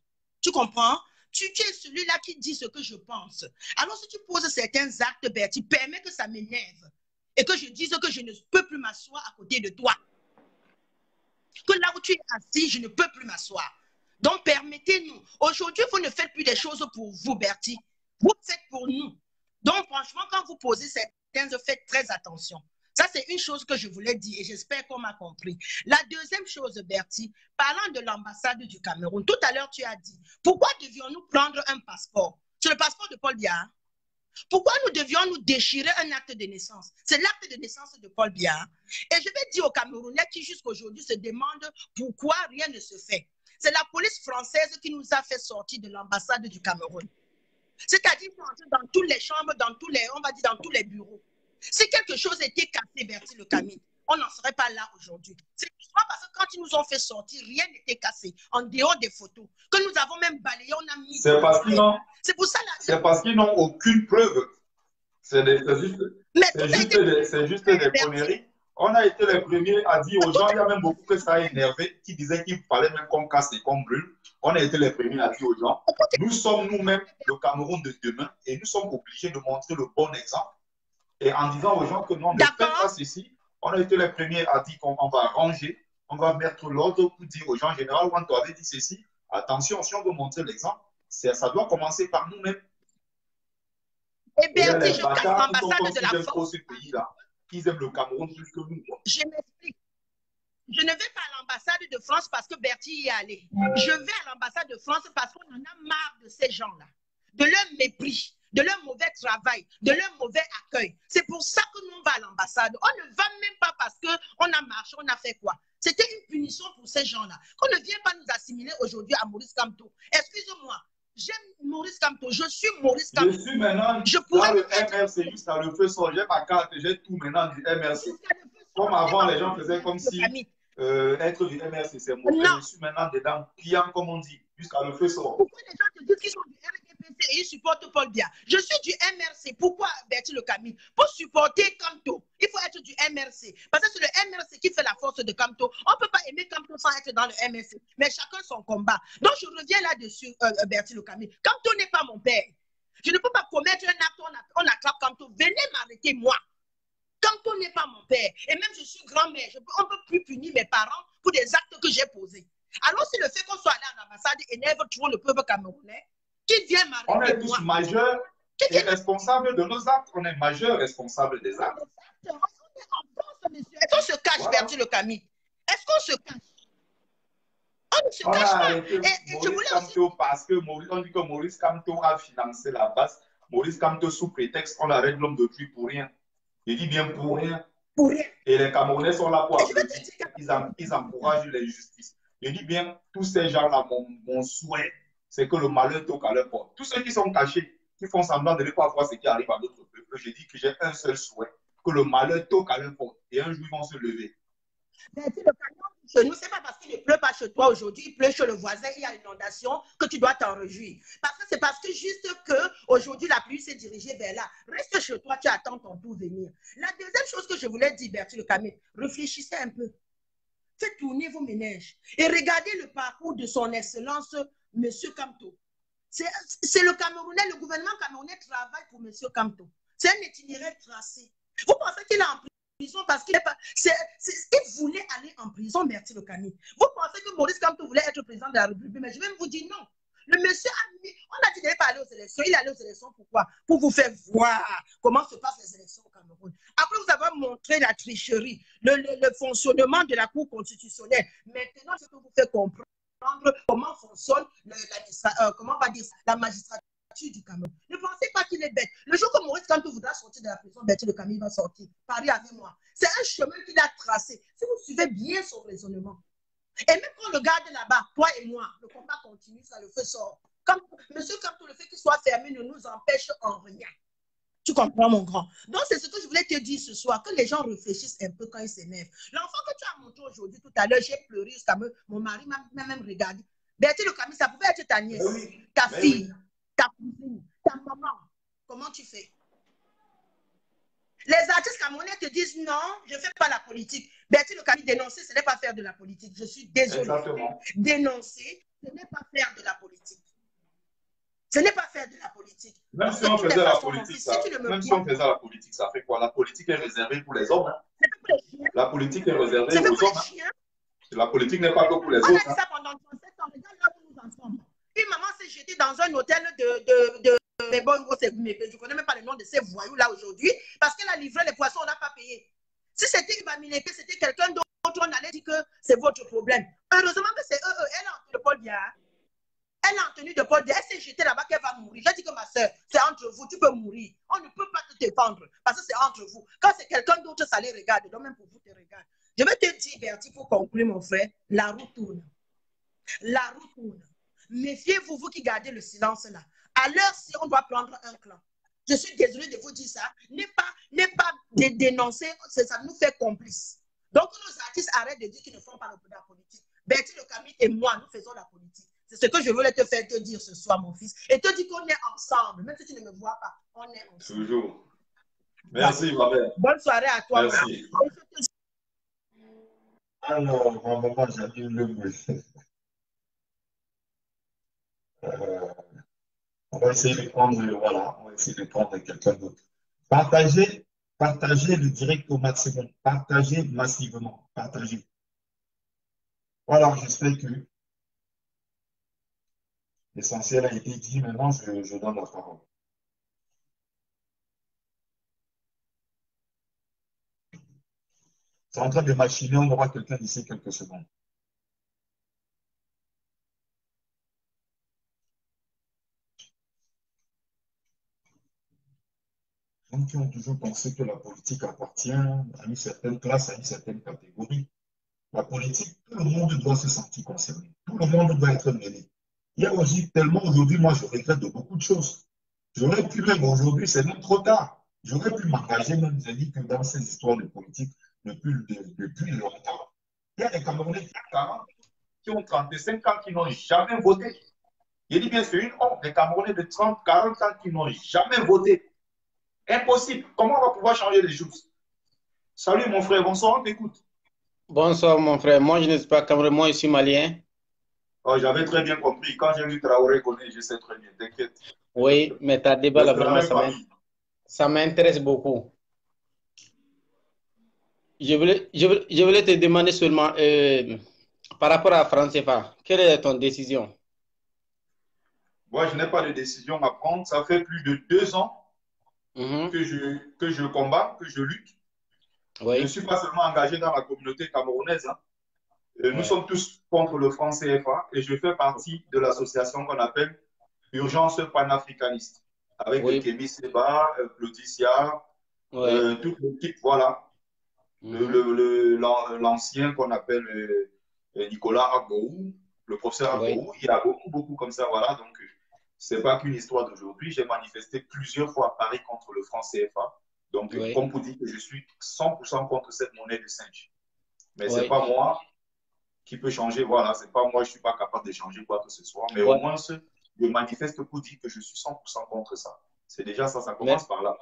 Tu comprends? Tu es celui-là qui dit ce que je pense. Alors, si tu poses certains actes, Bertie, permets que ça m'énerve et que je dise que je ne peux plus m'asseoir à côté de toi. Que là où tu es assis, je ne peux plus m'asseoir. Donc, permettez-nous. Aujourd'hui, vous ne faites plus des choses pour vous, Bertie. Vous faites pour nous. Donc, franchement, quand vous posez certains, faites très attention. Ça, c'est une chose que je voulais dire et j'espère qu'on m'a compris. La deuxième chose, Bertie, parlant de l'ambassade du Cameroun, tout à l'heure, tu as dit, pourquoi devions-nous prendre un passeport? C'est le passeport de Paul Biya. Pourquoi nous devions nous déchirer un acte de naissance? C'est l'acte de naissance de Paul Biya. Et je vais dire aux Camerounais qui jusqu'à aujourd'hui se demandent pourquoi rien ne se fait. C'est la police française qui nous a fait sortir de l'ambassade du Cameroun. C'est-à-dire dans toutes les chambres, dans tous les, on va dire dans tous les bureaux. Si quelque chose était cassé, Bertie Le Camus, on n'en serait pas là aujourd'hui. C'est parce que quand ils nous ont fait sortir, rien n'était cassé, en dehors des photos, que nous avons même balayé, on a mis... C'est parce qu'ils n'ont... C'est pour ça là. C'est parce qu'ils n'ont aucune preuve. C'est juste des conneries. On a été les premiers à dire aux gens, il y a même beaucoup que ça a énervé, qui disaient qu'il fallait même qu'on casse et qu'on brûle. On a été les premiers à dire aux gens, nous sommes nous-mêmes le Cameroun de demain et nous sommes obligés de montrer le bon exemple. Et en disant aux gens que non, ne faites pas ceci, on a été les premiers à dire qu'on va ranger, on va mettre l'ordre pour dire aux gens, en général, quand on avait dit ceci, attention, si on veut montrer l'exemple, ça doit commencer par nous-mêmes. Eh bien, si je casse l'ambassade de la France, ce pays-là, ils aiment le Cameroun plus que nous. Je m'explique. Je ne vais pas à l'ambassade de France parce que Bertie y est allé. Je vais à l'ambassade de France parce qu'on en a marre de ces gens-là, de leur mépris, de leur mauvais travail, de leur mauvais accueil. C'est pour ça que nous on va à l'ambassade. On ne va même pas parce qu'on a marché, on a fait quoi? C'était une punition pour ces gens-là. Qu'on ne vient pas nous assimiler aujourd'hui à Maurice Kamto. Excusez-moi, j'aime Maurice Kamto, je suis Maurice Kamto. Je suis maintenant dans le MRC, jusqu'à le feu son. J'ai ma carte, j'ai tout maintenant du MRC. Comme avant, les gens faisaient comme si être du MRC, c'est mauvais. Je suis maintenant dedans, client, comme on dit, jusqu'à le feu son. Pourquoi les gens te disent qu'ils sont du RDPC et ils supportent Paul Biya? Je suis du MRC. Pourquoi Bertie Le Camus? Pour supporter Kamto, il faut être du MRC. Parce que c'est le MRC qui fait la force de Kamto. On ne peut pas aimer Kamto sans être dans le MRC. Mais chacun son combat. Donc je reviens là-dessus, Bertie Le Camus. Kamto n'est pas mon père. Je ne peux pas commettre un acte, on attrape Kamto. Venez m'arrêter, moi. Kamto n'est pas mon père. Et même je suis grand-mère. On ne peut plus punir mes parents pour des actes que j'ai posés. Alors si le fait qu'on soit allé à l'ambassade énerve trop le peuple camerounais, qui vient m'arrêter? On est tous majeurs et responsables de nos actes. On est majeurs responsables des actes. On est en France, monsieur. Est-ce qu'on se cache, voilà. Bertie Le Camus? Est-ce qu'on se cache? On ne se cache pas. Et je voulais aussi... Parce que on dit que Maurice Kamto a financé la base. Maurice Kamto, sous prétexte, on arrête l'homme de pluie pour rien. Il dit bien pour rien. Pour rien. Et les Camerounais sont là pour applaudir. Ils encouragent l'injustice. Je dis bien, tous ces gens-là, mon souhait, c'est que le malheur toque à leur porte. Tous ceux qui sont cachés, qui font semblant de ne pas voir ce qui arrive à d'autres peuples, je dis que j'ai un seul souhait, que le malheur toque à leur porte. Et un jour, ils vont se lever. Mais si le camion chez nous, ce n'est pas parce qu'il ne pleut pas chez toi aujourd'hui, il pleut chez le voisin, il y a une inondation, que tu dois t'en réjouir. Parce que c'est parce que juste qu'aujourd'hui, la pluie s'est dirigée vers là. Reste chez toi, tu attends ton tour venir. La deuxième chose que je voulais dire, Bertie Le Camus, réfléchissez un peu. Faites tourner vos ménages et regardez le parcours de son excellence, M. Kamto. C'est le Camerounais, le gouvernement camerounais travaille pour M. Kamto. C'est un itinéraire tracé. Vous pensez qu'il est en prison parce qu'il il voulait aller en prison, Bertie Le Camus. Vous pensez que Maurice Kamto voulait être président de la République, mais je vais vous dire non. Le monsieur on a dit qu'il n'allait pas aller aux élections. Il est allé aux élections pourquoi? Pour vous faire voir comment se passent les élections au Cameroun. Après, vous avez montré la tricherie, le fonctionnement de la Cour constitutionnelle. Maintenant, je peux vous faire comprendre comment fonctionne la magistrature du Cameroun. Ne pensez pas qu'il est bête. Le jour que Maurice Kamto voudra sortir de la prison, Bertie Le Camus va sortir. Pariez avec moi. C'est un chemin qu'il a tracé. Si vous suivez bien son raisonnement, Et même quand on le garde là-bas, toi et moi, le combat continue, ça le fait sort. Monsieur Kamto, le fait qu'il soit fermé ne nous empêche en rien. Tu comprends, mon grand? Donc, c'est ce que je voulais te dire ce soir, que les gens réfléchissent un peu quand ils s'énervent. L'enfant que tu as montré aujourd'hui, tout à l'heure, j'ai pleuré jusqu'à mon mari m'a même regardé. Bertie Le Camus, ça pouvait être ta nièce, Oui, ta mais fille, oui. ta cousine, ta maman. Comment tu fais? Les artistes camerounais te disent non, je ne fais pas la politique. Bertie Le Camus, dénoncer, ce n'est pas faire de la politique. Je suis désolée. Exactement. Dénoncer, ce n'est pas faire de la politique. Ce n'est pas faire de la politique. Même Donc, si de on toutes les faisait la façons, mon politique, fils, si ça, tu ne me même si vois on faisait la politique, ça fait quoi? La politique est réservée pour les hommes. Hein. c'est pas pour les chiens. La politique est réservée C'est fait aux pour les hommes. Hein. chiens. La politique n'est pas que pour les On a autres. dit Hein. ça pendant 37 ans. Regarde là où nous en sommes. Une maman s'est jetée dans un hôtel de mais bon, je ne connais même pas le nom de ces voyous-là aujourd'hui, parce qu'elle a livré les poissons, on n'a pas payé. Si c'était Ibamileke, c'était quelqu'un d'autre, on allait dire que c'est votre problème. Heureusement que c'est eux. Elle a entendu de Paul Dia. Elle a entendu de Paul Dia. Elle s'est jetée là-bas qu'elle va mourir. J'ai dit que ma soeur, c'est entre vous, tu peux mourir. On ne peut pas te défendre parce que c'est entre vous. Quand c'est quelqu'un d'autre, ça les regarde. Donc même pour vous, te regarde. Je vais te dire, Bertie, pour conclure, mon frère, la roue tourne. La roue tourne. Méfiez-vous, vous qui gardez le silence là. À l'heure, si on doit prendre un clan, je suis désolée de vous dire ça, n'est pas dénoncer, ça nous fait complices. Donc, nos artistes arrêtent de dire qu'ils ne font pas la politique. Bertie Le Camus et moi, nous faisons la politique. C'est ce que je voulais te faire te dire ce soir, mon fils. Et te dire qu'on est ensemble, même si tu ne me vois pas, on est ensemble. Toujours. Merci, ma mère. Bonne soirée à toi. Merci. Alors, ma maman, j'annule le bruit. On va essayer de prendre, voilà, on va essayer de prendre quelqu'un d'autre. Partagez, partagez le direct au maximum. Partagez massivement. Partagez. Voilà, j'espère que l'essentiel a été dit. Maintenant, je donne la parole. C'est en train de machiner, on aura quelqu'un d'ici quelques secondes. Donc, qui ont toujours pensé que la politique appartient à une certaine classe, à une certaine catégorie. La politique, tout le monde doit se sentir concerné. Tout le monde doit être mêlé. Il y a aussi tellement aujourd'hui, moi, je regrette de beaucoup de choses. J'aurais pu même aujourd'hui, c'est même trop tard. J'aurais pu m'engager même, j'ai dit que dans ces histoires de politique depuis longtemps. Il y a des Camerounais qui ont 40, qui ont 35 ans, qui n'ont jamais voté. Il dit bien, c'est une honte, des Camerounais de 30, 40 ans qui n'ont jamais voté. Impossible. Comment on va pouvoir changer les choses? Salut mon frère, bonsoir, on t'écoute. Bonsoir mon frère, moi je ne suis pas Camerounais, moi je suis malien. Oh, j'avais très bien compris. Quand j'ai vu Traoré connaître, je sais très bien, t'inquiète. Oui, mais ta débat là, C'est la vraiment, même famille. ça m'intéresse beaucoup. Je voulais te demander seulement, par rapport à France CFA, quelle est ton décision? Moi, je n'ai pas de décision à prendre. Ça fait plus de 2 ans Mhm. que je combats, que je lutte. Je ne Oui, suis pas seulement engagé dans la communauté camerounaise. Hein. Nous ouais, sommes tous contre le franc CFA et je fais partie de l'association qu'on appelle Urgence panafricaniste avec oui, Kémy Seba, Claudicia, ouais. toute l'équipe, voilà. Mhm. L'ancien qu'on appelle Nicolas Agboou, le professeur Oui, Agboou, il y a beaucoup comme ça, voilà. Donc, c'est pas qu'une histoire d'aujourd'hui. J'ai manifesté plusieurs fois à Paris contre le franc CFA. Donc, oui, comme vous dites que je suis 100% contre cette monnaie de singe. Mais c'est oui. pas moi qui peut changer, voilà. C'est pas moi, je suis pas capable de changer quoi que ce soit. Mais au Ouais. moins, je manifeste pour dire que je suis 100% contre ça. C'est déjà ça, ça Mer- commence par là.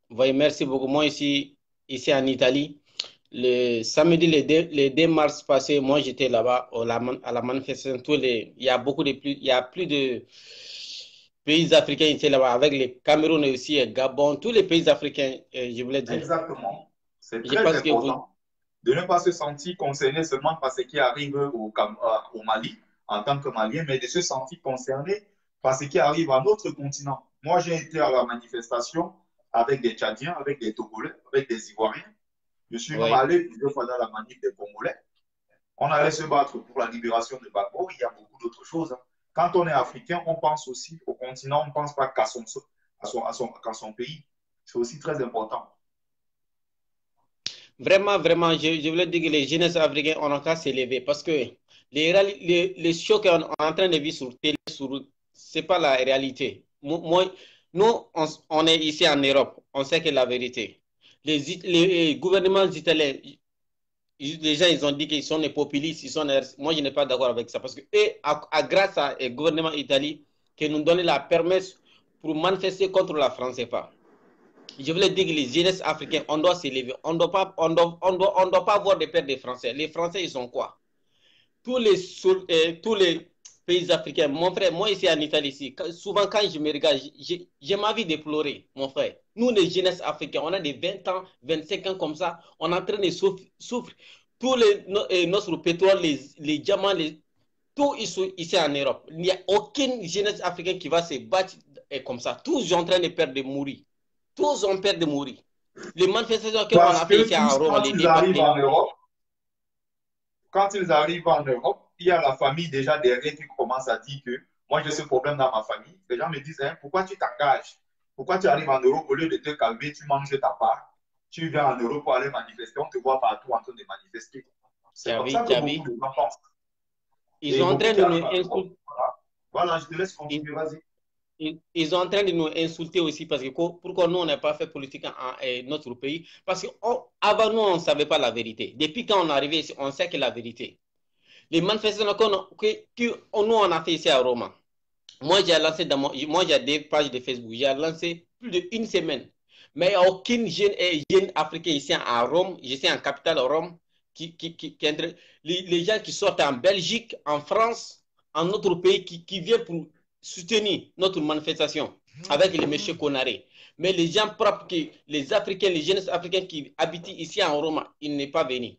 oui, merci beaucoup. Moi ici en Italie, le samedi, le 2 mars passé, moi j'étais là-bas à la manifestation. Il y a il y a plus de pays africains étaient là-bas, avec les Cameroun et aussi et Gabon, tous les pays africains, je voulais dire. Exactement. C'est Je très pense que vous, important de ne pas se sentir concerné seulement par ce qui arrive au Mali en tant que Malien, mais de se sentir concerné par ce qui arrive à notre continent. Moi, j'ai été à la manifestation avec des Tchadiens, avec des Togolais, avec des Ivoiriens. Je suis même oui, allé plusieurs fois dans la manif des Congolais. On allait se battre pour la libération de Gbagbo. Il y a beaucoup d'autres choses. Hein. Quand on est africain, on pense aussi au continent, on ne pense pas qu'à son pays. C'est aussi très important. Vraiment, vraiment, je voulais dire que les jeunesses africains ont qu'à s'élever parce que les shows qu'on est en train de vivre sur télé, c'est pas la réalité. Nous, on est ici en Europe, on sait que la vérité. Les gouvernements italiens, les gens, ils ont dit qu'ils sont des populistes, moi, je n'ai pas d'accord avec ça parce que grâce au gouvernement italien, qui nous donne la permission pour manifester contre la France CFA. Je voulais dire que les jeunesses africains, on doit s'élever. On ne doit pas avoir des pères des Français. Les Français, ils sont quoi? Tous les pays africains. Mon frère, moi ici en Italie, ici, souvent quand je me regarde, j'ai ma vie de pleurer, mon frère. Nous, les jeunesses africains, on a des 20 ans, 25 ans comme ça, on est en train de souffrir. Notre pétrole, les diamants, tout ici en Europe. Il n'y a aucune jeunesse africaine qui va se battre comme ça. Tous sont en train de perdre de mourir. Tous ont peur de mourir. Les manifestations qu'on a fait ici en Rome, quand ils arrivent en Europe, il y a la famille déjà derrière qui commence à dire que moi j'ai ce problème dans ma famille. Les gens me disent hein, pourquoi tu t'engages? Pourquoi tu arrives en Europe au lieu de te calmer, tu manges ta part? Tu viens en Europe pour aller manifester, on te voit partout en train de manifester. C'est comme ça que beaucoup de gens pensent. Ils sont en train de nous insulter. Voilà, je te laisse continuer, vas-y. Ils sont en train de nous insulter aussi parce que pourquoi nous, on n'a pas fait politique dans notre pays? Parce qu'avant nous, on ne savait pas la vérité. Depuis quand on est arrivé ici, on sait que la vérité. Les manifestations que nous, on a fait ici à Rome. Moi, j'ai des pages de Facebook. J'ai lancé plus d'une semaine. Mais il n'y a aucune jeune africain ici à Rome, je suis en capitale Rome, les gens qui sortent en Belgique, en France, en notre pays, qui viennent pour soutenir notre manifestation avec les messieurs Konaré. Mais les gens propres, les Africains, les jeunes Africains qui habitent ici en Rome, ils n'est pas venu.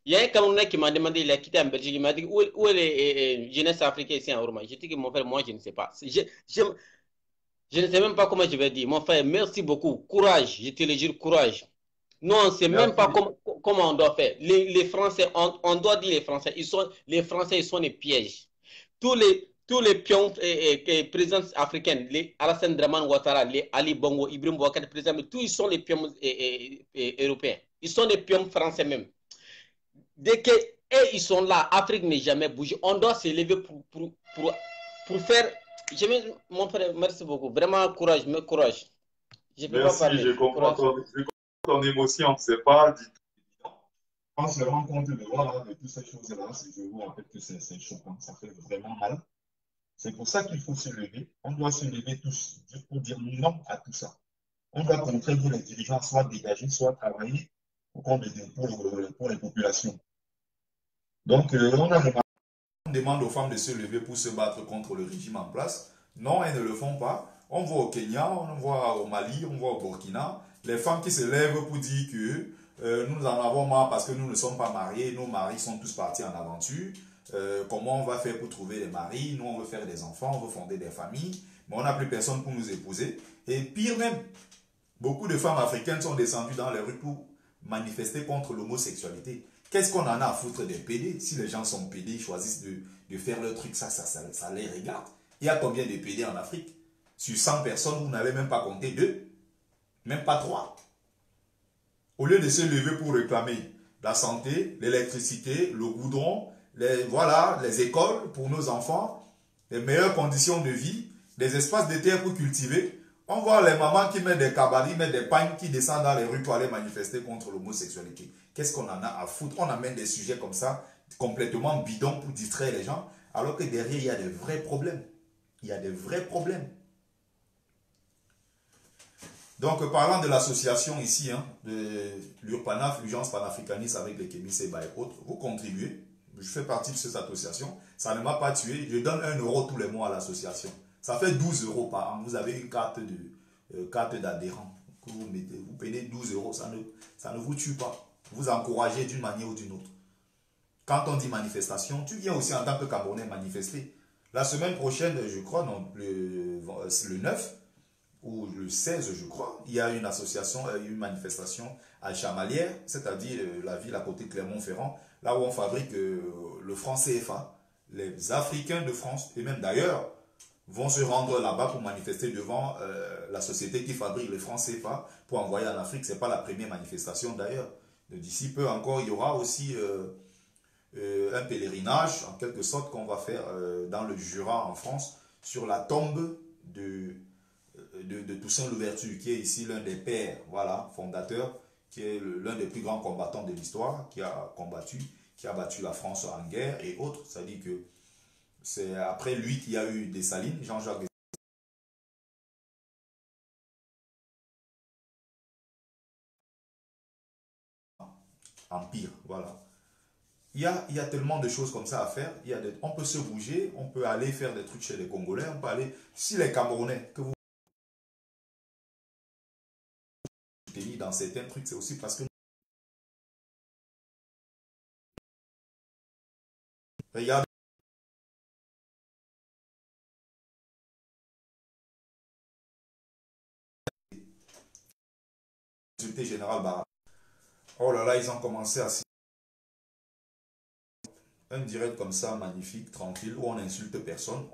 Il y a un Camerounais qui m'a demandé, il a quitté en Belgique, il m'a dit où est les jeunes Africains ici en Rome. J'ai dit que mon frère, moi je ne sais pas. Je ne sais même pas comment je vais dire. Mon frère, merci beaucoup. Courage, je te le jure, courage. Nous, on ne sait même pas comment on doit faire. Les Français, on doit dire les Français, les Français, ils sont des pièges. Tous les pions présidents africains, les Alassane Draman Ouattara, les Ali Bongo, Ibrahim Boubacar, président, tous ils sont les pions européens. Ils sont des pions français même. Dès qu'ils sont là, l'Afrique n'est jamais bougé. On doit se lever pour faire. Mon frère, merci beaucoup. Vraiment, courage, courage. Merci, je comprends ton émotion, c'est pas du tout. On se rend compte de voir de toutes ces choses-là, je vois en fait que c'est choquant, ça fait vraiment mal. C'est pour ça qu'il faut se lever. On doit se lever tous pour dire non à tout ça. On doit contrer que les dirigeants soient dégagés, soient travaillés pour les populations. Donc, on demande aux femmes de se lever pour se battre contre le régime en place. Non, elles ne le font pas. On voit au Kenya, on voit au Mali, on voit au Burkina, les femmes qui se lèvent pour dire que nous en avons marre parce que nous ne sommes pas mariés, nos maris sont tous partis en aventure. Comment on va faire pour trouver des maris? Nous, on veut faire des enfants, on veut fonder des familles, mais on n'a plus personne pour nous épouser. Et pire même, beaucoup de femmes africaines sont descendues dans les rues pour manifester contre l'homosexualité. Qu'est-ce qu'on en a à foutre des PD? Si les gens sont PD, ils choisissent de faire leur truc, ça les regarde. Il y a combien de PD en Afrique? Sur 100 personnes, vous n'avez même pas compté 2, même pas 3. Au lieu de se lever pour réclamer la santé, l'électricité, le goudron, les écoles pour nos enfants, les meilleures conditions de vie, des espaces de terre pour cultiver, on voit les mamans qui mettent des cabarets, mettent des pagnes, qui descendent dans les rues pour aller manifester contre l'homosexualité. Qu'est-ce qu'on en a à foutre? On amène des sujets comme ça, complètement bidons pour distraire les gens, alors que derrière, il y a des vrais problèmes. Il y a des vrais problèmes. Donc, parlant de l'association ici, de l'URPANAF, l'Urgence panafricaniste avec les Kémis Seba et autres, vous contribuez. Je fais partie de cette association. Ça ne m'a pas tué. Je donne 1 euro tous les mois à l'association. Ça fait 12 euros par an. Vous avez une carte d'adhérent que vous mettez. Vous payez 12 euros. Ça ne vous tue pas. Vous encouragez d'une manière ou d'une autre. Quand on dit manifestation, tu viens aussi en tant que Camerounais manifester. La semaine prochaine, je crois, non, le 9 ou le 16, je crois, il y a une association, une manifestation à Chamalières, c'est-à-dire la ville à côté de Clermont-Ferrand, là où on fabrique le franc CFA. Les Africains de France, et même d'ailleurs, vont se rendre là-bas pour manifester devant la société qui fabrique le franc CFA pour envoyer en Afrique. Ce n'est pas la première manifestation d'ailleurs. D'ici peu encore, il y aura aussi un pèlerinage, en quelque sorte, qu'on va faire dans le Jura, en France, sur la tombe de Toussaint Louverture, qui est ici l'un des pères, voilà, fondateurs, qui est l'un des plus grands combattants de l'histoire, qui a battu la France en guerre et autres. C'est-à-dire que c'est après lui qu'il y a eu Dessalines, Jean-Jacques Dessalines. Empire, voilà. Il y a tellement de choses comme ça à faire. On peut se bouger, on peut aller faire des trucs chez les Congolais, on peut aller, si les Camerounais, que vous tenez dans certains trucs, c'est aussi parce que regardez le général Barra. Oh là là, ils ont commencé à un direct comme ça, magnifique, tranquille, où on n'insulte personne.